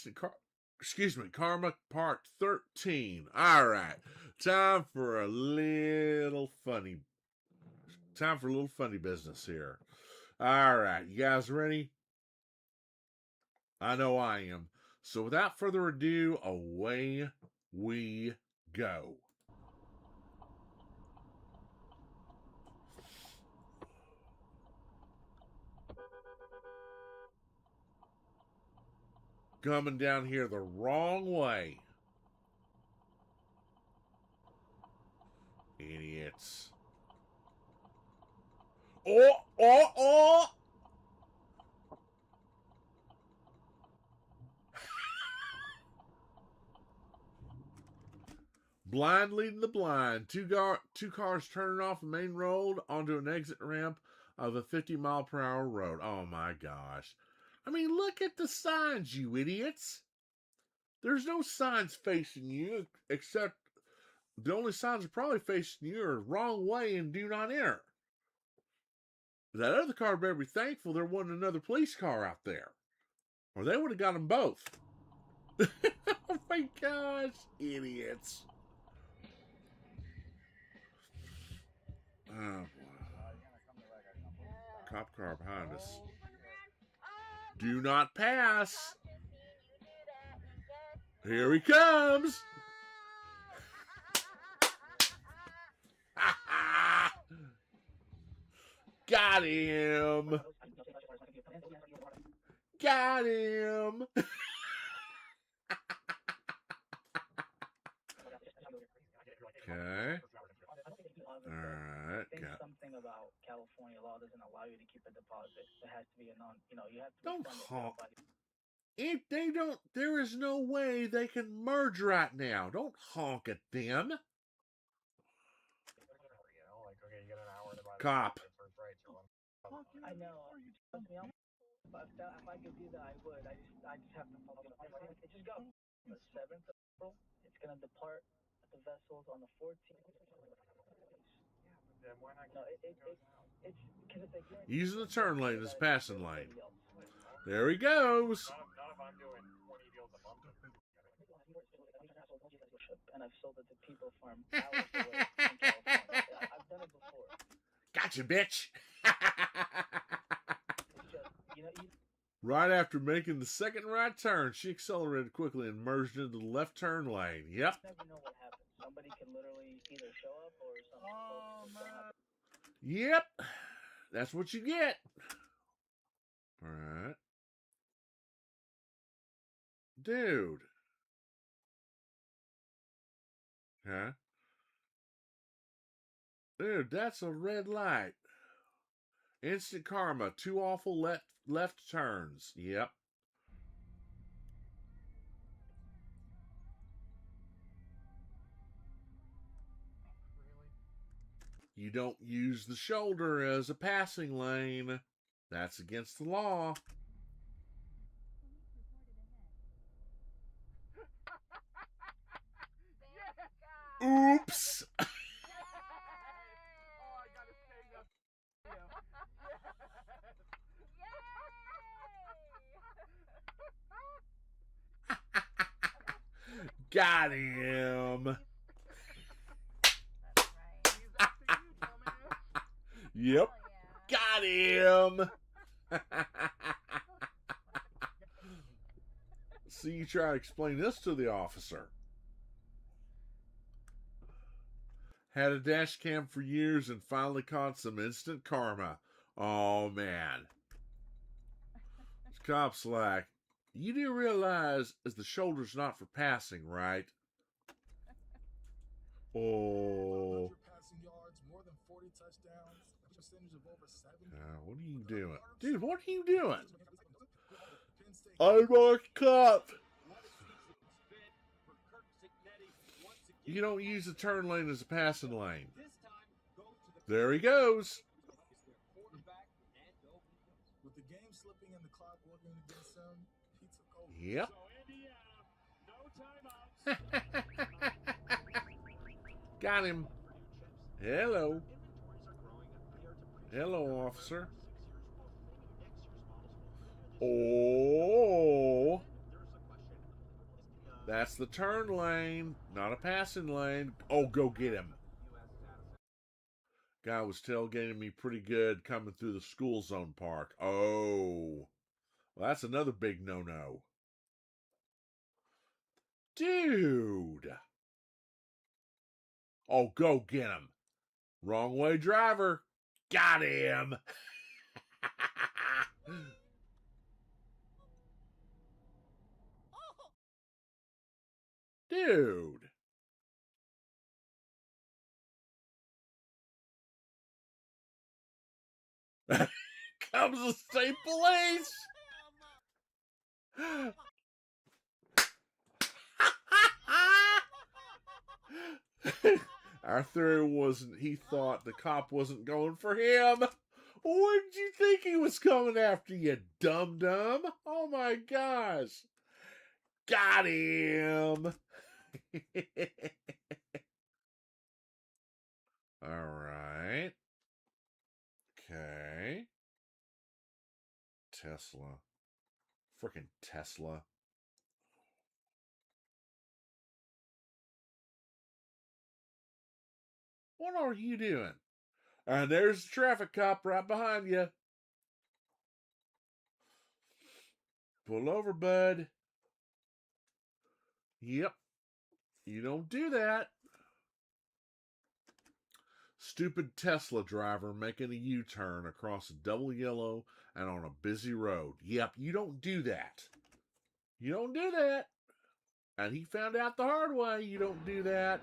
[SPEAKER 1] karma part 13. All right, time for a little funny business here. All right, you guys ready? I know I am. So without further ado, away we go. Coming down here the wrong way. Idiots. Oh! Blind leading the blind. Two cars turning off the main road onto an exit ramp of a 50-mile-per-hour road. Oh my gosh. I mean, look at the signs, you idiots. There's no signs facing you, except the only signs that are probably facing you are wrong way and do not enter. That other car better be thankful there wasn't another police car out there, or they would have got them both. Oh my gosh, idiots. Oh boy. Cop car behind us. Do not pass. Here he comes. Got him. Got him. Okay. Alright.
[SPEAKER 19] Something about California law doesn't allow you to keep a deposit. It has to be a you have to.
[SPEAKER 1] Don't honk. If they don't, there is no way they can merge right now. Don't honk at them. Cop.
[SPEAKER 19] I know. Trust me, if I could do that, I would. I just have to follow the process. It just got the 7th of April. It's gonna depart at the vessels on the 14th. Yeah, but then why not? No, it's because it's like
[SPEAKER 1] using the turn lane as passing lane. There he goes.
[SPEAKER 19] Not if I'm doing 20 deals a month. And I've sold it to people from hours away in California. I've done it before.
[SPEAKER 1] Gotcha, bitch. Right after making the second right turn, she accelerated quickly and merged into the left turn lane. Yep.
[SPEAKER 19] You never know what happens. Somebody can literally either show up or something. Oh, man.
[SPEAKER 1] Yep. That's what you get. All right. Dude. Huh? Dude, that's a red light. Instant karma. 2 awful left turns. Yep. You don't use the shoulder as a passing lane. That's against the law. Oops. Got him. Yep. Got him. See, you try to explain this to the officer. Had a dash cam for years and finally caught some instant karma. Oh, man. This cop's like, you do realize as the shoulder's not for passing, right? Oh. What are you doing? Dude, what are you doing? I'm a cop. You don't use the turn lane as a passing lane. There he goes.
[SPEAKER 12] With the game slipping and the clock working against him, he took over.
[SPEAKER 1] Yep. Got him. Hello. Hello, officer. Oh. That's the turn lane, not a passing lane. Oh, go get him. Guy was tailgating me pretty good coming through the school zone park. Oh. Well, that's another big no-no. Dude. Oh, go get him. Wrong way driver. Got him. Dude. Comes the state police. Our theory was he thought the cop wasn't going for him. What did you think he was coming after, you dum-dum? Oh my gosh. Got him. All right. Okay. Tesla. Freaking Tesla. What are you doing? And there's the traffic cop right behind you. Pull over, bud. Yep. You don't do that. Stupid Tesla driver making a U-turn across a double yellow and on a busy road. Yep, you don't do that. You don't do that. And he found out the hard way. You don't do that.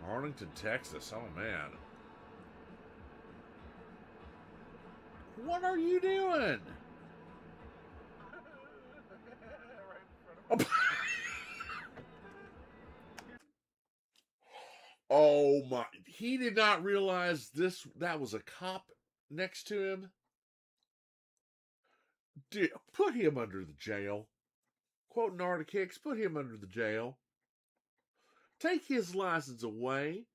[SPEAKER 1] Arlington, Texas. Oh, man. What are you doing? Oh, my. He did not realize that was a cop next to him. Dude, put him under the jail. Quoting Arctic Hicks, put him under the jail. Take his license away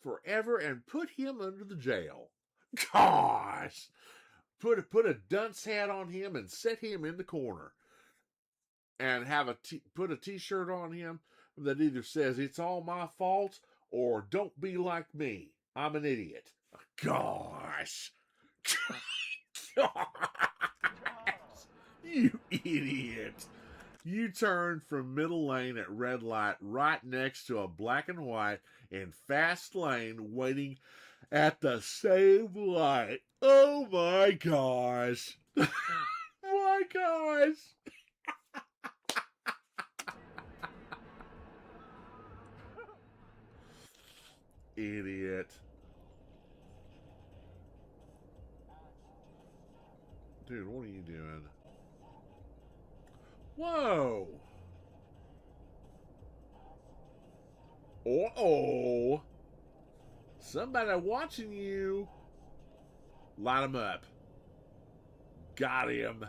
[SPEAKER 1] forever and put him under the jail. Gosh! Put a dunce hat on him and set him in the corner. And put a t-shirt on him that either says, "It's all my fault," or "Don't be like me. I'm an idiot." Gosh! Gosh! You idiot. You turned from middle lane at red light right next to a black and white in fast lane waiting at the same light. Oh my gosh. My gosh. Idiot. Dude, what are you doing? Whoa. Uh-oh. Somebody watching you. Light him up. Got him.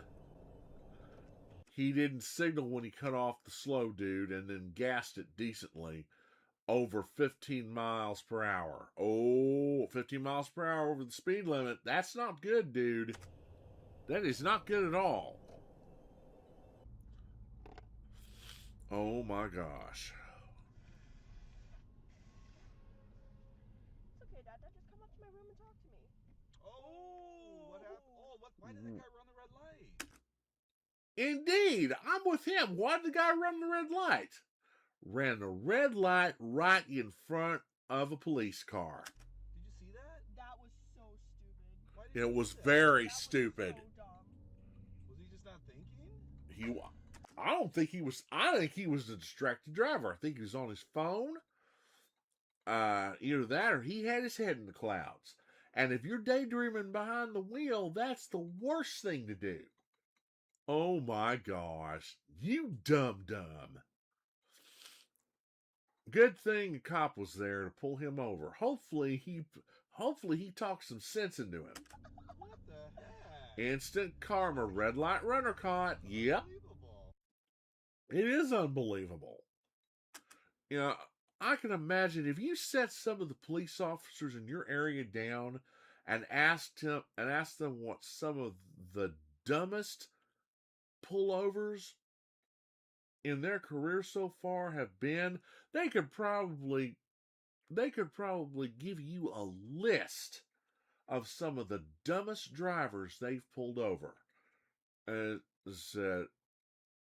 [SPEAKER 1] He didn't signal when he cut off the slow dude and then gassed it decently over 15 miles per hour. Oh, 15 miles per hour over the speed limit. That's not good, dude. That is not good at all. Oh my gosh.
[SPEAKER 18] It's okay, Dad. Just come up to my room and talk to me.
[SPEAKER 20] Oh, what happened? Oh, why did that guy run the red light?
[SPEAKER 1] Indeed, I'm with him. Why did the guy run the red light? Ran the red light right in front of a police car.
[SPEAKER 20] Did you see that?
[SPEAKER 18] That was so stupid.
[SPEAKER 1] It was very stupid.
[SPEAKER 18] So dumb.
[SPEAKER 20] Was he just not thinking?
[SPEAKER 1] I think he was a distracted driver. I think he was on his phone. Either that or he had his head in the clouds. And if you're daydreaming behind the wheel, that's the worst thing to do. Oh my gosh. You dumb. Good thing a cop was there to pull him over. Hopefully he talked some sense into him.
[SPEAKER 20] What the heck?
[SPEAKER 1] Instant karma, red light runner caught. Yep. It is unbelievable. You know, I can imagine if you set some of the police officers in your area down and asked them what some of the dumbest pullovers in their career so far have been, they could probably give you a list of some of the dumbest drivers they've pulled over. And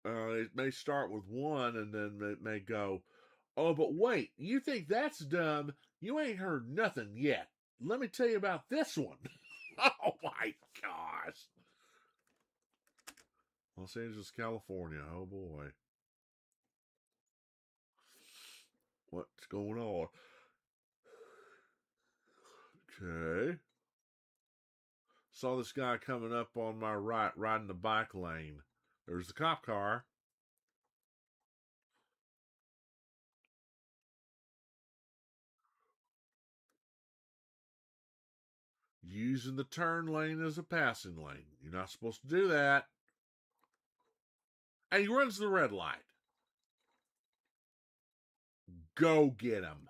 [SPEAKER 1] it may start with one and then it may go, oh, but wait, you think that's dumb? You ain't heard nothing yet. Let me tell you about this one. Oh my gosh. Los Angeles, California. Oh boy. What's going on? Okay. Saw this guy coming up on my right, riding the bike lane. There's the cop car. Using the turn lane as a passing lane. You're not supposed to do that. And he runs the red light. Go get him.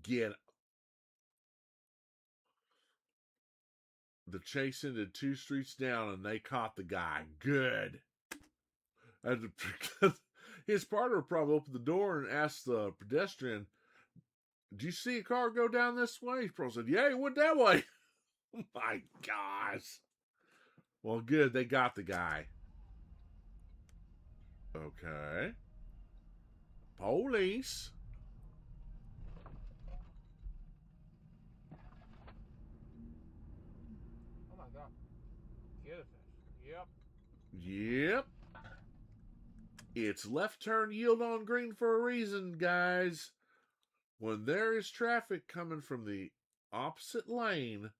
[SPEAKER 1] Get him. The chase ended 2 streets down and they caught the guy. Good. And his partner probably opened the door and asked the pedestrian, "Did you see a car go down this way?" He probably said, "Yeah, he went that way." Oh my gosh. Well, good. They got the guy. Okay. Police.
[SPEAKER 3] Oh my god. Get it. Yep.
[SPEAKER 1] Yep. It's left turn yield on green for a reason, guys. When there is traffic coming from the opposite lane,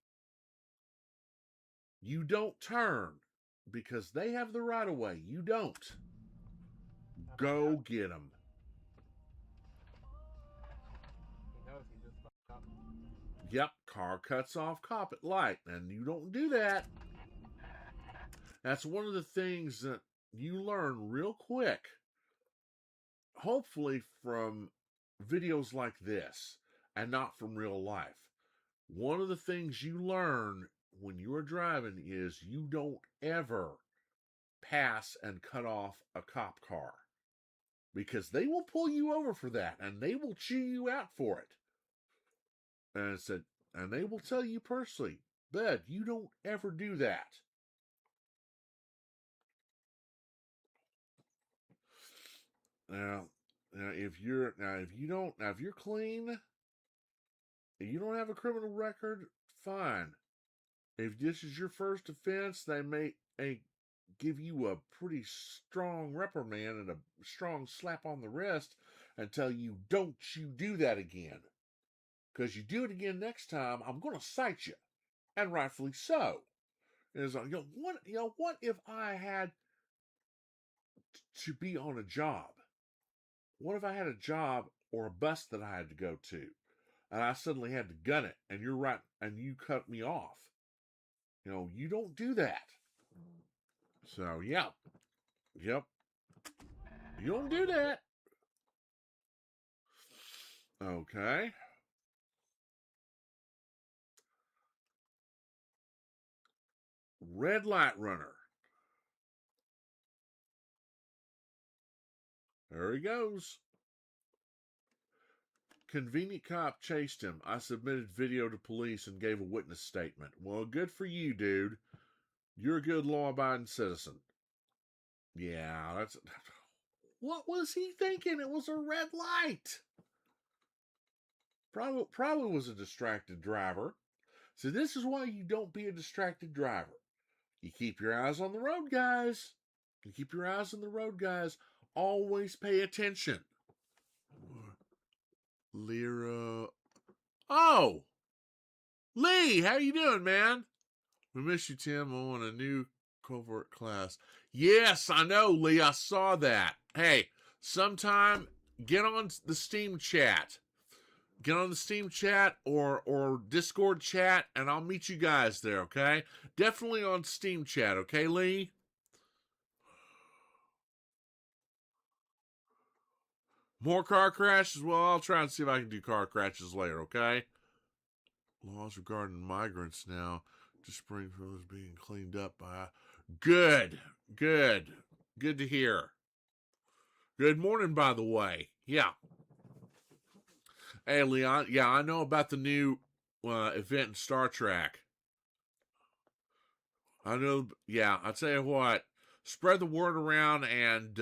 [SPEAKER 1] you don't turn because they have the right of way. You don't. Go get them.
[SPEAKER 3] He knows he just fucked up.
[SPEAKER 1] Yep, car cuts off cop at light, and you don't do that. That's one of the things that you learn real quick. Hopefully from videos like this and not from real life. One of the things you learn when you're driving is you don't ever pass and cut off a cop car. Because they will pull you over for that and they will chew you out for it. And they will tell you personally, "Bud, you don't ever do that." if you're clean, and you don't have a criminal record, fine. If this is your first offense, they may give you a pretty strong reprimand and a strong slap on the wrist and tell you, don't you do that again. Because you do it again next time, I'm going to cite you. And rightfully so. And it's like, what if I had to be on a job? What if I had a job or a bus that I had to go to, and I suddenly had to gun it, and you're right, and you cut me off? You don't do that. So, yeah. Yep. You don't do that. Okay. Red light runner. There he goes. Convenient cop chased him. I submitted video to police and gave a witness statement. Well, good for you, dude. You're a good law-abiding citizen. Yeah, that's... What was he thinking? It was a red light. Probably was a distracted driver. So this is why you don't be a distracted driver. You keep your eyes on the road, guys. You keep your eyes on the road, guys. Always pay attention. Lyra. Oh! Lee, how you doing, man? We miss you, Tim. I want a new covert class. Yes, I know, Lee. I saw that. Hey, sometime get on the Steam chat. Get on the Steam chat or Discord chat, and I'll meet you guys there, okay? Definitely on Steam chat, okay, Lee? More car crashes? Well, I'll try and see if I can do car crashes later, okay? Laws regarding migrants now. To Springfield is being cleaned up by... Good. Good to hear. Good morning, by the way. Yeah. Hey, Leon. Yeah, I know about the new event in Star Trek. I know. Yeah, I'll tell you what. Spread the word around, and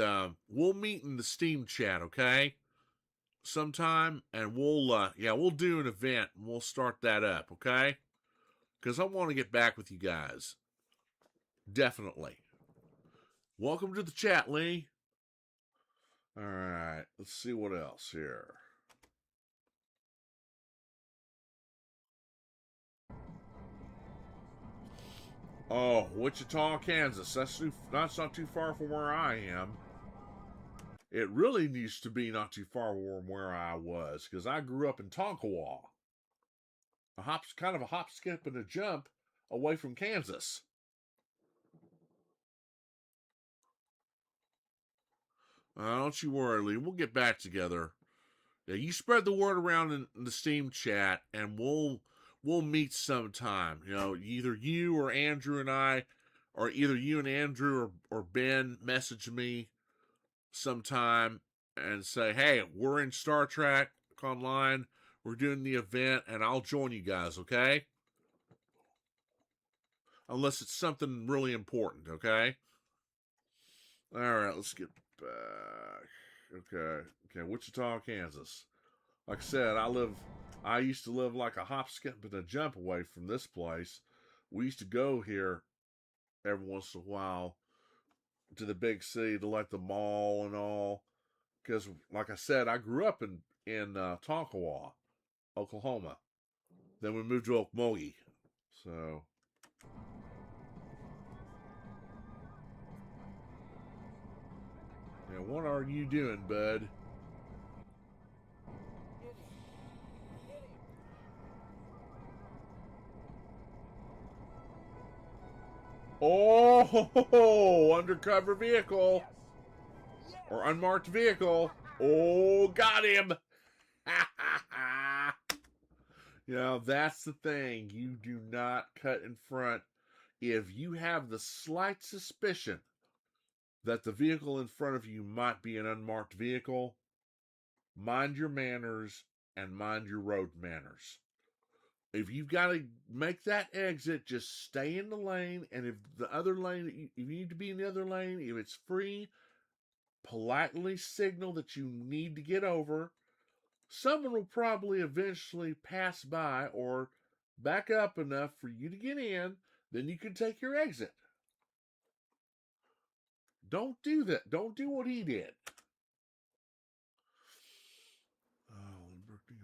[SPEAKER 1] we'll meet in the Steam chat, okay? Sometime, and we'll do an event, and we'll start that up, okay? Because I want to get back with you guys. Definitely. Welcome to the chat, Lee. All right, let's see what else here. Oh, Wichita, Kansas. That's not too far from where I am. It really needs to be not too far from where I was, because I grew up in Tonkawa. Kind of a hop, skip, and a jump away from Kansas. Don't you worry, Lee. We'll get back together. Yeah, you spread the word around in the Steam chat, and we'll meet sometime. Either you or Andrew and I, or either you and Andrew or Ben message me sometime and say, hey, we're in Star Trek Online. We're doing the event, and I'll join you guys, okay? Unless it's something really important, okay? All right, let's get back. Okay, Wichita, Kansas. Like I said, I used to live like a hop, skip, and a jump away from this place. We used to go here every once in a while to the big city to like the mall and all. Because, like I said, I grew up in Tonkawa, Oklahoma. Then we moved to Okmulgee. So... yeah, what are you doing, bud? Oh, undercover vehicle. Or unmarked vehicle. Oh, got him. That's the thing. You do not cut in front. If you have the slight suspicion that the vehicle in front of you might be an unmarked vehicle, mind your manners and mind your road manners. If you've got to make that exit, just stay in the lane. And if the other lane, if you need to be in the other lane, if it's free, politely signal that you need to get over. Someone will probably eventually pass by or back up enough for you to get in. Then you can take your exit. Don't do that. Don't do what he did. Oh, Lindbergh, New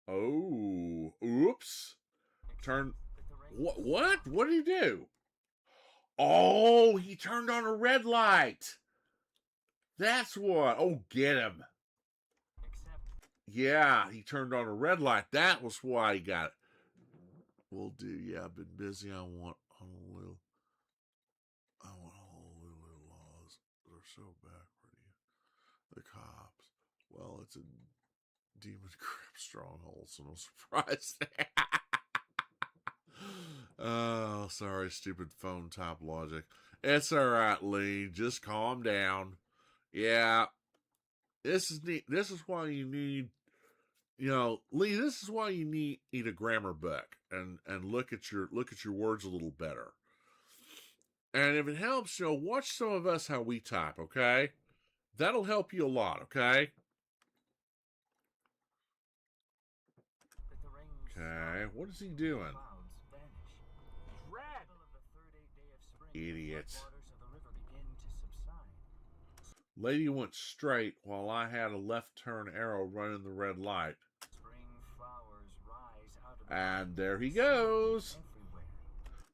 [SPEAKER 1] York. Oh, oops. Turn. What? What did he do? Oh, he turned on a red light. That's what. Oh, get him. Yeah, he turned on a red light. That was why he got it. Will do. Yeah, I've been busy. I want Honolulu. I want Honolulu laws. They're so backward. The cops. Well, it's a demon crap stronghold, so no surprise there. Oh, sorry, stupid phone top logic. It's all right, Lee. Just calm down. Yeah, this is neat. This is why you need, Lee. This is why you need a grammar book and look at your words a little better. And if it helps, watch some of us how we type. Okay, that'll help you a lot. Okay. Okay, what is he doing? Idiots. Lady went straight while I had a left turn arrow running the red light. And there he goes.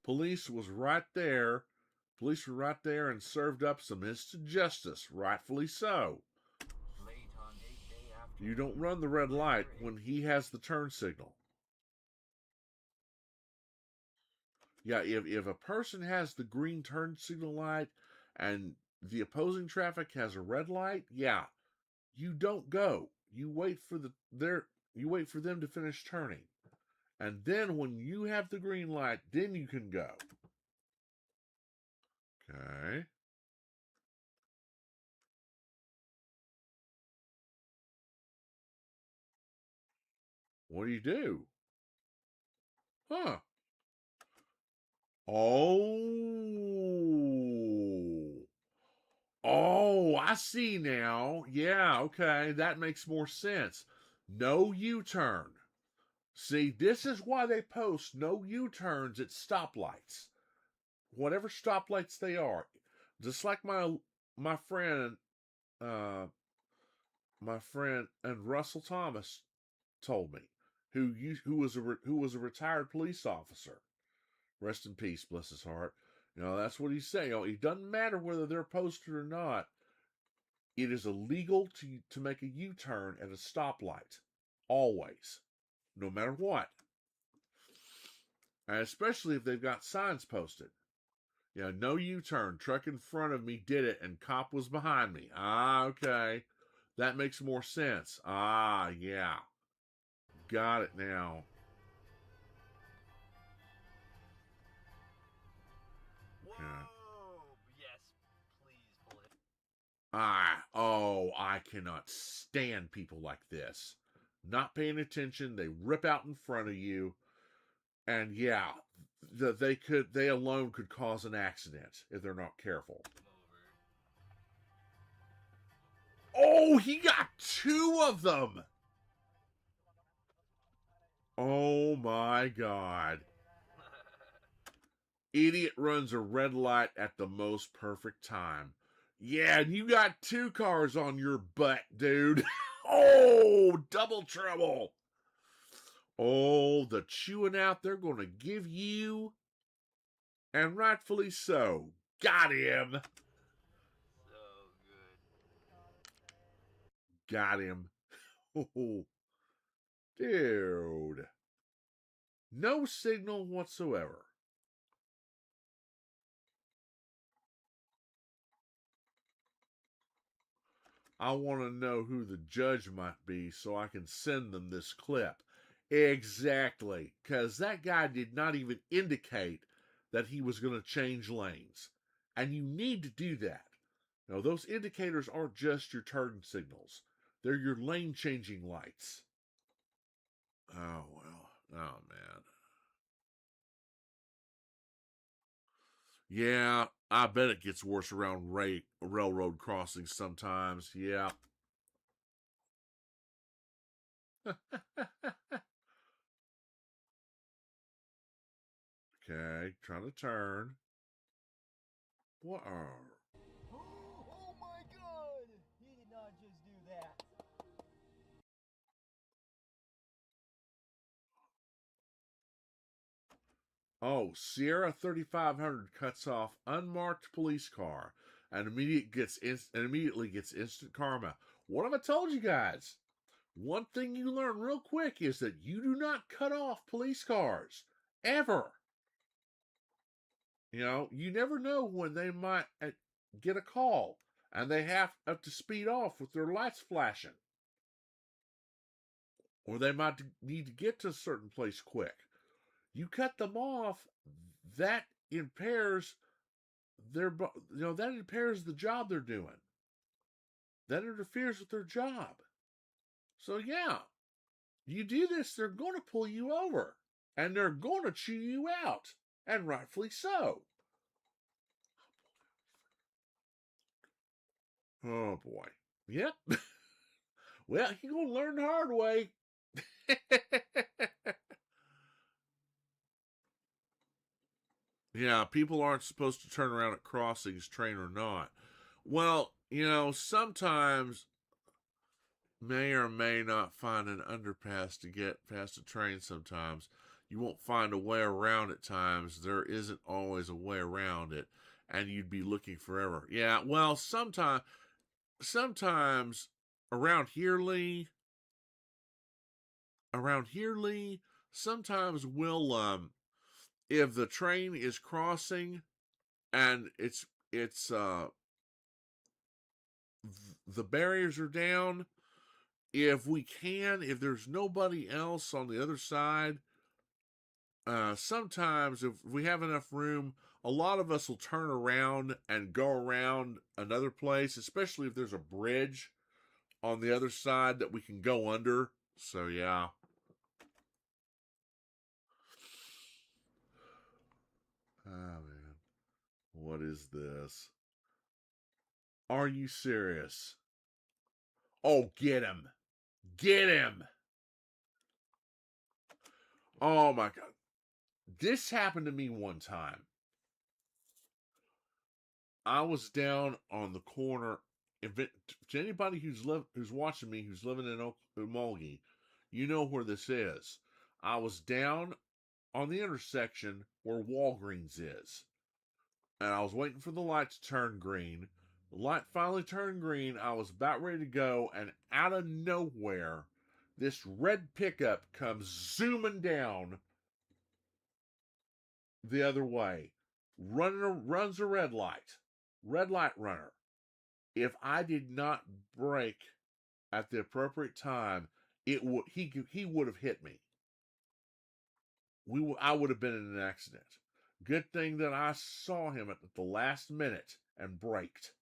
[SPEAKER 1] Police was right there. Police were right there and served up some instant justice, rightfully so. You don't run the red light when he has the turn signal. Yeah, if a person has the green turn signal light and the opposing traffic has a red light, yeah, you don't go. You wait for them to finish turning. And then when you have the green light, then you can go. Okay. What do? Huh. Oh, I see now. Yeah, okay. That makes more sense. No U-turn. See, this is why they post no U-turns at stoplights. Whatever stoplights they are. Just like my friend and Russell Thomas told me, who was a retired police officer. Rest in peace, bless his heart. That's what he's saying. It doesn't matter whether they're posted or not. It is illegal to make a U-turn at a stoplight. Always. No matter what. And especially if they've got signs posted. No U-turn. Truck in front of me did it and cop was behind me. Ah, okay. That makes more sense. Ah, yeah. Got it now. Okay. I cannot stand people like this. Not paying attention, they rip out in front of you, and yeah, they alone could cause an accident if they're not careful. Oh, he got two of them! Oh my God. Idiot runs a red light at the most perfect time. Yeah, and you got two cars on your butt, dude. Oh, double trouble. Oh, the chewing out they're going to give you. And rightfully so. Got him.
[SPEAKER 8] So good.
[SPEAKER 1] Got him. Oh, dude. No signal whatsoever. I want to know who the judge might be so I can send them this clip. Exactly. Because that guy did not even indicate that he was going to change lanes. And you need to do that. Those indicators aren't just your turn signals. They're your lane changing lights. Oh, well. Oh, man. Yeah, I bet it gets worse around railroad crossings sometimes. Yeah. Okay, trying to turn. What are...
[SPEAKER 3] Oh my god! He did not just do that.
[SPEAKER 1] Oh, Sierra 3500 cuts off unmarked police car and immediately gets instant karma. What have I told you guys? One thing you learn real quick is that you do not cut off police cars. Ever. You know, you never know when they might get a call and they have to speed off with their lights flashing. Or they might need to get to a certain place quick. You cut them off, that impairs that impairs the job they're doing. That interferes with their job. So yeah, you do this, they're going to pull you over. And they're going to chew you out. And rightfully so. Oh boy. Yep. Well, you're going to learn the hard way. Yeah, people aren't supposed to turn around at crossings, train or not. Well, you know, sometimes may or may not find an underpass to get past a train sometimes. You won't find a way around at times. There isn't always a way around it, and you'd be looking forever. Yeah, well, sometimes around here, Lee, sometimes we'll if the train is crossing and the barriers are down, if there's nobody else on the other side, sometimes if we have enough room, a lot of us will turn around and go around another place, especially if there's a bridge on the other side that we can go under. So yeah. Oh man, what is this? Are you serious? Oh, get him. Get him. Oh my God. This happened to me one time. I was down on the corner. To anybody who's watching me, who's living in Mulgi, you know where this is. I was down on the intersection where Walgreens is. And I was waiting for the light to turn green. The light finally turned green. I was about ready to go, and out of nowhere, this red pickup comes zooming down the other way. Runs a red light runner. If I did not brake at the appropriate time, he would have hit me. I would have been in an accident. Good thing that I saw him at the last minute and braked.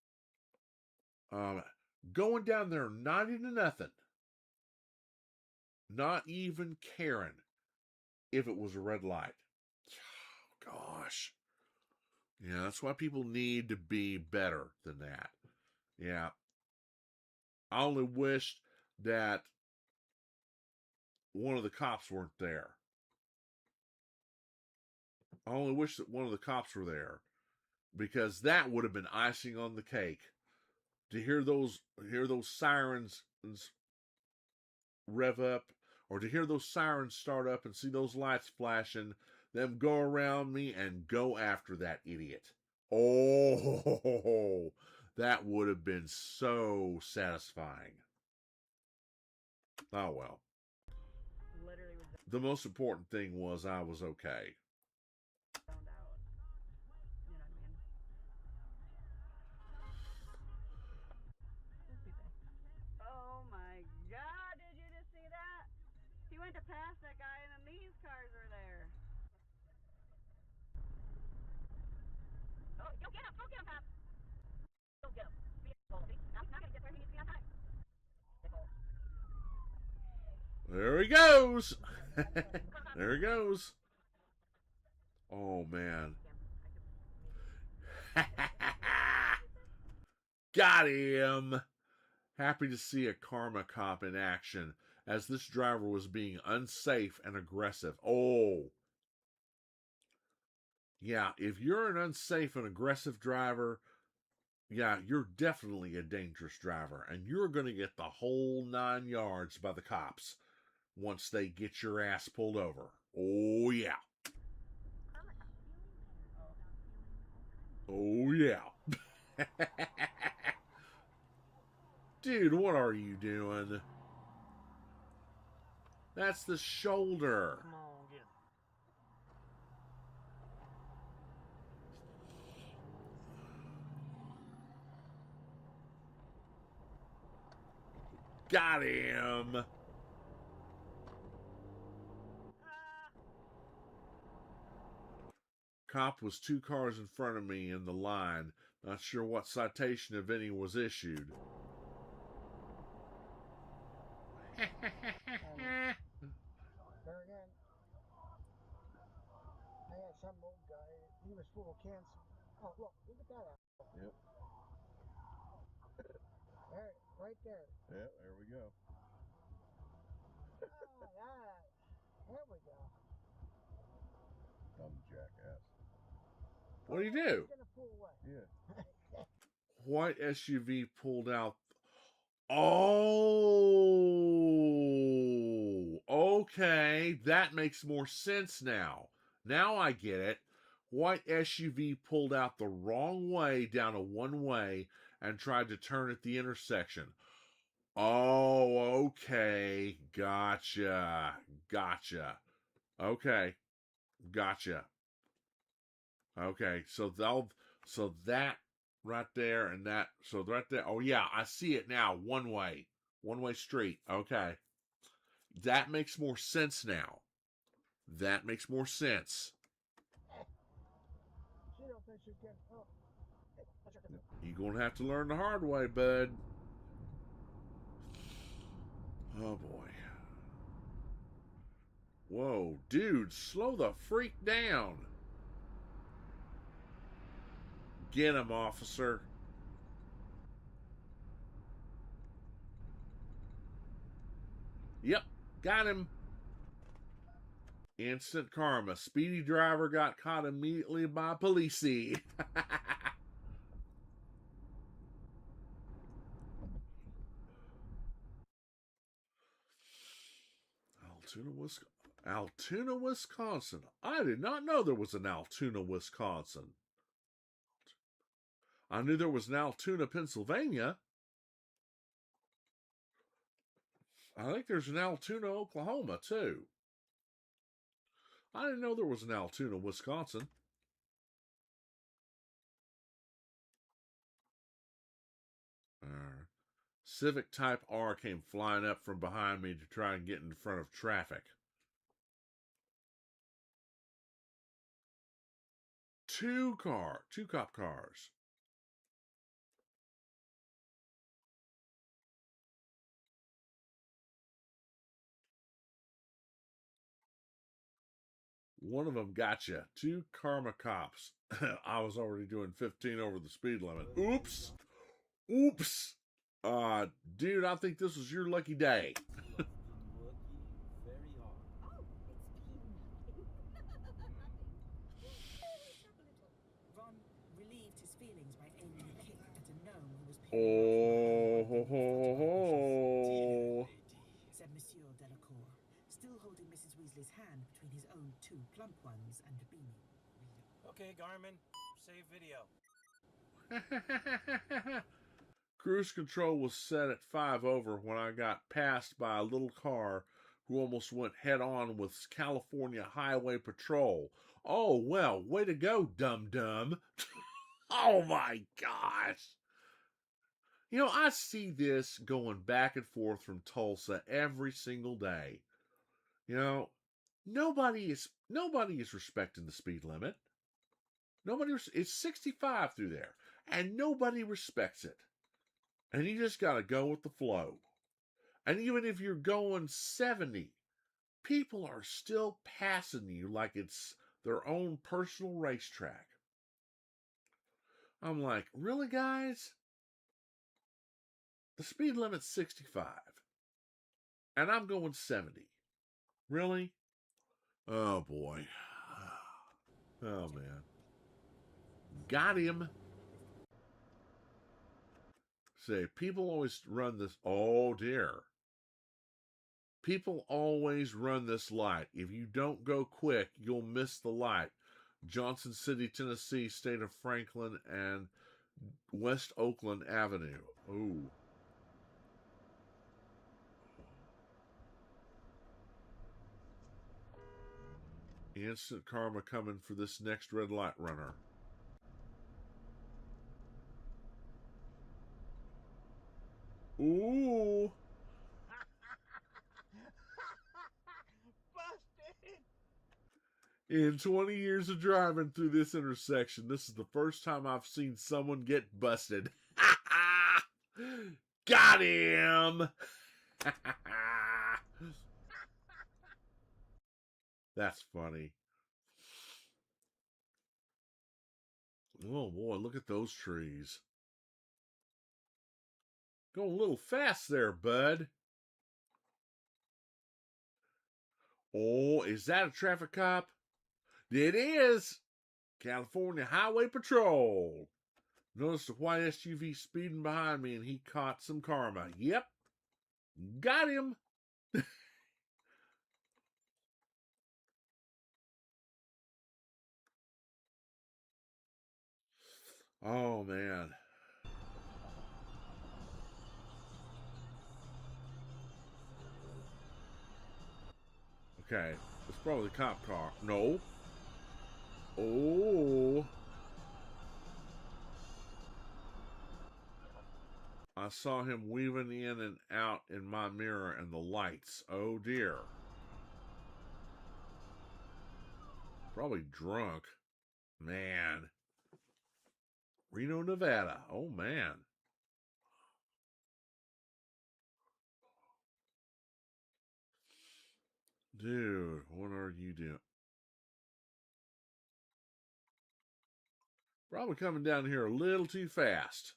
[SPEAKER 1] Going down there 90-0. Not even caring if it was a red light. Gosh. Yeah, that's why people need to be better than that. Yeah. I only wished that one of the cops weren't there. I only wish that one of the cops were there, because that would have been icing on the cake. To hear those sirens rev up, or to hear those sirens start up and see those lights flashing, them go around me and go after that idiot. Oh, that would have been so satisfying. Oh well. The most important thing was I was okay.
[SPEAKER 18] Oh my God, did you just see that? He went to pass that guy and then these cars are there. Oh, go get him, Pop. Go get him. Now he's not gonna get where he needs to be on time.
[SPEAKER 1] There he goes. There he goes. Oh man. Got him! Happy to see a karma cop in action, as this driver was being unsafe and aggressive. Oh! Yeah, if you're an unsafe and aggressive driver, yeah, you're definitely a dangerous driver, and you're going to get the whole 9 yards by the cops once they get your ass pulled over. Oh, yeah. Oh, yeah. Dude, what are you doing? That's the shoulder.
[SPEAKER 10] Come on, get him.
[SPEAKER 1] Got him. Cop was 2 cars in front of me in the line. Not sure what citation, if any, was issued.
[SPEAKER 10] There again. I had some old guy, he was full of cancer. Oh, look at that.
[SPEAKER 20] Yep.
[SPEAKER 10] There, right there.
[SPEAKER 20] Yep, there we go.
[SPEAKER 10] There we go.
[SPEAKER 20] Dumb jackass.
[SPEAKER 1] What do you do?
[SPEAKER 10] He's gonna pull away.
[SPEAKER 20] Yeah.
[SPEAKER 1] White SUV pulled out. Oh, okay. That makes more sense now. Now I get it. White SUV pulled out the wrong way down a one-way and tried to turn at the intersection. Oh, okay. Gotcha. Okay. Gotcha. Okay. So that right there and that. So right there. Oh, yeah. I see it now. One way street. Okay. That makes more sense now. That makes more sense. You're going to have to learn the hard way, bud. Oh, boy. Whoa, dude, slow the freak down. Get him, officer. Yep, got him. Instant karma. Speedy driver got caught immediately by policey. Altoona, Wisconsin. I did not know there was an Altoona, Wisconsin. I knew there was an Altoona, Pennsylvania. I think there's an Altoona, Oklahoma, too. I didn't know there was an Altoona, Wisconsin. Civic Type R came flying up from behind me to try and get in front of traffic. Two cop cars. One of them gotcha. 2 karma cops. I was already doing 15 over the speed limit. Oops. Dude, I think this was your lucky day.
[SPEAKER 21] Ron relieved his feelings by aiming a kick at a gnome who was said Monsieur Delacour, still holding Mrs. Weasley's hand between his own 2 plump ones and Beanie.
[SPEAKER 9] Okay, Garmin, save video.
[SPEAKER 1] Cruise control was set at 5 over when I got passed by a little car who almost went head on with California Highway Patrol. Oh, well, way to go, dum-dum. Oh, my gosh. You know, I see this going back and forth from Tulsa every single day. You know, nobody is respecting the speed limit. It's 65 through there, and nobody respects it. And you just got to go with the flow. And even if you're going 70, people are still passing you like it's their own personal racetrack. I'm like, really, guys? The speed limit's 65. And I'm going 70. Really? Oh, boy. Oh, man. Got him. Say, people always run this. Oh, dear. People always run this light. If you don't go quick, you'll miss the light. Johnson City, Tennessee, state of Franklin, and West Oakland Avenue. Ooh. Instant karma coming for this next red light runner. Ooh. In 20 years of driving through this intersection, this is the first time I've seen someone get busted. Got him! That's funny. Oh boy, look at those trees. Going a little fast there, bud. Oh, is that a traffic cop? It is. California Highway Patrol. Noticed a white SUV speeding behind me and he caught some karma. Yep. Got him. Oh, man. Okay. It's probably the cop car. No. Oh. I saw him weaving in and out in my mirror and the lights. Oh, dear. Probably drunk. Man. Reno, Nevada. Oh, man. Dude, what are you doing? Probably coming down here a little too fast.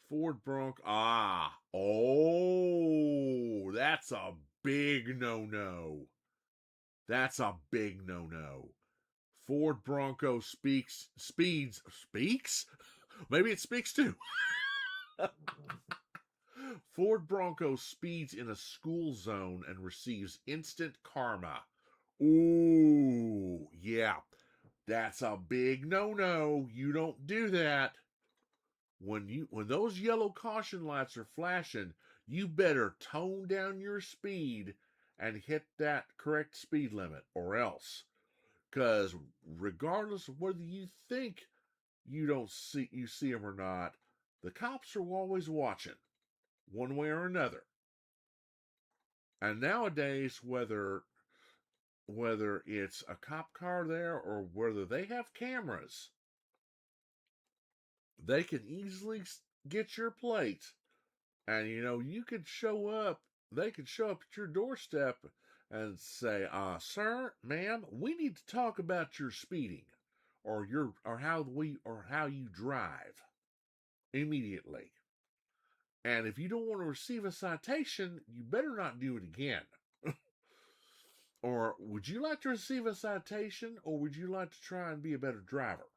[SPEAKER 1] Ford Bronco. Ah. Oh, that's a big no-no. That's a big no-no. Ford Bronco speeds? Maybe it speaks too. Ford Bronco speeds in a school zone and receives instant karma. Ooh, yeah. That's a big no-no. You don't do that. When those yellow caution lights are flashing, you better tone down your speed and hit that correct speed limit, or else. Because regardless of whether you think you see them or not, the cops are always watching, one way or another. And nowadays, whether it's a cop car there or whether they have cameras, they can easily get your plate. And, you could show up, they could show up at your doorstep and say, sir, ma'am, we need to talk about your speeding or how you drive immediately. And if you don't want to receive a citation, you better not do it again. Or would you like to receive a citation, or would you like to try and be a better driver?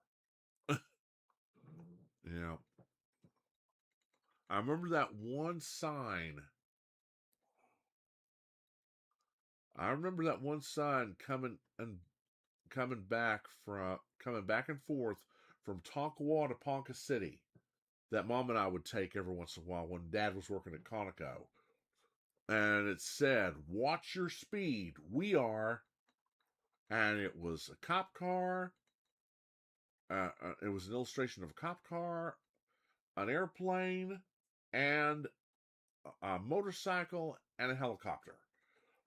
[SPEAKER 1] Yeah. I remember that one sign. coming back and forth from Tonkawa to Ponca City that Mom and I would take every once in a while when Dad was working at Conoco. And it said, watch your speed. We are. And it was a cop car. It was an illustration of a cop car, an airplane, and a motorcycle, and a helicopter.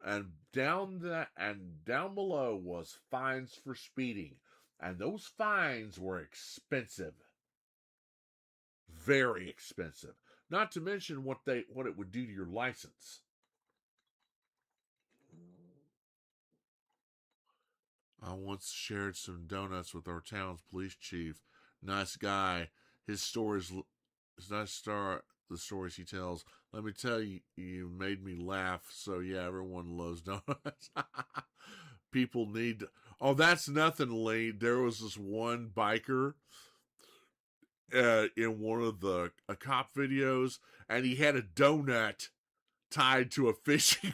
[SPEAKER 1] And down below was fines for speeding. And those fines were expensive. Very expensive. Not to mention what it would do to your license. I once shared some donuts with our town's police chief. Nice guy. His stories, his nice star. The stories he tells. Let me tell you, you made me laugh. So yeah, everyone loves donuts. People need. Oh, that's nothing, Lee. There was this one biker in one of the cop videos, and he had a donut tied to a fishing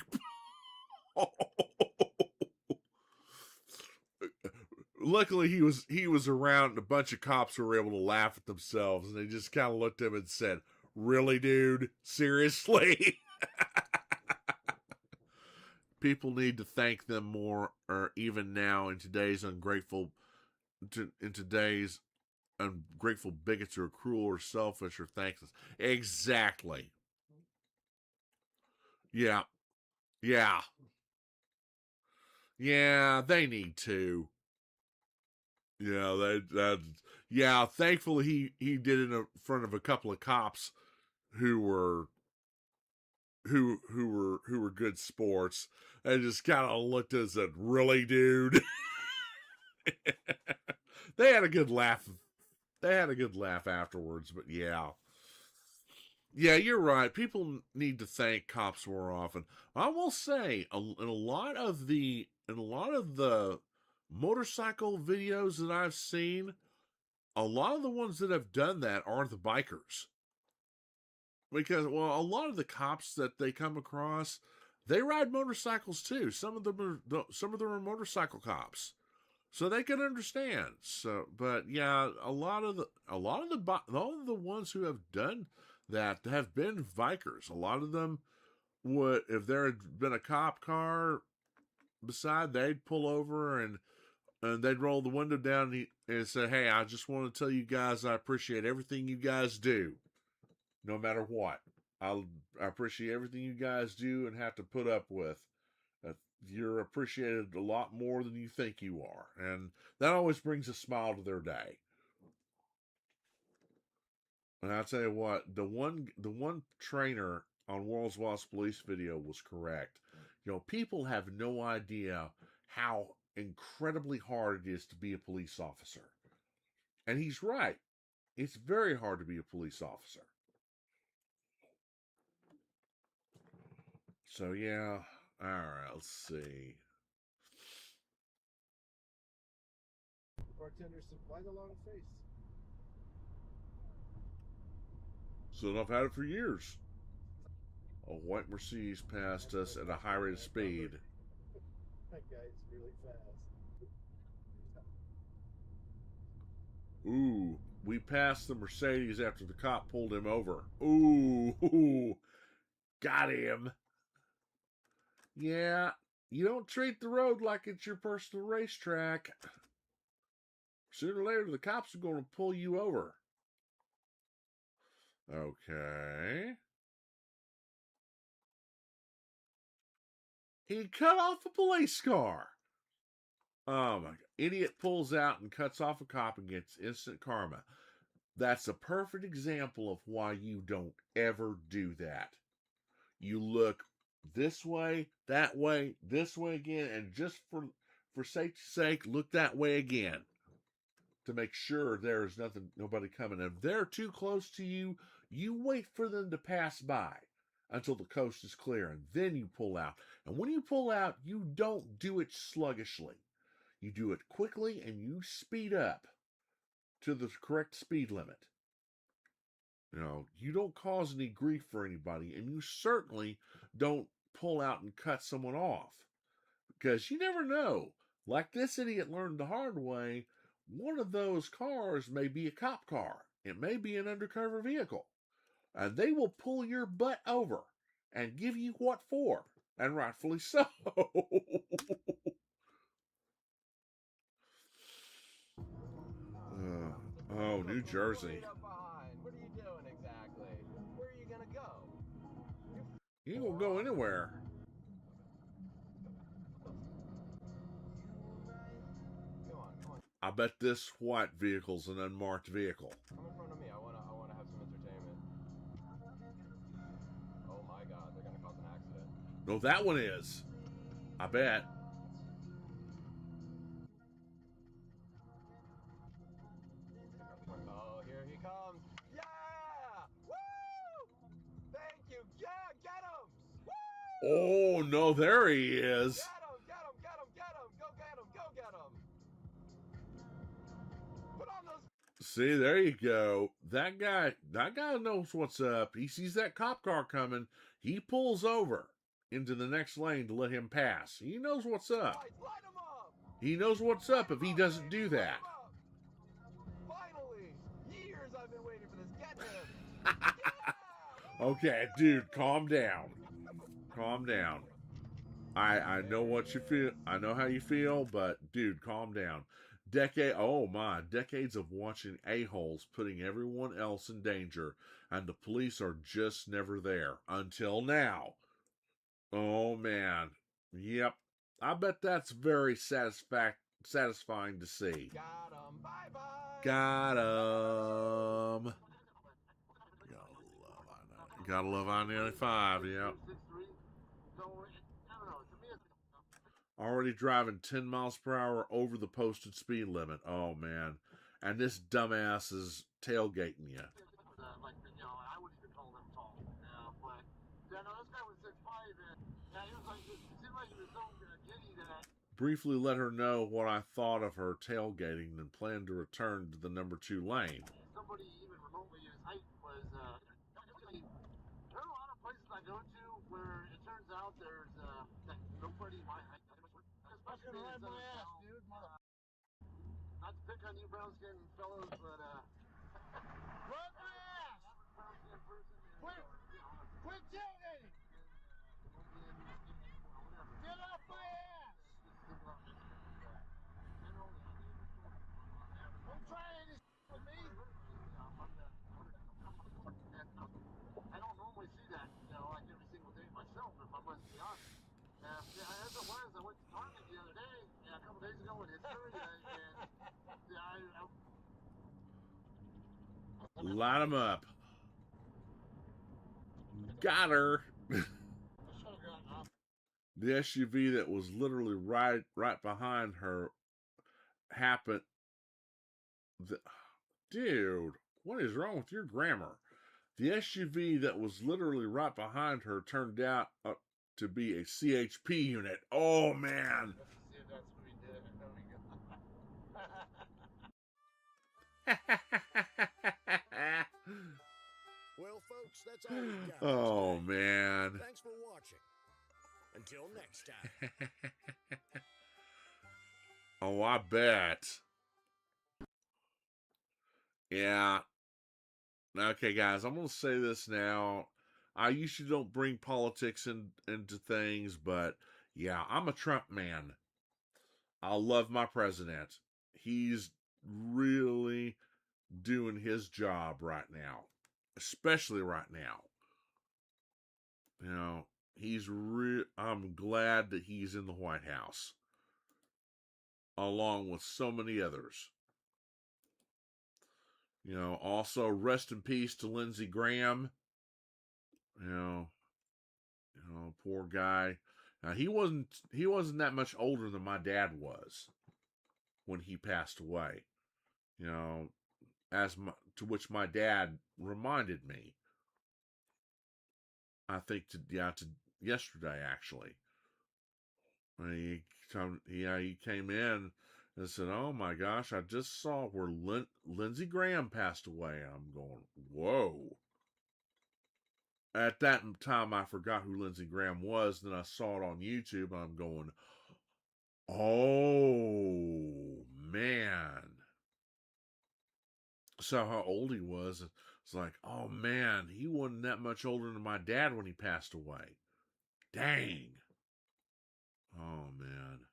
[SPEAKER 1] pole. Luckily, he was around, and a bunch of cops were able to laugh at themselves, and they just kind of looked at him and said, "Really, dude? Seriously?" People need to thank them more, or even now in today's ungrateful bigots who are cruel or selfish or thankless. Exactly. Yeah. Yeah. Yeah, they need to. Yeah, yeah, thankfully he did it in front of a couple of cops who were good sports, and just kind of looked at us and said, "Really, dude?" They had a good laugh. They had a good laugh afterwards, but yeah. Yeah, you're right. People need to thank cops more often. I will say, in a lot of the motorcycle videos that I've seen, a lot of the ones that have done that are the bikers. Because, well, a lot of the cops that they come across, they ride motorcycles too. Some of them are motorcycle cops, so they can understand. So, but yeah, a lot of the ones who have done that have been bikers. A lot of them would, if there had been a cop car beside, they'd pull over and they'd roll the window down and say, "Hey, I just want to tell you guys I appreciate everything you guys do, no matter what. I appreciate everything you guys do and have to put up with. You're appreciated a lot more than you think you are." And that always brings a smile to their day. And I'll tell you what, the one trainer on World's Wildest Police video was correct. You know, people have no idea how incredibly hard it is to be a police officer. And he's right. It's very hard to be a police officer. So yeah, all right, let's see.
[SPEAKER 5] Bartender said, "Why the long face?"
[SPEAKER 1] So I've had it for years. A white Mercedes passed us at a high rate of speed.
[SPEAKER 5] That guy's really fast.
[SPEAKER 1] Ooh, we passed the Mercedes after the cop pulled him over. Ooh, got him. Yeah, you don't treat the road like it's your personal racetrack. Sooner or later, the cops are going to pull you over. Okay. He cut off a police car. Oh my God. Idiot pulls out and cuts off a cop and gets instant karma. That's a perfect example of why you don't ever do that. You look this way, that way, this way again, and just for safety's sake, look that way again to make sure there's nobody coming. If they're too close to you, you wait for them to pass by until the coast is clear, and then you pull out. And when you pull out, you don't do it sluggishly. You do it quickly and you speed up to the correct speed limit. You know, you don't cause any grief for anybody, and you certainly don't pull out and cut someone off. Because you never know. Like this idiot learned the hard way, one of those cars may be a cop car. It may be an undercover vehicle. And they will pull your butt over and give you what for. And rightfully so. Oh, New Jersey.
[SPEAKER 22] What are you doing exactly? Where are you gonna go?
[SPEAKER 1] You ain't gonna go anywhere.
[SPEAKER 22] Come on.
[SPEAKER 1] I bet this white vehicle's an unmarked vehicle.
[SPEAKER 22] Come in front of me. I wanna have some entertainment. Oh my God, they're gonna cause an accident.
[SPEAKER 1] No, that one is. I bet. Oh, no, there he is.
[SPEAKER 22] Get him! Get him! Get him! Go get him! Go get him! Put on those.
[SPEAKER 1] See, there you go. That guy knows what's up. He sees that cop car coming. He pulls over into the next lane to let him pass. He knows what's up.
[SPEAKER 22] Light him up!
[SPEAKER 1] He knows what's up if he doesn't do that.
[SPEAKER 22] Finally! Years I've been waiting for this. Get him!
[SPEAKER 1] Okay, dude, calm down. Calm down. I know what you feel. I know how you feel, but dude, calm down. Decades of watching a-holes putting everyone else in danger, and the police are just never there. Until now. Oh, man. Yep. I bet that's very satisfying to see.
[SPEAKER 22] Got him. Bye-bye.
[SPEAKER 1] Got him. Gotta love I-95, yep. Already driving 10 miles per hour over the posted speed limit. Oh, man. And this dumbass is tailgating you. Briefly let her know what I thought of her tailgating and planned to return to the number 2 lane.
[SPEAKER 7] Somebody even remotely his height was, there are a lot of places I go to where it turns out there's, like nobody my height. Especially in my ass, dude. Not to pick on you brown skinned fellows, but, run my ass! Quit tailgating! Get off my ass! Don't try any with me. I don't normally see that, like every single day myself, if I'm going to be honest. As it was, I went to Target the other day, a couple days ago in Hysteria, and
[SPEAKER 1] Light him up. Got her. The SUV that was literally right behind her happened. Dude, what is wrong with your grammar? The SUV that was literally right behind her turned out to be a CHP unit. Oh, man.
[SPEAKER 11] Well, folks, that's all we've got.
[SPEAKER 1] Oh, man.
[SPEAKER 11] Thanks for watching. Until next time.
[SPEAKER 1] Oh, I bet. Yeah. Okay, guys, I'm going to say this now. I usually don't bring politics into things, but yeah, I'm a Trump man. I love my president. He's really doing his job right now, especially right now. I'm glad that he's in the White House, along with so many others. Also rest in peace to Lindsey Graham. Poor guy. Now, he wasn't that much older than my dad was when he passed away. To which my dad reminded me. I think to yesterday actually. He came in and said, "Oh my gosh, I just saw where Lindsey Graham passed away." I'm going, whoa. At that time, I forgot who Lindsey Graham was. Then I saw it on YouTube, and I'm going, oh, man. Saw how old he was. It's like, oh, man, he wasn't that much older than my dad when he passed away. Dang. Oh, man.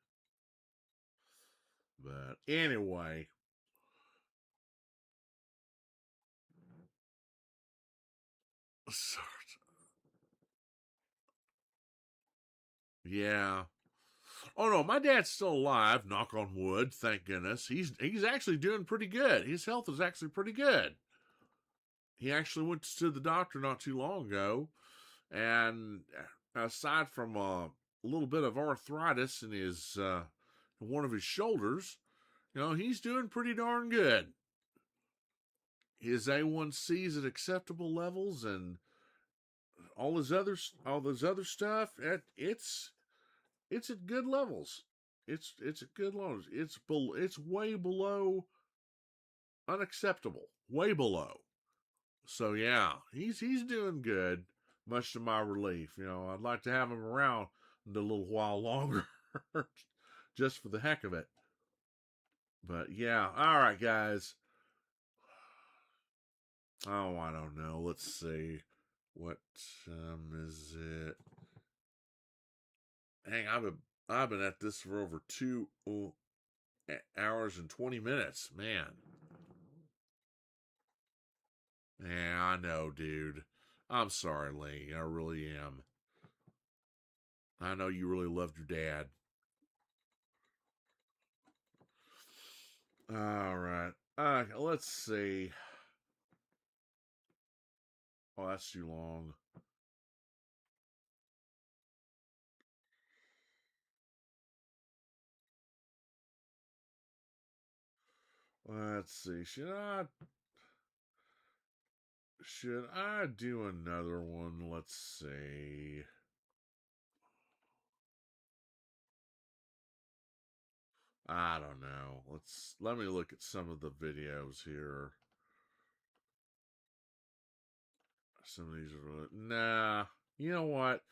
[SPEAKER 1] But anyway. Yeah. Oh no, my dad's still alive, knock on wood, thank goodness. He's actually doing pretty good. His health is actually pretty good. He actually went to the doctor not too long ago, and aside from a little bit of arthritis in his one of his shoulders, he's doing pretty darn good. His A1C's at acceptable levels, and all those other stuff, it's at good levels. It's at good levels. It's way below unacceptable. Way below. So yeah, he's doing good, much to my relief. You know, I'd like to have him around a little while longer, just for the heck of it. But yeah, all right, guys. Oh, I don't know. Let's see. What is it? Dang, I've been at this for over 2 hours and 20 minutes. Man. Yeah, I know, dude. I'm sorry, Lee. I really am. I know you really loved your dad. All right. Let's see. Oh, that's too long. Let's see. Should I do another one? Let's see. I don't know. Let me look at some of the videos here. Some of these are nah. You know what?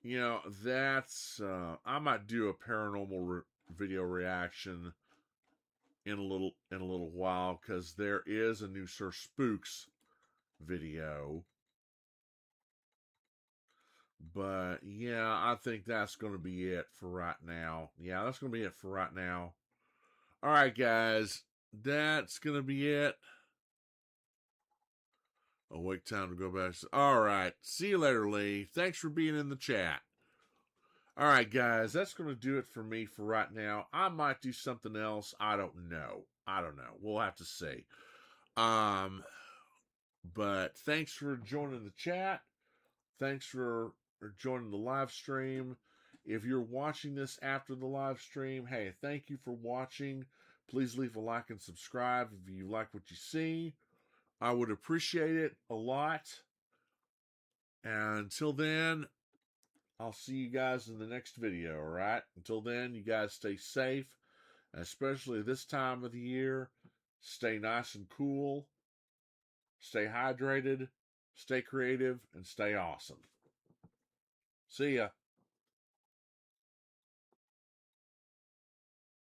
[SPEAKER 1] You know, that's I might do a paranormal video reaction in a little while, because there is a new Sir Spooks video. But yeah, I think that's going to be it for right now. Yeah, that's going to be it for right now. All right, guys, that's going to be it. Oh, wait, time to go back. All right, see you later, Lee. Thanks for being in the chat. All right, guys, that's going to do it for me for right now. I might do something else. I don't know. We'll have to see. But thanks for joining the chat. Thanks for joining the live stream. If you're watching this after the live stream, hey, thank you for watching. Please leave a like and subscribe if you like what you see. I would appreciate it a lot. And until then, I'll see you guys in the next video, all right? Until then, you guys stay safe, and especially this time of the year, stay nice and cool, stay hydrated, stay creative, and stay awesome. See ya.